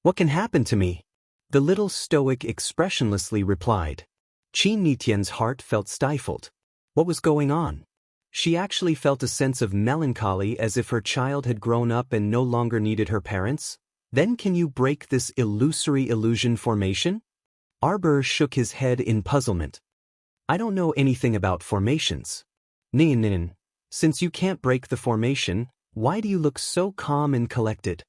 What can happen to me? The little stoic expressionlessly replied. Qin Nitian's heart felt stifled. What was going on? She actually felt a sense of melancholy as if her child had grown up and no longer needed her parents. Then can you break this illusory illusion formation? Arbor shook his head in puzzlement. I don't know anything about formations. Nin, since you can't break the formation, why do you look so calm and collected?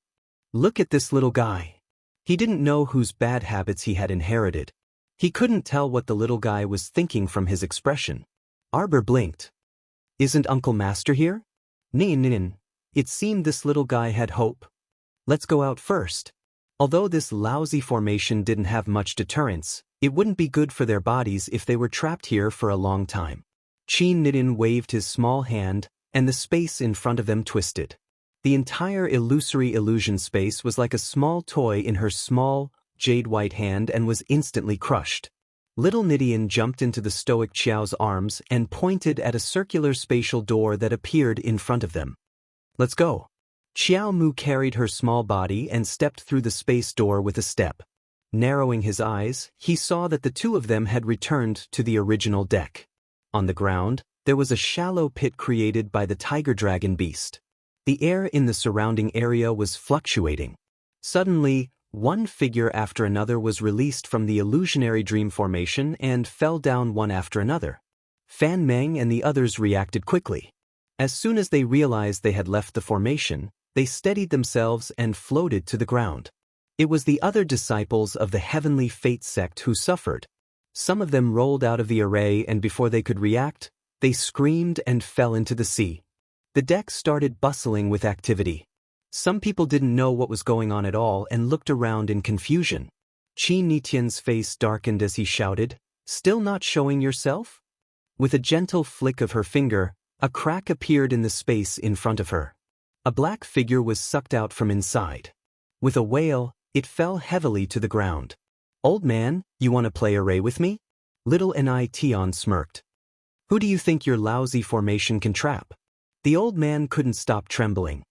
Look at this little guy. He didn't know whose bad habits he had inherited. He couldn't tell what the little guy was thinking from his expression. Arbor blinked. Isn't Uncle Master here? Nin, it seemed this little guy had hope. Let's go out first. Although this lousy formation didn't have much deterrence, it wouldn't be good for their bodies if they were trapped here for a long time. Qin Nidin waved his small hand, and the space in front of them twisted. The entire illusory illusion space was like a small toy in her small, jade-white hand and was instantly crushed. Little Nidian jumped into the stoic Qiao's arms and pointed at a circular spatial door that appeared in front of them. Let's go. Qiao Mu carried her small body and stepped through the space door with a step. Narrowing his eyes, he saw that the two of them had returned to the original deck. On the ground, there was a shallow pit created by the tiger dragon beast. The air in the surrounding area was fluctuating. Suddenly, one figure after another was released from the illusionary dream formation and fell down one after another. Fan Meng and the others reacted quickly. As soon as they realized they had left the formation, they steadied themselves and floated to the ground. It was the other disciples of the Heavenly Fate sect who suffered. Some of them rolled out of the array and before they could react, they screamed and fell into the sea. The deck started bustling with activity. Some people didn't know what was going on at all and looked around in confusion. Qin Nitian's face darkened as he shouted, "Still not showing yourself?" With a gentle flick of her finger, a crack appeared in the space in front of her. A black figure was sucked out from inside. With a wail, it fell heavily to the ground. "Old man, you want to play array with me?" Little Nition smirked. "Who do you think your lousy formation can trap?" The old man couldn't stop trembling.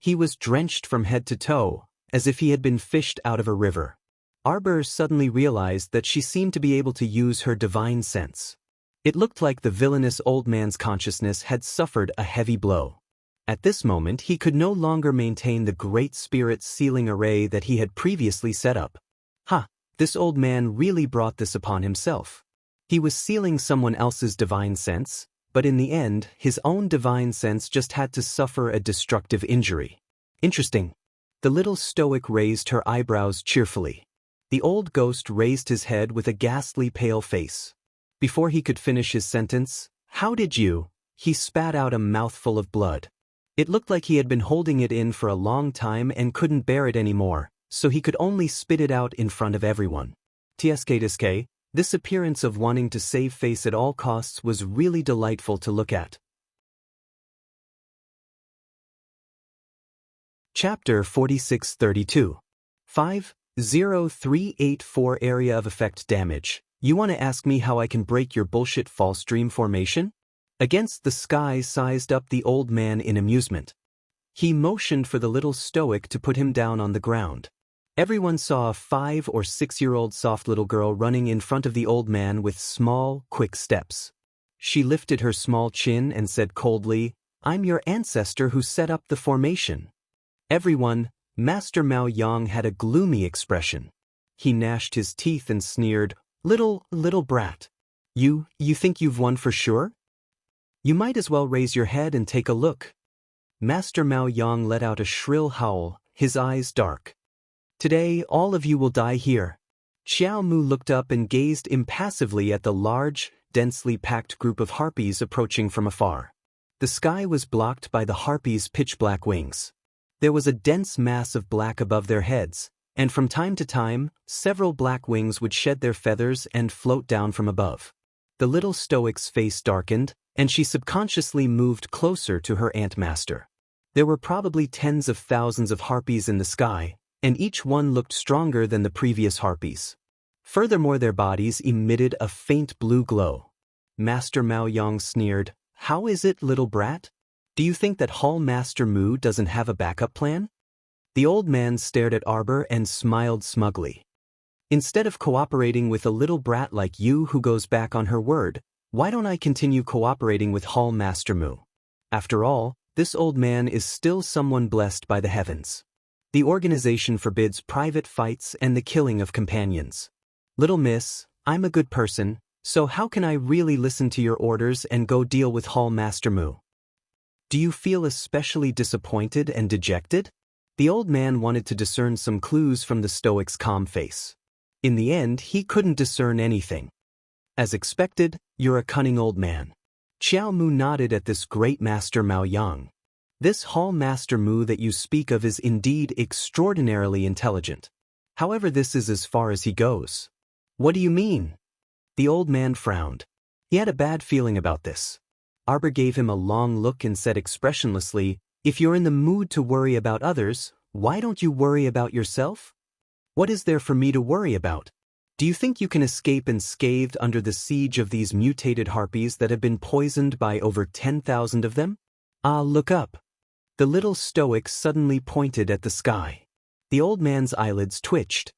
He was drenched from head to toe, as if he had been fished out of a river. Arbor suddenly realized that she seemed to be able to use her divine sense. It looked like the villainous old man's consciousness had suffered a heavy blow. At this moment he could no longer maintain the great spirit sealing array that he had previously set up. This old man really brought this upon himself. He was sealing someone else's divine sense, but in the end, his own divine sense just had to suffer a destructive injury. Interesting. The little stoic raised her eyebrows cheerfully. The old ghost raised his head with a ghastly pale face. Before he could finish his sentence, "How did you?" He spat out a mouthful of blood. It looked like he had been holding it in for a long time and couldn't bear it anymore, so he could only spit it out in front of everyone. TSK, this appearance of wanting to save face at all costs was really delightful to look at. Chapter 4632. 50384 Area of Effect Damage. You want to ask me how I can break your bullshit false dream formation? Against the sky sized up the old man in amusement. He motioned for the little stoic to put him down on the ground. Everyone saw a 5 or 6-year-old soft little girl running in front of the old man with small, quick steps. She lifted her small chin and said coldly, "I'm your ancestor who set up the formation." Everyone, Master Mao Yang had a gloomy expression. He gnashed his teeth and sneered, little brat. You think you've won for sure? You might as well raise your head and take a look." Master Mao Yang let out a shrill howl, his eyes dark. "Today all of you will die here." Xiao Mu looked up and gazed impassively at the large, densely packed group of harpies approaching from afar. The sky was blocked by the harpies' pitch-black wings. There was a dense mass of black above their heads, and from time to time, several black wings would shed their feathers and float down from above. The little stoic's face darkened, and she subconsciously moved closer to her Ant-Master. There were probably tens of thousands of harpies in the sky, and each one looked stronger than the previous harpies. Furthermore, their bodies emitted a faint blue glow. Master Mao Yang sneered, "How is it, little brat? Do you think that Hall Master Mu doesn't have a backup plan?" The old man stared at Arbor and smiled smugly. "Instead of cooperating with a little brat like you who goes back on her word, why don't I continue cooperating with Hall Master Mu? After all, this old man is still someone blessed by the heavens. The organization forbids private fights and the killing of companions. Little miss, I'm a good person, so how can I really listen to your orders and go deal with Hall Master Mu? Do you feel especially disappointed and dejected?" The old man wanted to discern some clues from the stoic's calm face. In the end, he couldn't discern anything. "As expected, you're a cunning old man." Xiao Mu nodded at this great Master Mao Yang. "This Hall Master Mu that you speak of is indeed extraordinarily intelligent. However, this is as far as he goes." "What do you mean?" The old man frowned. He had a bad feeling about this. Arbor gave him a long look and said expressionlessly, "If you're in the mood to worry about others, why don't you worry about yourself? What is there for me to worry about? Do you think you can escape unscathed under the siege of these mutated harpies that have been poisoned by over 10,000 of them? Ah, look up." The little stoic suddenly pointed at the sky. The old man's eyelids twitched.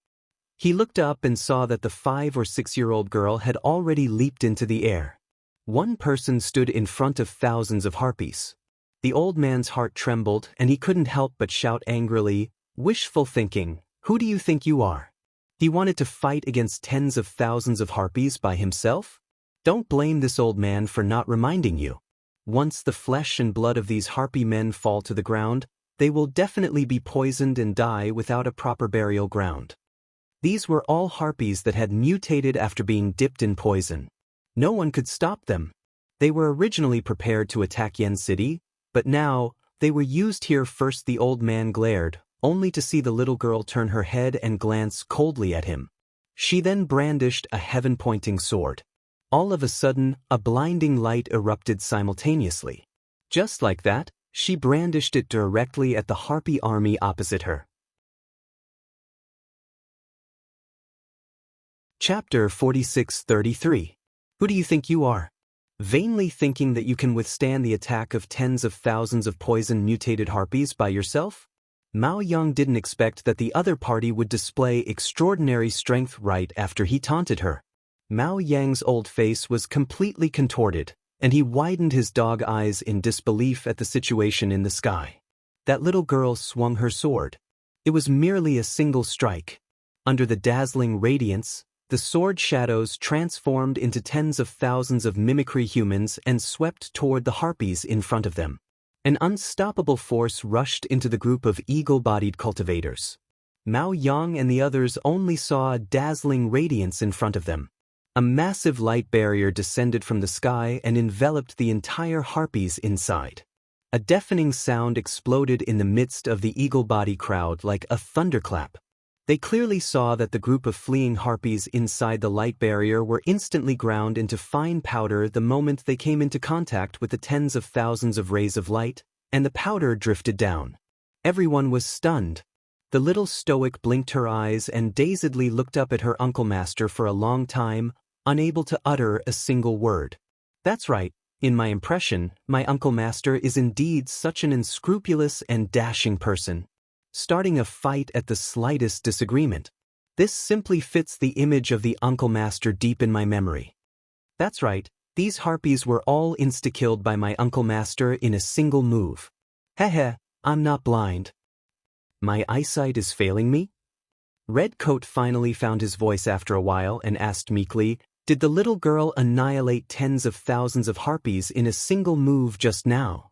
He looked up and saw that the 5 or 6-year-old girl had already leaped into the air. One person stood in front of thousands of harpies. The old man's heart trembled and he couldn't help but shout angrily, "Wishful thinking, who do you think you are?" He wanted to fight against tens of thousands of harpies by himself? Don't blame this old man for not reminding you. Once the flesh and blood of these harpy men fall to the ground, they will definitely be poisoned and die without a proper burial ground. These were all harpies that had mutated after being dipped in poison. No one could stop them. They were originally prepared to attack Yen City, but now, they were used here first. The old man glared, only to see the little girl turn her head and glance coldly at him. She then brandished a heaven-pointing sword. All of a sudden, a blinding light erupted simultaneously. Just like that, she brandished it directly at the harpy army opposite her. Chapter 4633. Who do you think you are? Vainly thinking that you can withstand the attack of tens of thousands of poison-mutated harpies by yourself? Mao Yang didn't expect that the other party would display extraordinary strength right after he taunted her. Mao Yang's old face was completely contorted, and he widened his dog eyes in disbelief at the situation in the sky. That little girl swung her sword. It was merely a single strike. Under the dazzling radiance, the sword shadows transformed into tens of thousands of mimicry humans and swept toward the harpies in front of them. An unstoppable force rushed into the group of eagle-bodied cultivators. Mao Yang and the others only saw a dazzling radiance in front of them. A massive light barrier descended from the sky and enveloped the entire harpies inside. A deafening sound exploded in the midst of the eagle-body crowd like a thunderclap. They clearly saw that the group of fleeing harpies inside the light barrier were instantly ground into fine powder the moment they came into contact with the tens of thousands of rays of light, and the powder drifted down. Everyone was stunned. The little stoic blinked her eyes and dazedly looked up at her Uncle Master for a long time, unable to utter a single word. That's right, in my impression, my Uncle Master is indeed such an unscrupulous and dashing person, starting a fight at the slightest disagreement. This simply fits the image of the Uncle Master deep in my memory. That's right, these harpies were all insta-killed by my Uncle Master in a single move. Heh, I'm not blind. My eyesight is failing me? Redcoat finally found his voice after a while and asked meekly, did the little girl annihilate tens of thousands of harpies in a single move just now?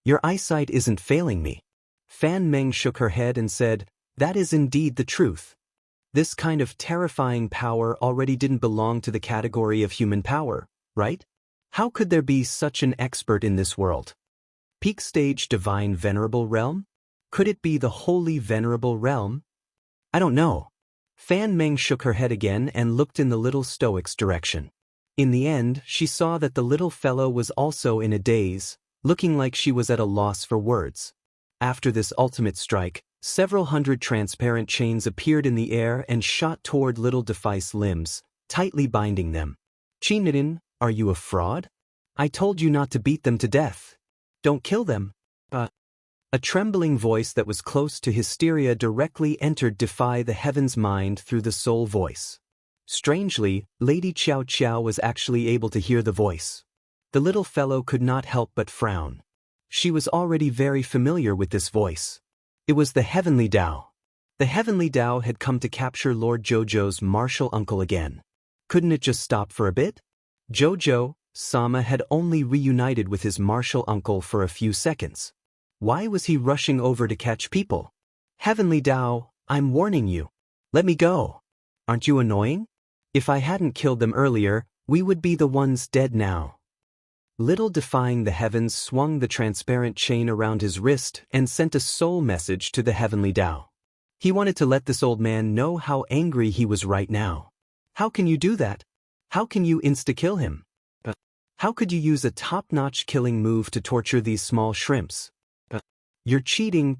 Your eyesight isn't failing me. Fan Meng shook her head and said, that is indeed the truth. This kind of terrifying power already didn't belong to the category of human power, right? How could there be such an expert in this world? Peak stage divine venerable realm? Could it be the holy venerable realm? I don't know. Fan Meng shook her head again and looked in the little stoic's direction. In the end, she saw that the little fellow was also in a daze, looking like she was at a loss for words. After this ultimate strike, several hundred transparent chains appeared in the air and shot toward little Defice's limbs, tightly binding them. Chinidin, are you a fraud? I told you not to beat them to death. Don't kill them. A trembling voice that was close to hysteria directly entered Defy the Heaven's mind through the soul voice. Strangely, Lady Qiao Qiao was actually able to hear the voice. The little fellow could not help but frown. She was already very familiar with this voice. It was the Heavenly Tao. The Heavenly Tao had come to capture Lord Jojo's martial uncle again. Couldn't it just stop for a bit? Jojo, Sama had only reunited with his martial uncle for a few seconds. Why was he rushing over to catch people? Heavenly Tao, I'm warning you. Let me go. Aren't you annoying? If I hadn't killed them earlier, we would be the ones dead now. Little Defying the Heavens swung the transparent chain around his wrist and sent a soul message to the Heavenly Tao. He wanted to let this old man know how angry he was right now. How can you do that? How can you insta-kill him? How could you use a top-notch killing move to torture these small shrimps? You're cheating.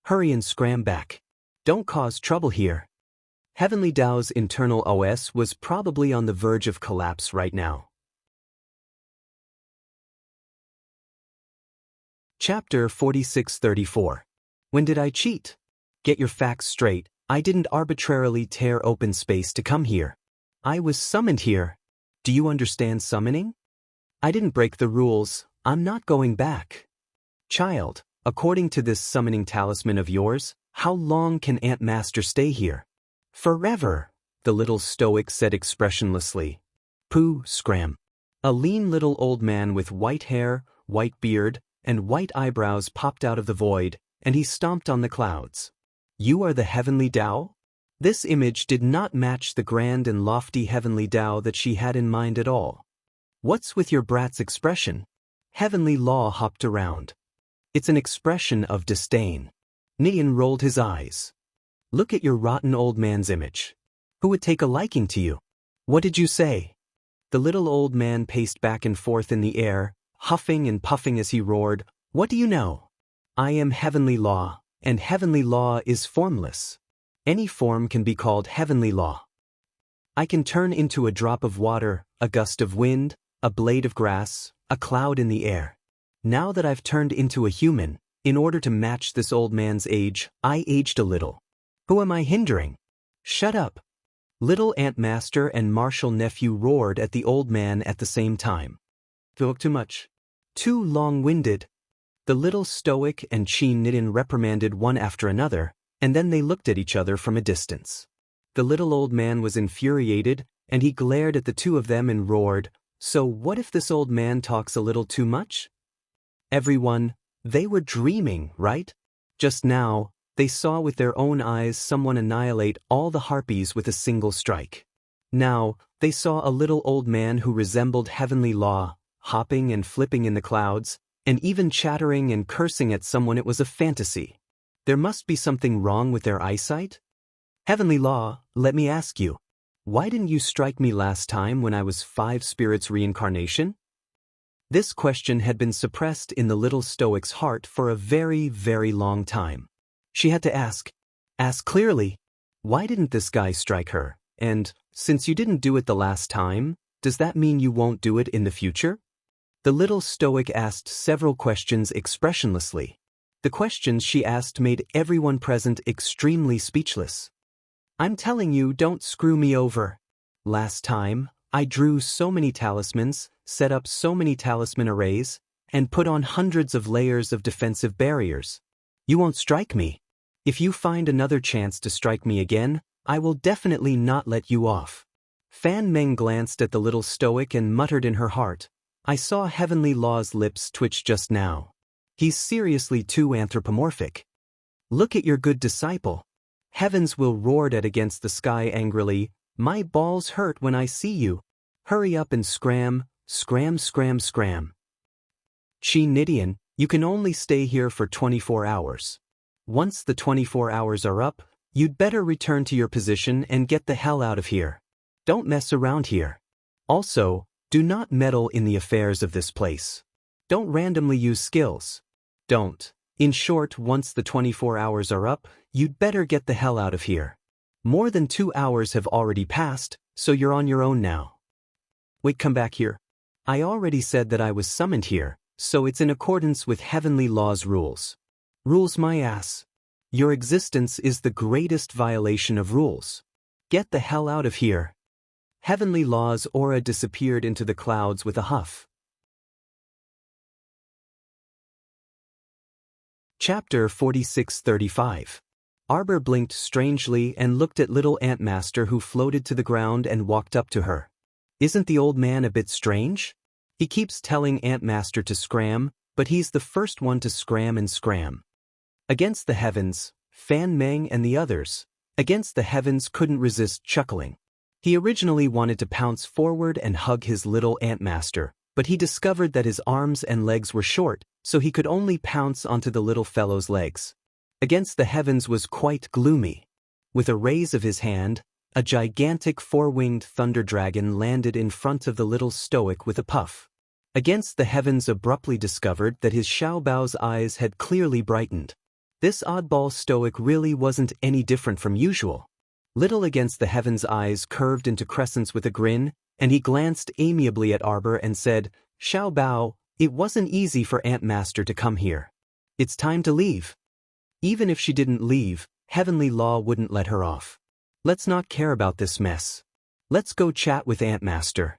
Hurry and scram back. Don't cause trouble here. Heavenly Tao's internal OS was probably on the verge of collapse right now. Chapter 4634. When did I cheat? Get your facts straight, I didn't arbitrarily tear open space to come here. I was summoned here. Do you understand summoning? I didn't break the rules, I'm not going back. Child, according to this summoning talisman of yours, how long can Aunt Master stay here? Forever, the little stoic said expressionlessly. Pooh, scram. A lean little old man with white hair, white beard, and white eyebrows popped out of the void, and he stomped on the clouds. You are the Heavenly Tao? This image did not match the grand and lofty Heavenly Tao that she had in mind at all. What's with your brat's expression? Heavenly Law hopped around. It's an expression of disdain. Nian rolled his eyes. Look at your rotten old man's image. Who would take a liking to you? What did you say? The little old man paced back and forth in the air, huffing and puffing as he roared, What do you know? I am Heavenly Law, and Heavenly Law is formless. Any form can be called Heavenly Law. I can turn into a drop of water, a gust of wind, a blade of grass, a cloud in the air. Now that I've turned into a human, in order to match this old man's age, I aged a little. Who am I hindering? Shut up. Little Aunt Master and Martial Nephew roared at the old man at the same time. Talk too much. Too long-winded. The little stoic and Qin Nidin reprimanded one after another, and then they looked at each other from a distance. The little old man was infuriated, and he glared at the two of them and roared, So what if this old man talks a little too much? Everyone, they were dreaming, right? Just now, they saw with their own eyes someone annihilate all the harpies with a single strike. Now, they saw a little old man who resembled Heavenly Law, hopping and flipping in the clouds, and even chattering and cursing at someone. It was a fantasy. There must be something wrong with their eyesight? Heavenly Law, let me ask you, why didn't you strike me last time when I was 5 spirits reincarnation? This question had been suppressed in the little stoic's heart for a very, very long time. She had to ask clearly, why didn't this guy strike her? And, since you didn't do it the last time, does that mean you won't do it in the future? The little stoic asked several questions expressionlessly. The questions she asked made everyone present extremely speechless. I'm telling you, don't screw me over. Last time, I drew so many talismans, set up so many talisman arrays, and put on hundreds of layers of defensive barriers. You won't strike me. If you find another chance to strike me again, I will definitely not let you off. Fan Meng glanced at the little stoic and muttered in her heart, I saw Heavenly Law's lips twitch just now. He's seriously too anthropomorphic. Look at your good disciple. Heavens will roared at against the sky angrily, my balls hurt when I see you. Hurry up and scram. Chi Nidian, you can only stay here for 24 hours. Once the 24 hours are up, you'd better return to your position and get the hell out of here. Don't mess around here. Also, do not meddle in the affairs of this place. Don't randomly use skills. Don't. In short, once the 24 hours are up, you'd better get the hell out of here. More than 2 hours have already passed, so you're on your own now. Wait, come back here. I already said that I was summoned here, so it's in accordance with Heavenly Law's rules. Rules my ass. Your existence is the greatest violation of rules. Get the hell out of here. Heavenly Law's aura disappeared into the clouds with a huff. Chapter 46-35. Arbor blinked strangely and looked at little Antmaster, who floated to the ground and walked up to her. Isn't the old man a bit strange? He keeps telling Antmaster to scram, but he's the first one to scram and scram. Against the heavens, Fan Meng and the others, against the heavens couldn't resist chuckling. He originally wanted to pounce forward and hug his little Antmaster, but he discovered that his arms and legs were short, so he could only pounce onto the little fellow's legs. Against the heavens was quite gloomy. With a raise of his hand, a gigantic 4-winged thunder dragon landed in front of the little stoic with a puff. Against the heavens abruptly discovered that his Xiaobao's eyes had clearly brightened. This oddball stoic really wasn't any different from usual. Little Against the heavens' eyes curved into crescents with a grin, and he glanced amiably at Arbor and said, Xiaobao, it wasn't easy for Antmaster to come here. It's time to leave. Even if she didn't leave, Heavenly Law wouldn't let her off. Let's not care about this mess. Let's go chat with Antmaster.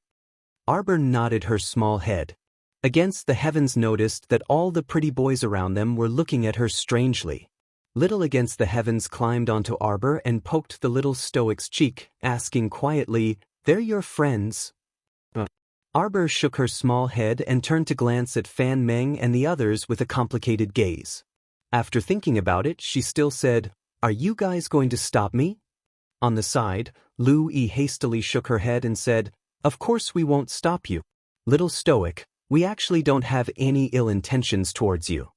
Arbor nodded her small head. Against the heavens noticed that all the pretty boys around them were looking at her strangely. Little Against the heavens climbed onto Arbor and poked the little stoic's cheek, asking quietly, They're your friends? Arbor shook her small head and turned to glance at Fan Meng and the others with a complicated gaze. After thinking about it, she still said, Are you guys going to stop me? On the side, Lu Yi hastily shook her head and said, Of course we won't stop you. Little stoic, we actually don't have any ill intentions towards you.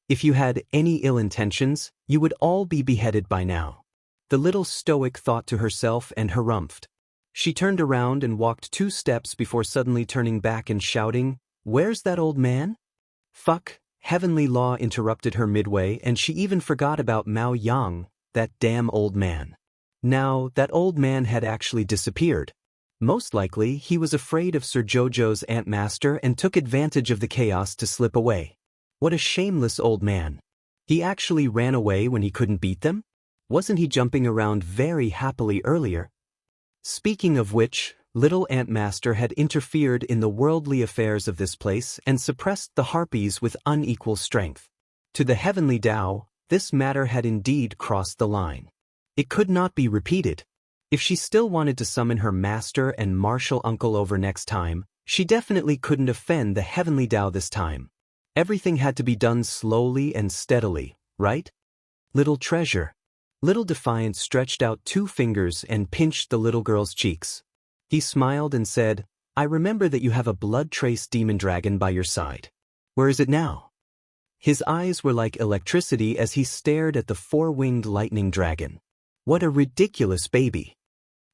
If you had any ill intentions, you would all be beheaded by now. The little stoic thought to herself and harumphed. She turned around and walked 2 steps before suddenly turning back and shouting, Where's that old man? Fuck, Heavenly Law interrupted her midway, and she even forgot about Mao Yang, that damn old man. Now, that old man had actually disappeared. Most likely, he was afraid of Sir Jojo's Antmaster and took advantage of the chaos to slip away. What a shameless old man. He actually ran away when he couldn't beat them? Wasn't he jumping around very happily earlier? Speaking of which, little Antmaster had interfered in the worldly affairs of this place and suppressed the harpies with unequal strength. To the Heavenly Tao, this matter had indeed crossed the line. It could not be repeated. If she still wanted to summon her master and martial uncle over next time, she definitely couldn't offend the Heavenly Tao this time. Everything had to be done slowly and steadily, right? Little treasure. Little Defiant stretched out 2 fingers and pinched the little girl's cheeks. He smiled and said, I remember that you have a blood-trace demon dragon by your side. Where is it now? His eyes were like electricity as he stared at the four-winged lightning dragon. What a ridiculous baby.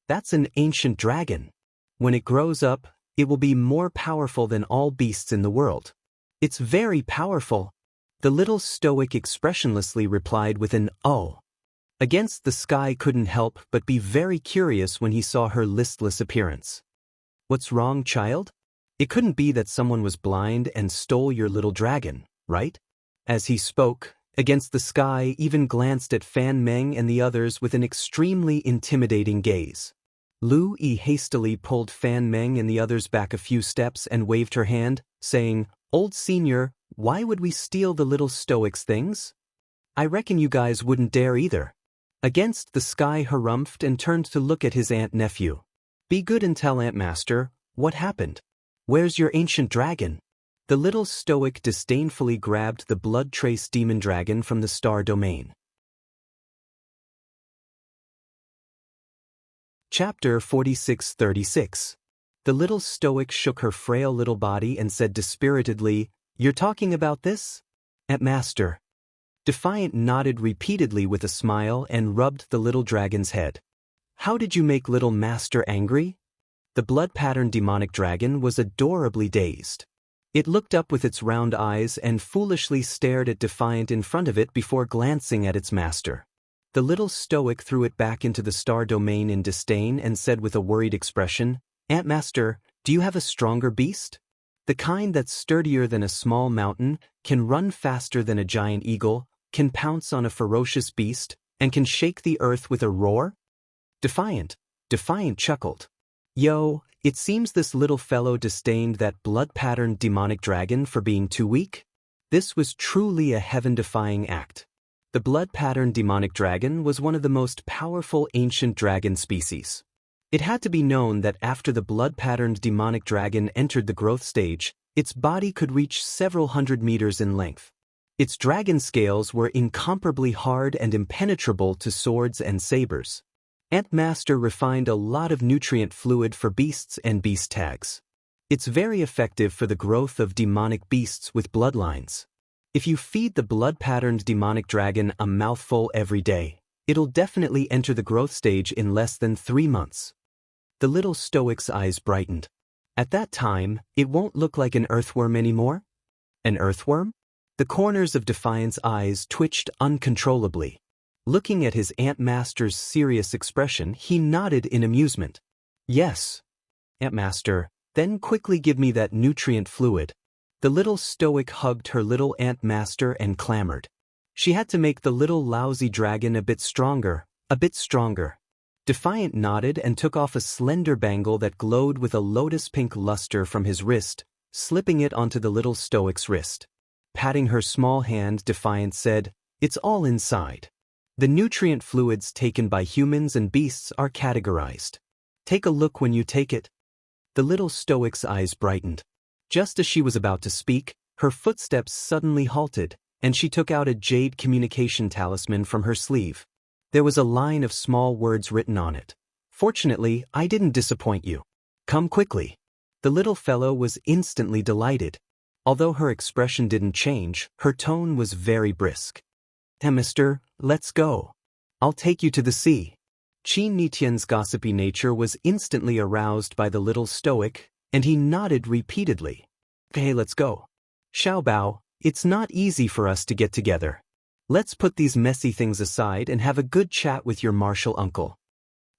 That's an ancient dragon. When it grows up, it will be more powerful than all beasts in the world. It's very powerful. The little stoic expressionlessly replied with an "oh." Against the Sky couldn't help but be very curious when he saw her listless appearance. What's wrong, child? It couldn't be that someone was blind and stole your little dragon, right? As he spoke, Against the Sky even glanced at Fan Meng and the others with an extremely intimidating gaze. Lu Yi hastily pulled Fan Meng and the others back a few steps and waved her hand, saying, "Old senior, why would we steal the little stoic's things? I reckon you guys wouldn't dare either." Against the Sky harumphed and turned to look at his aunt-nephew. "Be good and tell Aunt Master, what happened? Where's your ancient dragon?" The little stoic disdainfully grabbed the blood-trace demon dragon from the star domain. Chapter 46-36. The little stoic shook her frail little body and said dispiritedly, "You're talking about this? Aunt Master." Defiant nodded repeatedly with a smile and rubbed the little dragon's head. "How did you make little Master angry?" The blood-patterned demonic dragon was adorably dazed. It looked up with its round eyes and foolishly stared at Defiant in front of it before glancing at its master. The little stoic threw it back into the star domain in disdain and said with a worried expression, "Aunt Master, do you have a stronger beast? The kind that's sturdier than a small mountain, can run faster than a giant eagle, can pounce on a ferocious beast, and can shake the earth with a roar?" Defiant chuckled. "Yo, it seems this little fellow disdained that blood-patterned demonic dragon for being too weak." This was truly a heaven-defying act. The blood-patterned demonic dragon was one of the most powerful ancient dragon species. It had to be known that after the blood-patterned demonic dragon entered the growth stage, its body could reach several hundred meters in length. Its dragon scales were incomparably hard and impenetrable to swords and sabers. Aunt Master refined a lot of nutrient fluid for beasts and beast tags. It's very effective for the growth of demonic beasts with bloodlines. If you feed the blood-patterned demonic dragon a mouthful every day, it'll definitely enter the growth stage in less than 3 months. The little stoic's eyes brightened. At that time, it won't look like an earthworm anymore? An earthworm? The corners of Defiant's eyes twitched uncontrollably. Looking at his Aunt Master's serious expression, he nodded in amusement. "Yes, Aunt Master, then quickly give me that nutrient fluid." The little stoic hugged her little Aunt Master and clamored. She had to make the little lousy dragon a bit stronger, a bit stronger. Defiant nodded and took off a slender bangle that glowed with a lotus-pink luster from his wrist, slipping it onto the little stoic's wrist. Patting her small hand, Defiant said, "It's all inside. The nutrient fluids taken by humans and beasts are categorized. Take a look when you take it." The little stoic's eyes brightened. Just as she was about to speak, her footsteps suddenly halted, and she took out a jade communication talisman from her sleeve. There was a line of small words written on it. "Fortunately, I didn't disappoint you. Come quickly." The little fellow was instantly delighted. Although her expression didn't change, her tone was very brisk. "Mister, let's go. I'll take you to the sea." Qin Nitian's gossipy nature was instantly aroused by the little stoic, and he nodded repeatedly. "Hey, let's go. Xiaobao, it's not easy for us to get together. Let's put these messy things aside and have a good chat with your martial uncle."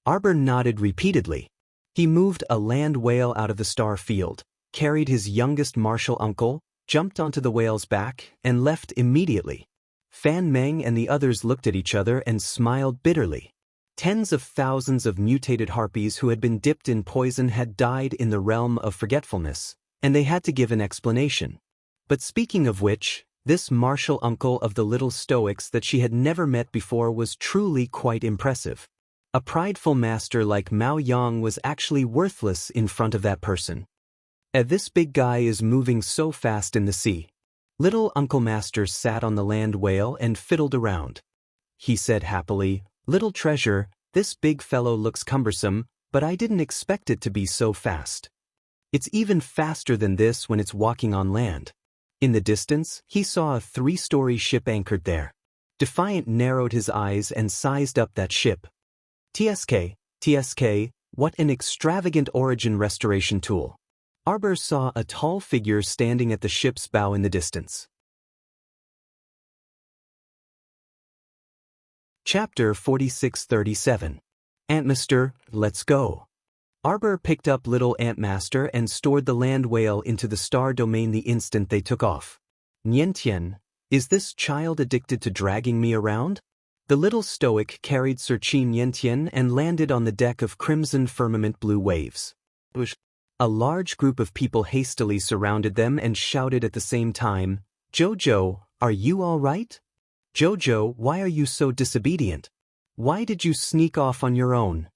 Arbor nodded repeatedly. He moved a land whale out of the star field, carried his youngest martial uncle, jumped onto the whale's back, and left immediately. Fan Meng and the others looked at each other and smiled bitterly. Tens of thousands of mutated harpies who had been dipped in poison had died in the realm of forgetfulness, and they had to give an explanation. But speaking of which, this martial uncle of the little stoics that she had never met before was truly quite impressive. A prideful master like Mao Yang was actually worthless in front of that person. This big guy is moving so fast in the sea." Little Uncle Master sat on the land whale and fiddled around. He said happily, "Little treasure, this big fellow looks cumbersome, but I didn't expect it to be so fast." It's even faster than this when it's walking on land. In the distance, he saw a 3-story ship anchored there. Defiant narrowed his eyes and sized up that ship. TSK, what an extravagant origin restoration tool. Arbor saw a tall figure standing at the ship's bow in the distance. Chapter 4637. Antmaster, let's go. Arbor picked up little Antmaster and stored the land whale into the star domain the instant they took off. Nientian, is this child addicted to dragging me around? The little stoic carried Sir Qi Nientian and landed on the deck of crimson firmament blue waves. A large group of people hastily surrounded them and shouted at the same time, "Jojo, are you all right? Jojo, why are you so disobedient? Why did you sneak off on your own?"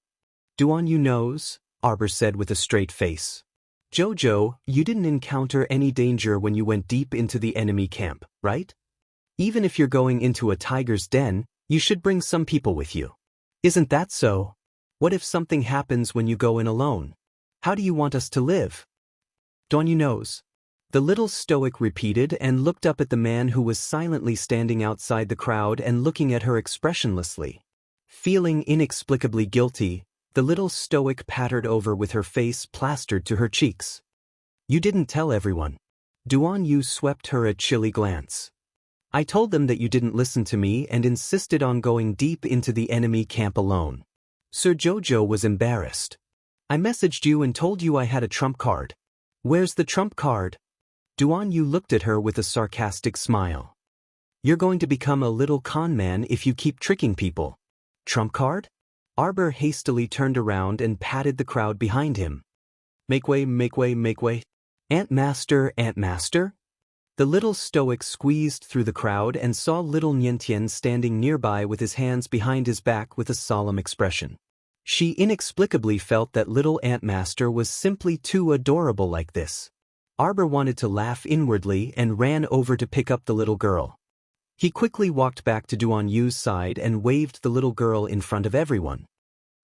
"Duan you knows," Arbor said with a straight face. "Jojo, you didn't encounter any danger when you went deep into the enemy camp, right? Even if you're going into a tiger's den, you should bring some people with you. Isn't that so? What if something happens when you go in alone? How do you want us to live?" "Duan you knows," the little stoic repeated and looked up at the man who was silently standing outside the crowd and looking at her expressionlessly. Feeling inexplicably guilty, the little stoic pattered over with her face plastered to her cheeks. "You didn't tell everyone." Duan Yu swept her a chilly glance. "I told them that you didn't listen to me and insisted on going deep into the enemy camp alone." Sir Jojo was embarrassed. "I messaged you and told you I had a trump card." "Where's the trump card?" Duan Yu looked at her with a sarcastic smile. "You're going to become a little con man if you keep tricking people." "Trump card?" Arbor hastily turned around and patted the crowd behind him. Make way, make way, make way." "Antmaster, Antmaster?" The little stoic squeezed through the crowd and saw little Nientian standing nearby with his hands behind his back with a solemn expression. She inexplicably felt that little Antmaster was simply too adorable like this. Arbor wanted to laugh inwardly and ran over to pick up the little girl. He quickly walked back to Duan Yu's side and waved the little girl in front of everyone.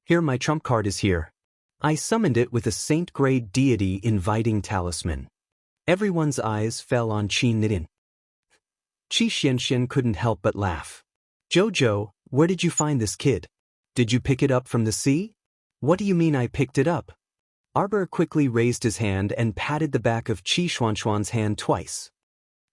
"Here, my trump card is here. I summoned it with a saint-grade deity inviting talisman." Everyone's eyes fell on Qi Nitin. Qi Xianxian couldn't help but laugh. "Jojo, where did you find this kid? Did you pick it up from the sea?" "What do you mean I picked it up?" Arbor quickly raised his hand and patted the back of Qi Xuanxuan's hand twice.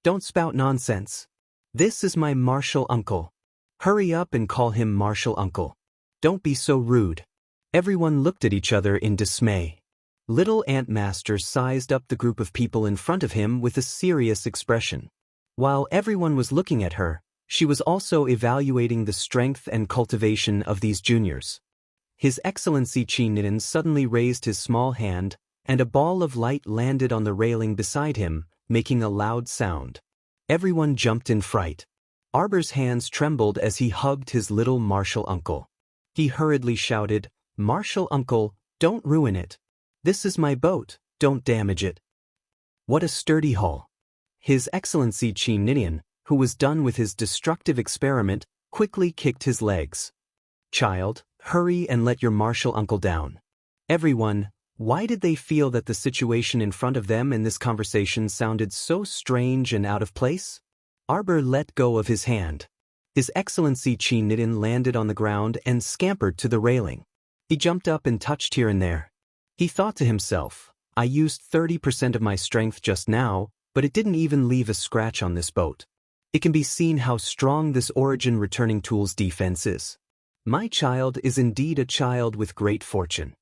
"Don't spout nonsense. This is my martial uncle. Hurry up and call him martial uncle. Don't be so rude." Everyone looked at each other in dismay. Little Antmaster sized up the group of people in front of him with a serious expression. While everyone was looking at her, she was also evaluating the strength and cultivation of these juniors. His Excellency Qi Nitin suddenly raised his small hand, and a ball of light landed on the railing beside him, making a loud sound. Everyone jumped in fright. Arbor's hands trembled as he hugged his little martial uncle. He hurriedly shouted, "Martial uncle, don't ruin it. This is my boat, don't damage it." What a sturdy hull. His Excellency Qi Nitin, who was done with his destructive experiment, quickly kicked his legs. "Child, hurry and let your martial uncle down." Everyone, why did they feel that the situation in front of them in this conversation sounded so strange and out of place? Arbor let go of his hand. His Excellency Qi Nitin landed on the ground and scampered to the railing. He jumped up and touched here and there. He thought to himself, "I used 30% of my strength just now, but it didn't even leave a scratch on this boat. It can be seen how strong this origin returning tool's defense is. My child is indeed a child with great fortune."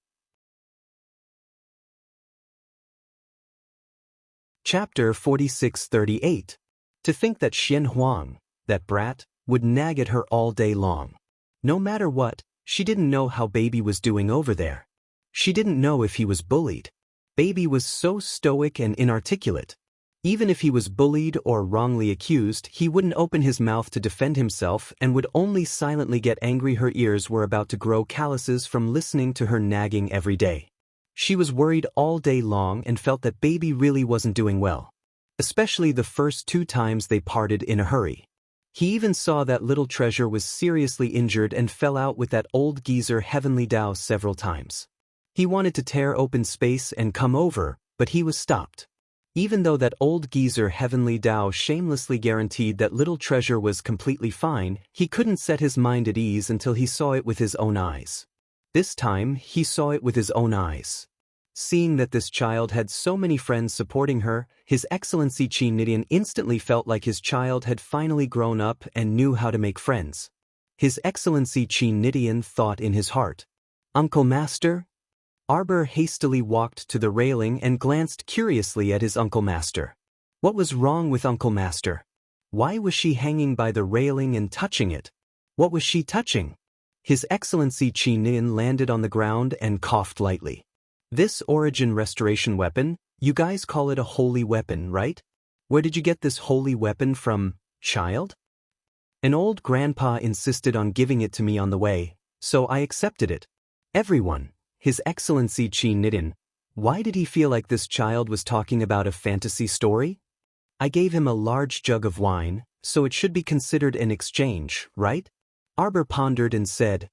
Chapter 4638. To think that Xian Huang, that brat, would nag at her all day long. No matter what, she didn't know how Baby was doing over there. She didn't know if he was bullied. Baby was so stoic and inarticulate. Even if he was bullied or wrongly accused, he wouldn't open his mouth to defend himself and would only silently get angry. Her ears were about to grow calluses from listening to her nagging every day. She was worried all day long and felt that Baby really wasn't doing well. Especially the first 2 times they parted in a hurry. He even saw that little treasure was seriously injured and fell out with that old geezer Heavenly Dao several times. He wanted to tear open space and come over, but he was stopped. Even though that old geezer Heavenly Tao shamelessly guaranteed that little treasure was completely fine, he couldn't set his mind at ease until he saw it with his own eyes. This time, he saw it with his own eyes. Seeing that this child had so many friends supporting her, His Excellency Qi Nidian instantly felt like his child had finally grown up and knew how to make friends. His Excellency Qi Nidian thought in his heart, "Uncle Master?" Arbor hastily walked to the railing and glanced curiously at his Uncle Master. What was wrong with Uncle Master? Why was she hanging by the railing and touching it? What was she touching? His Excellency Qi Nidian landed on the ground and coughed lightly. This origin restoration weapon, you guys call it a holy weapon, right? Where did you get this holy weapon from, child? An old grandpa insisted on giving it to me on the way, so I accepted it. Everyone, His Excellency Qi Nidian, why did he feel like this child was talking about a fantasy story? I gave him a large jug of wine, so it should be considered an exchange, right? Arbor pondered and said,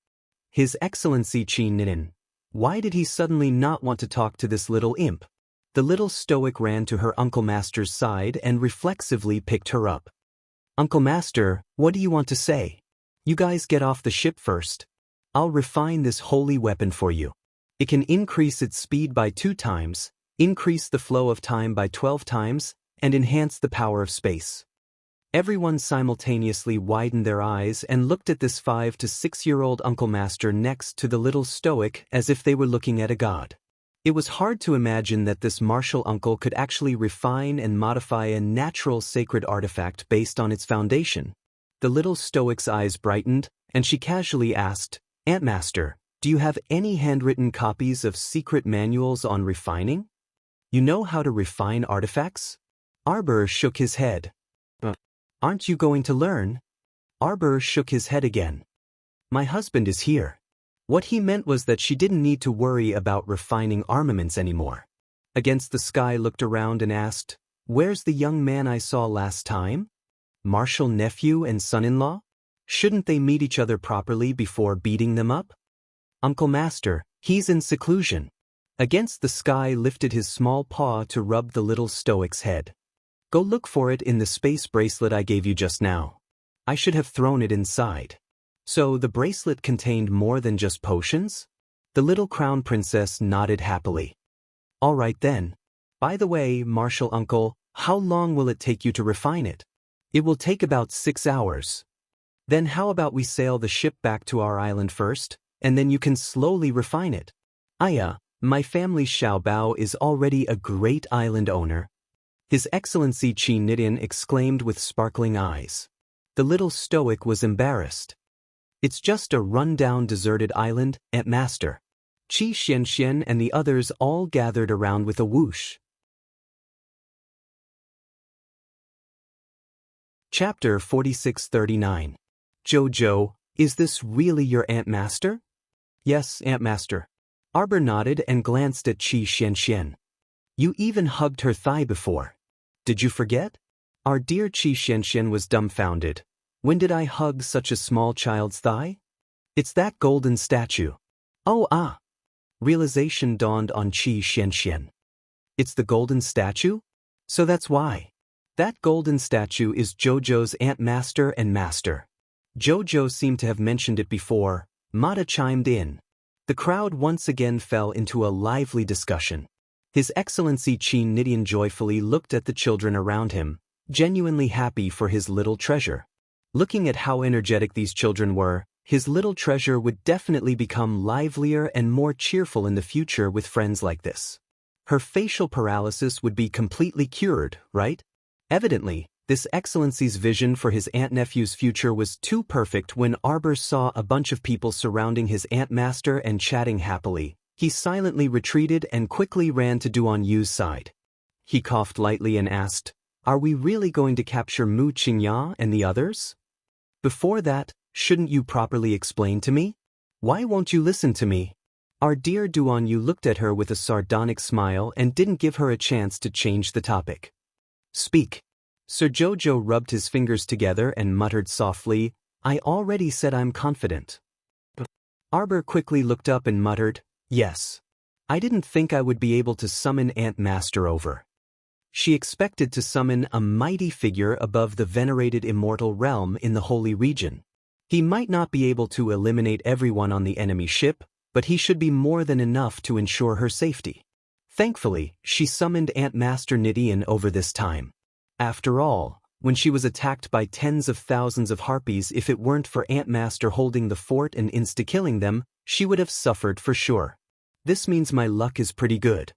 His Excellency Qi Nidian, why did he suddenly not want to talk to this little imp? The little stoic ran to her Uncle Master's side and reflexively picked her up. Uncle Master, what do you want to say? You guys get off the ship first. I'll refine this holy weapon for you. It can increase its speed by 2 times, increase the flow of time by 12 times, and enhance the power of space. Everyone simultaneously widened their eyes and looked at this 5 to 6-year-old Uncle Master next to the little stoic as if they were looking at a god. It was hard to imagine that this martial uncle could actually refine and modify a natural sacred artifact based on its foundation. The little stoic's eyes brightened, and she casually asked, Antmaster, do you have any handwritten copies of secret manuals on refining? You know how to refine artifacts? Arbor shook his head. Aren't you going to learn? Arbor shook his head again. My husband is here. What he meant was that she didn't need to worry about refining armaments anymore. Against the Sky looked around and asked, Where's the young man I saw last time? Martial nephew and son-in-law? Shouldn't they meet each other properly before beating them up? Uncle Master, he's in seclusion. Against the Sky lifted his small paw to rub the little stoic's head. Go look for it in the space bracelet I gave you just now. I should have thrown it inside. So the bracelet contained more than just potions? The little crown princess nodded happily. All right then. By the way, Martial Uncle, how long will it take you to refine it? It will take about 6 hours. Then how about we sail the ship back to our island first, and then you can slowly refine it? Aya, my family Xiaobao is already a great island owner. His Excellency Qi Nidian exclaimed with sparkling eyes. The little stoic was embarrassed. It's just a run-down deserted island, Antmaster. Qi Xianxian and the others all gathered around with a whoosh. Chapter 4639. Jojo, is this really your Antmaster? Yes, Antmaster. Arbor nodded and glanced at Qi Xianxian. You even hugged her thigh before. Did you forget? Our dear Qi Xianxian was dumbfounded. When did I hug such a small child's thigh? It's that golden statue. Oh ah! Realization dawned on Qi Xianxian. It's the golden statue? So that's why. That golden statue is Jojo's Antmaster and Master. Jojo seemed to have mentioned it before. Mata chimed in. The crowd once again fell into a lively discussion. His Excellency Qi Nidian joyfully looked at the children around him, genuinely happy for his little treasure. Looking at how energetic these children were, his little treasure would definitely become livelier and more cheerful in the future with friends like this. Her facial paralysis would be completely cured, right? Evidently, this Excellency's vision for his aunt-nephew's future was too perfect. When Arbor saw a bunch of people surrounding his Antmaster and chatting happily, he silently retreated and quickly ran to Duan Yu's side. He coughed lightly and asked, Are we really going to capture Mu Qingya and the others? Before that, shouldn't you properly explain to me? Why won't you listen to me? Our dear Duan Yu looked at her with a sardonic smile and didn't give her a chance to change the topic. Speak. Sir Jojo rubbed his fingers together and muttered softly, I already said I'm confident. Arbor quickly looked up and muttered, Yes. I didn't think I would be able to summon Ant Master over. She expected to summon a mighty figure above the venerated immortal realm in the holy region. He might not be able to eliminate everyone on the enemy ship, but he should be more than enough to ensure her safety. Thankfully, she summoned Ant Master Nidian over this time. After all, when she was attacked by tens of thousands of harpies, if it weren't for Ant Master holding the fort and insta-killing them, she would have suffered for sure. This means my luck is pretty good.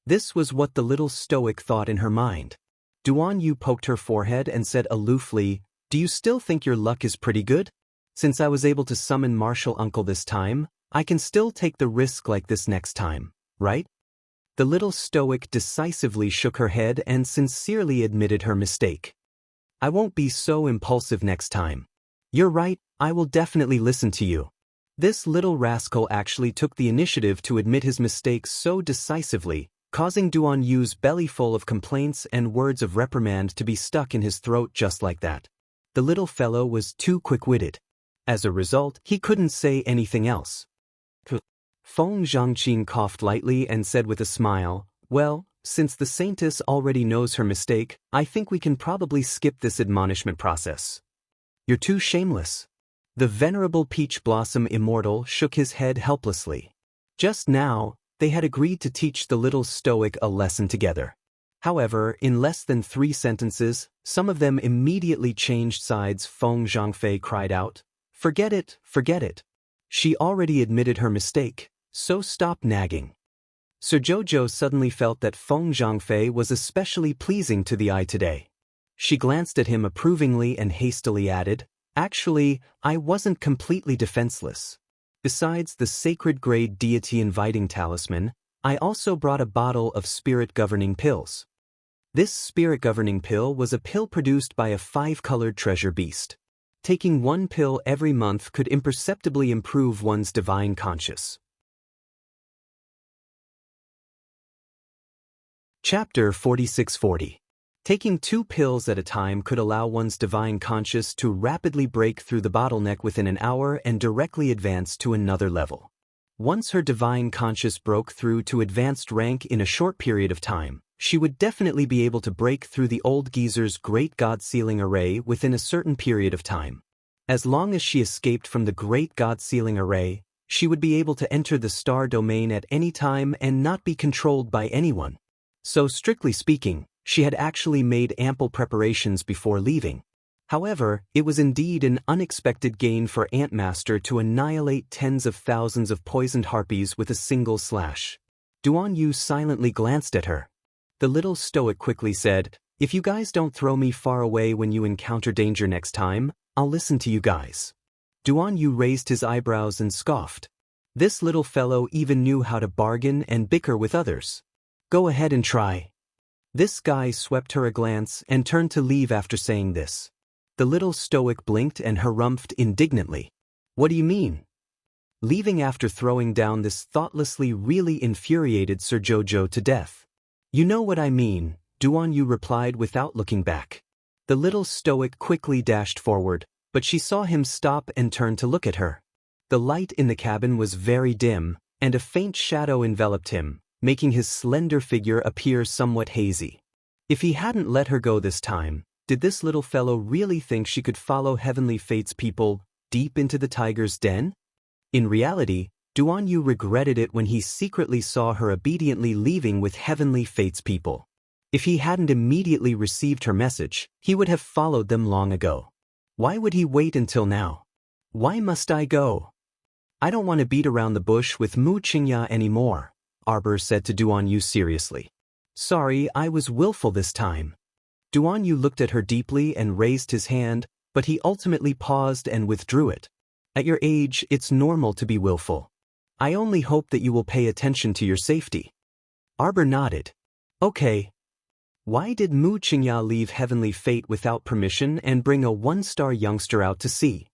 This was what the little stoic thought in her mind. Duan Yu poked her forehead and said aloofly, "Do you still think your luck is pretty good? Since I was able to summon Martial Uncle this time, I can still take the risk like this next time, right?" The little stoic decisively shook her head and sincerely admitted her mistake. "I won't be so impulsive next time. You're right, I will definitely listen to you." This little rascal actually took the initiative to admit his mistake so decisively, causing Duan Yu's belly full of complaints and words of reprimand to be stuck in his throat just like that. The little fellow was too quick-witted. As a result, he couldn't say anything else. Feng Zhangqin coughed lightly and said with a smile, "Well, since the saintess already knows her mistake, I think we can probably skip this admonishment process." "You're too shameless." The venerable Peach Blossom Immortal shook his head helplessly. Just now, they had agreed to teach the little stoic a lesson together. However, in less than 3 sentences, some of them immediately changed sides. Feng Zhangfei cried out, "Forget it, forget it. She already admitted her mistake, so stop nagging." Sir Jojo suddenly felt that Feng Zhangfei was especially pleasing to the eye today. She glanced at him approvingly and hastily added, "Actually, I wasn't completely defenseless. Besides the sacred grade deity inviting talisman, I also brought a bottle of spirit governing pills." This spirit governing pill was a pill produced by a 5-colored treasure beast. Taking 1 pill every month could imperceptibly improve one's divine conscious. Chapter 4640. Taking 2 pills at a time could allow one's divine conscious to rapidly break through the bottleneck within an hour and directly advance to another level. Once her divine conscious broke through to advanced rank in a short period of time, she would definitely be able to break through the old geezer's great god sealing array within a certain period of time. As long as she escaped from the great god sealing array, she would be able to enter the star domain at any time and not be controlled by anyone. So strictly speaking, she had actually made ample preparations before leaving. However, it was indeed an unexpected gain for Ant Master to annihilate tens of thousands of poisoned harpies with a single slash. Duan Yu silently glanced at her. The little stoic quickly said, "If you guys don't throw me far away when you encounter danger next time, I'll listen to you guys." Duan Yu raised his eyebrows and scoffed. This little fellow even knew how to bargain and bicker with others. "Go ahead and try." This guy swept her a glance and turned to leave after saying this. The little stoic blinked and harumphed indignantly. "What do you mean?" Leaving after throwing down this thoughtlessly really infuriated Sir Jojo to death. "You know what I mean," Duan Yu replied without looking back. The little stoic quickly dashed forward, but she saw him stop and turn to look at her. The light in the cabin was very dim, and a faint shadow enveloped him, making his slender figure appear somewhat hazy. If he hadn't let her go this time, did this little fellow really think she could follow Heavenly Fate's people deep into the tiger's den? In reality, Duan Yu regretted it when he secretly saw her obediently leaving with Heavenly Fate's people. If he hadn't immediately received her message, he would have followed them long ago. Why would he wait until now? "Why must I go? I don't want to beat around the bush with Mu Qingya anymore," Arbor said to Duan Yu seriously. "Sorry, I was willful this time." Duan Yu looked at her deeply and raised his hand, but he ultimately paused and withdrew it. "At your age, it's normal to be willful. I only hope that you will pay attention to your safety." Arbor nodded. "Okay." Why did Mu Qingya leave Heavenly Fate without permission and bring a 1-star youngster out to sea?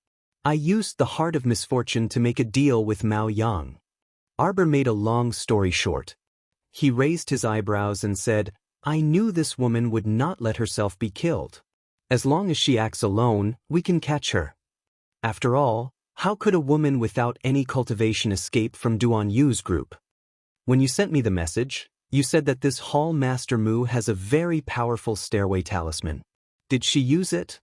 "I used the Heart of Misfortune to make a deal with Mao Yang." Arbor made a long story short. He raised his eyebrows and said, "I knew this woman would not let herself be killed. As long as she acts alone, we can catch her." After all, how could a woman without any cultivation escape from Duan Yu's group? When you sent me the message, you said that this Hall Master Mu has a very powerful stairway talisman. Did she use it?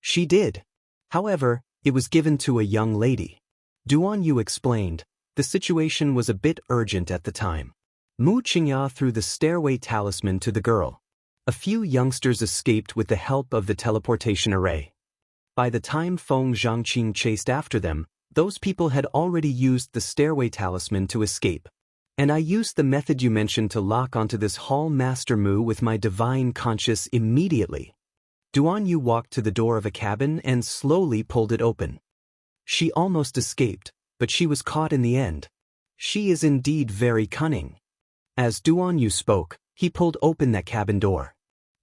She did. However, it was given to a young lady. Duan Yu explained, the situation was a bit urgent at the time. Mu Qingya threw the stairway talisman to the girl. A few youngsters escaped with the help of the teleportation array. By the time Feng Zhangqing chased after them, those people had already used the stairway talisman to escape. And I used the method you mentioned to lock onto this Hall Master Mu with my divine conscience immediately. Duan Yu walked to the door of a cabin and slowly pulled it open. She almost escaped, but she was caught in the end. She is indeed very cunning. As Duan Yu spoke, he pulled open that cabin door.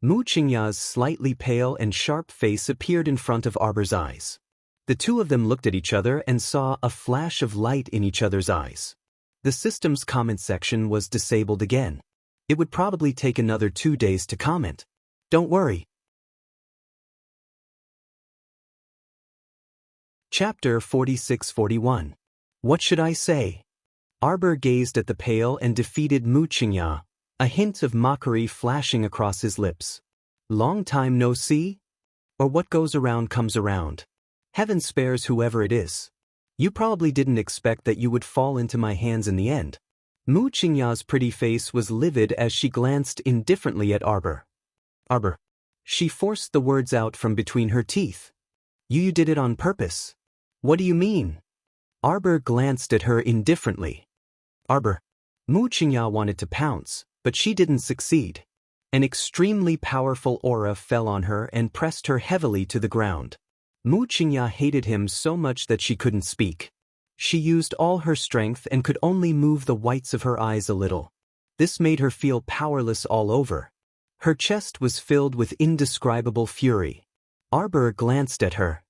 Mu Qingya's slightly pale and sharp face appeared in front of Arbor's eyes. The two of them looked at each other and saw a flash of light in each other's eyes. The system's comment section was disabled again. It would probably take another 2 days to comment. Don't worry. Chapter 46-41. What should I say? Arbor gazed at the pale and defeated Mu Qingya, a hint of mockery flashing across his lips. Long time no see? Or what goes around comes around. Heaven spares whoever it is. You probably didn't expect that you would fall into my hands in the end. Mu Qingya's pretty face was livid as she glanced indifferently at Arbor. Arbor. She forced the words out from between her teeth. You did it on purpose. What do you mean? Arbor glanced at her indifferently. Arbor. Mu Qingya wanted to pounce, but she didn't succeed. An extremely powerful aura fell on her and pressed her heavily to the ground. Mu Qingya hated him so much that she couldn't speak. She used all her strength and could only move the whites of her eyes a little. This made her feel powerless all over. Her chest was filled with indescribable fury. Arbor glanced at her.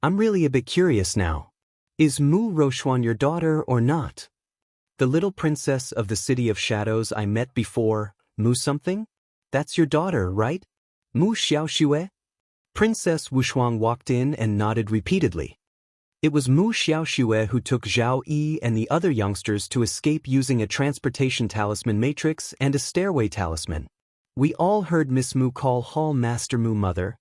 I'm really a bit curious now. Is Mu Roxuan your daughter or not? The little princess of the City of Shadows I met before, Mu something? That's your daughter, right? Mu Xiaoxue? Princess Wushuang walked in and nodded repeatedly. It was Mu Xiaoxue who took Zhao Yi and the other youngsters to escape using a transportation talisman matrix and a stairway talisman. We all heard Miss Mu call Hall Master Mu mother.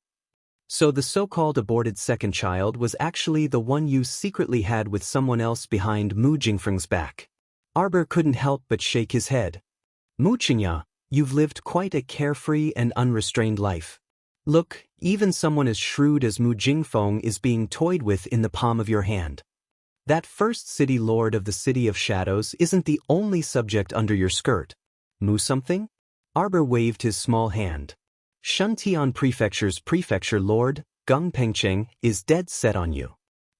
So the so-called aborted second child was actually the one you secretly had with someone else behind Mu Jingfeng's back. Arbor couldn't help but shake his head. Mu Qingya, you've lived quite a carefree and unrestrained life. Look, even someone as shrewd as Mu Jingfeng is being toyed with in the palm of your hand. That first city lord of the City of Shadows isn't the only subject under your skirt. Mu something? Arbor waved his small hand. Shuntian Prefecture's prefecture lord, Gung Pengcheng, is dead set on you.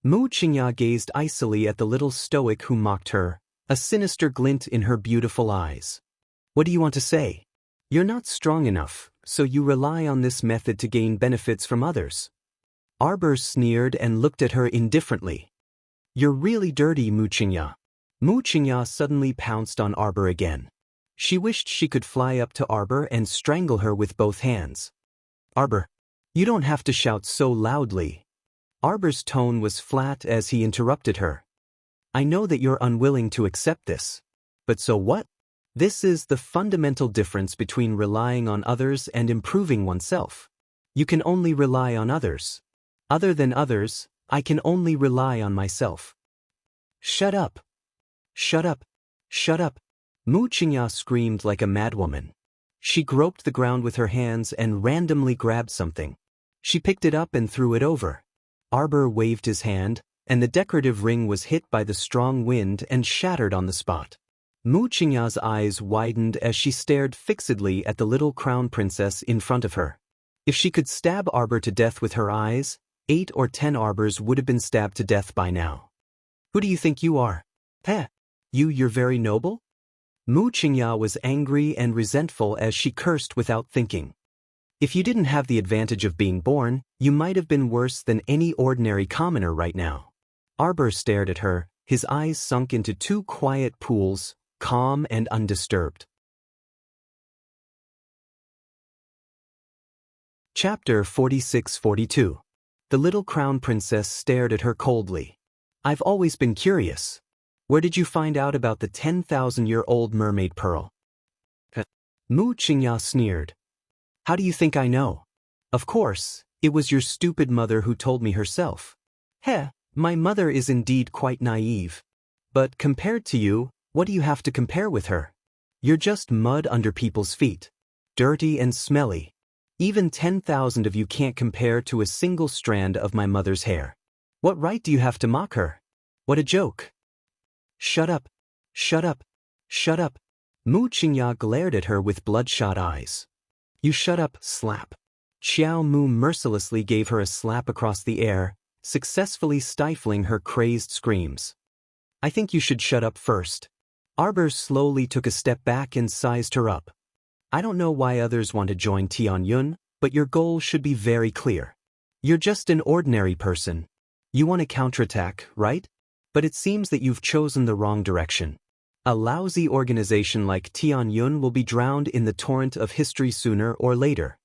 Mu Qingya gazed icily at the little stoic who mocked her, a sinister glint in her beautiful eyes. What do you want to say? You're not strong enough, so you rely on this method to gain benefits from others. Arbor sneered and looked at her indifferently. You're really dirty, Mu Qingya. Mu Qingya suddenly pounced on Arbor again. She wished she could fly up to Arbor and strangle her with both hands. Arbor, you don't have to shout so loudly. Arbor's tone was flat as he interrupted her. I know that you're unwilling to accept this. But so what? This is the fundamental difference between relying on others and improving oneself. You can only rely on others. Other than others, I can only rely on myself. Shut up. Shut up. Shut up. Mu Qingya screamed like a madwoman. She groped the ground with her hands and randomly grabbed something. She picked it up and threw it over. Arbor waved his hand, and the decorative ring was hit by the strong wind and shattered on the spot. Mu Qingya's eyes widened as she stared fixedly at the little crown princess in front of her. If she could stab Arbor to death with her eyes, 8 or 10 Arbors would have been stabbed to death by now. Who do you think you are? Heh, you're very noble? Mu Qingya was angry and resentful as she cursed without thinking. If you didn't have the advantage of being born, you might have been worse than any ordinary commoner right now. Arbor stared at her, his eyes sunk into 2 quiet pools, calm and undisturbed. Chapter 46-42. The little crown princess stared at her coldly. I've always been curious. Where did you find out about the 10,000-year-old mermaid pearl? Mu Qingya sneered. How do you think I know? Of course, it was your stupid mother who told me herself. Heh, my mother is indeed quite naive. But compared to you, what do you have to compare with her? You're just mud under people's feet. Dirty and smelly. Even 10,000 of you can't compare to a single strand of my mother's hair. What right do you have to mock her? What a joke. Shut up. Shut up. Shut up. Mu Qingya glared at her with bloodshot eyes. You shut up, slap. Xiao Mu mercilessly gave her a slap across the air, successfully stifling her crazed screams. I think you should shut up first. Arbor slowly took a step back and sized her up. I don't know why others want to join Tianyun, but your goal should be very clear. You're just an ordinary person. You want to counterattack, right? But it seems that you've chosen the wrong direction. A lousy organization like Tianyun will be drowned in the torrent of history sooner or later.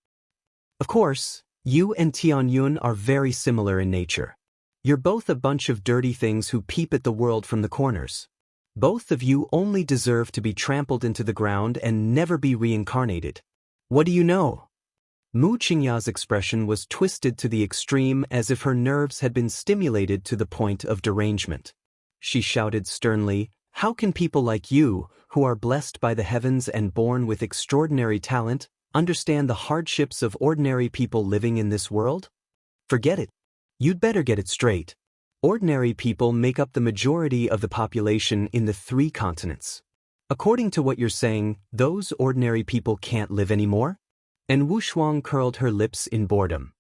Of course, you and Tianyun are very similar in nature. You're both a bunch of dirty things who peep at the world from the corners. Both of you only deserve to be trampled into the ground and never be reincarnated. What do you know? Mu Qingya's expression was twisted to the extreme as if her nerves had been stimulated to the point of derangement. She shouted sternly, How can people like you, who are blessed by the heavens and born with extraordinary talent, understand the hardships of ordinary people living in this world? Forget it. You'd better get it straight. Ordinary people make up the majority of the population in the 3 continents. According to what you're saying, those ordinary people can't live anymore? And Wu Shuang curled her lips in boredom.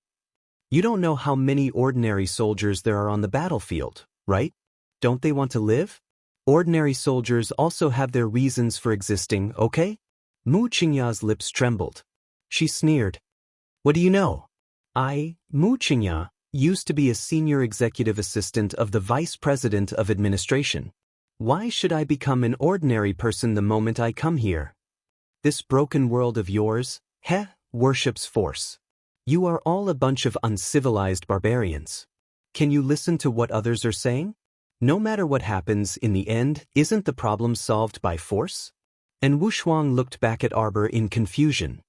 You don't know how many ordinary soldiers there are on the battlefield, right? Don't they want to live? Ordinary soldiers also have their reasons for existing, okay? Mu Qingya's lips trembled. She sneered. What do you know? I, Mu Qingya, used to be a senior executive assistant of the vice president of administration. Why should I become an ordinary person the moment I come here? This broken world of yours, worships force. You are all a bunch of uncivilized barbarians. Can you listen to what others are saying? No matter what happens in the end, isn't the problem solved by force? And Wu Shuang looked back at Arbor in confusion.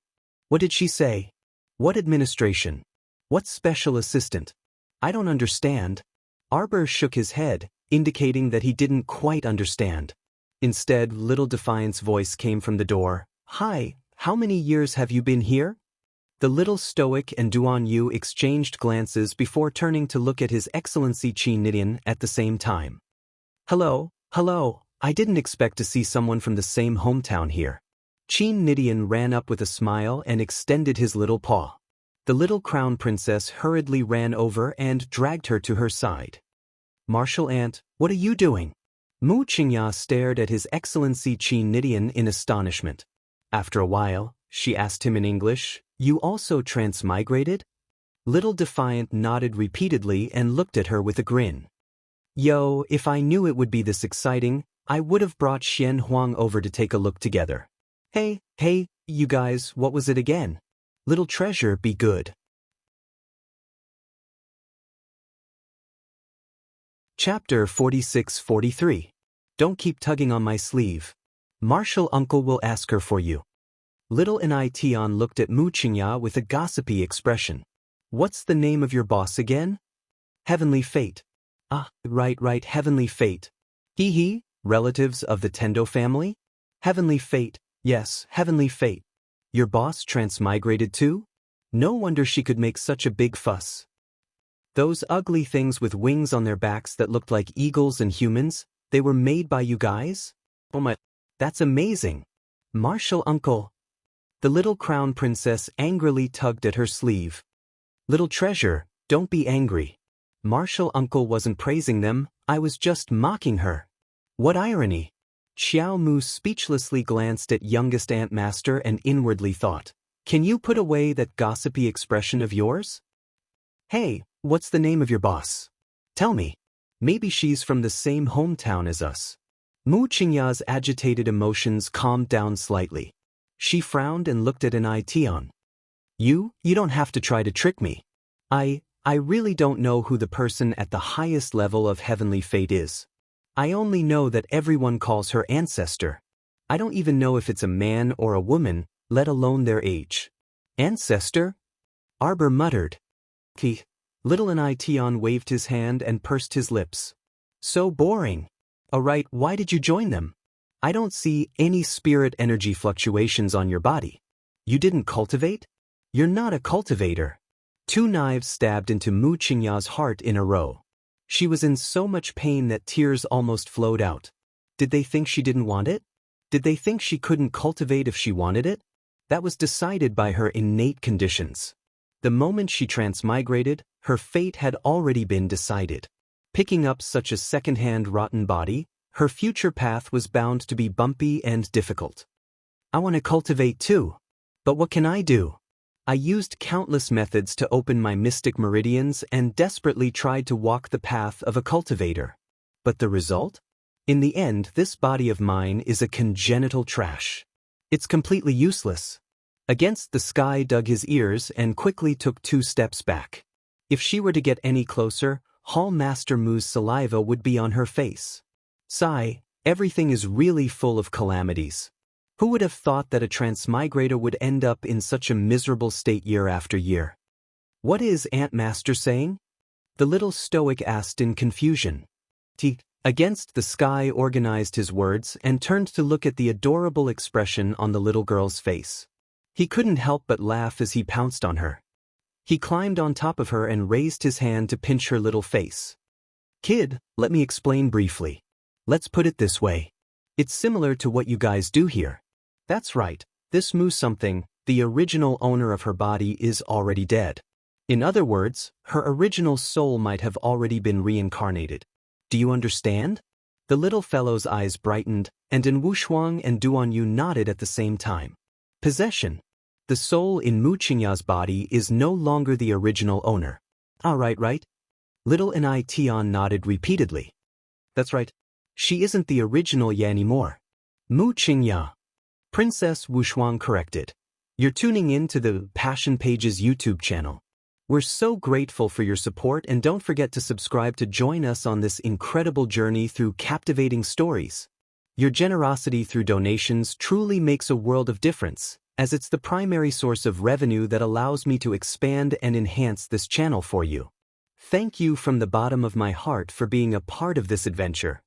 What did she say? What administration? What special assistant? I don't understand. Arbor shook his head, indicating that he didn't quite understand. Instead, Little Defiant's voice came from the door. Hi, how many years have you been here? The little stoic and Duan Yu exchanged glances before turning to look at His Excellency Qin Nidian at the same time. Hello, I didn't expect to see someone from the same hometown here. Qin Nidian ran up with a smile and extended his little paw. The little crown princess hurriedly ran over and dragged her to her side. Martial Aunt, what are you doing? Mu Qingya stared at His Excellency Qin Nidian in astonishment. After a while, she asked him in English, You also transmigrated? Little Defiant nodded repeatedly and looked at her with a grin. Yo, if I knew it would be this exciting, I would have brought Xian Huang over to take a look together. Hey, you guys, what was it again? Little treasure, be good. Chapter 46-43. Don't keep tugging on my sleeve. Martial Uncle will ask her for you. Little Tian looked at Mu Qingya with a gossipy expression. What's the name of your boss again? Heavenly Fate. Ah, right, Heavenly Fate. He, relatives of the Tendo family? Heavenly Fate, yes, Heavenly Fate. Your boss transmigrated too? No wonder she could make such a big fuss. Those ugly things with wings on their backs that looked like eagles and humans, they were made by you guys? Oh my, that's amazing. Martial Uncle. The little crown princess angrily tugged at her sleeve. Little treasure, don't be angry. Martial Uncle wasn't praising them, I was just mocking her. What irony. Xiao Mu speechlessly glanced at youngest Ant Master and inwardly thought, Can you put away that gossipy expression of yours? Hey, what's the name of your boss? Tell me. Maybe she's from the same hometown as us. Mu Qingya's agitated emotions calmed down slightly. She frowned and looked at Tian. You don't have to try to trick me. I really don't know who the person at the highest level of Heavenly Fate is. I only know that everyone calls her ancestor. I don't even know if it's a man or a woman, let alone their age. Ancestor? Arbor muttered. He. Little Tion waved his hand and pursed his lips. So boring. Alright, why did you join them? I don't see any spirit energy fluctuations on your body. You didn't cultivate? You're not a cultivator. Two knives stabbed into Mu Qingya's heart in a row. She was in so much pain that tears almost flowed out. Did they think she didn't want it? Did they think she couldn't cultivate if she wanted it? That was decided by her innate conditions. The moment she transmigrated, her fate had already been decided. Picking up such a second-hand rotten body, her future path was bound to be bumpy and difficult. I want to cultivate too. But what can I do? I used countless methods to open my mystic meridians and desperately tried to walk the path of a cultivator. But the result? In the end, this body of mine is a congenital trash. It's completely useless. Against the sky dug his ears and quickly took 2 steps back. If she were to get any closer, Hall Master Mu's saliva would be on her face. Sigh, everything is really full of calamities. Who would have thought that a transmigrator would end up in such a miserable state year after year? What is Ant Master saying? The little stoic asked in confusion. Against the sky organized his words and turned to look at the adorable expression on the little girl's face. He couldn't help but laugh as he pounced on her. He climbed on top of her and raised his hand to pinch her little face. Kid, let me explain briefly. Let's put it this way. It's similar to what you guys do here. That's right, this Mu something, the original owner of her body is already dead. In other words, her original soul might have already been reincarnated. Do you understand? The little fellow's eyes brightened, and in Wushuang and Duanyu nodded at the same time. Possession. The soul in Mu Qingya's body is no longer the original owner. Right. Little Tion nodded repeatedly. That's right. She isn't the original Ye anymore. Mu Qingya. Princess Wushuang corrected. You're tuning in to the Passion Pages YouTube channel. We're so grateful for your support, and don't forget to subscribe to join us on this incredible journey through captivating stories. Your generosity through donations truly makes a world of difference, as it's the primary source of revenue that allows me to expand and enhance this channel for you. Thank you from the bottom of my heart for being a part of this adventure.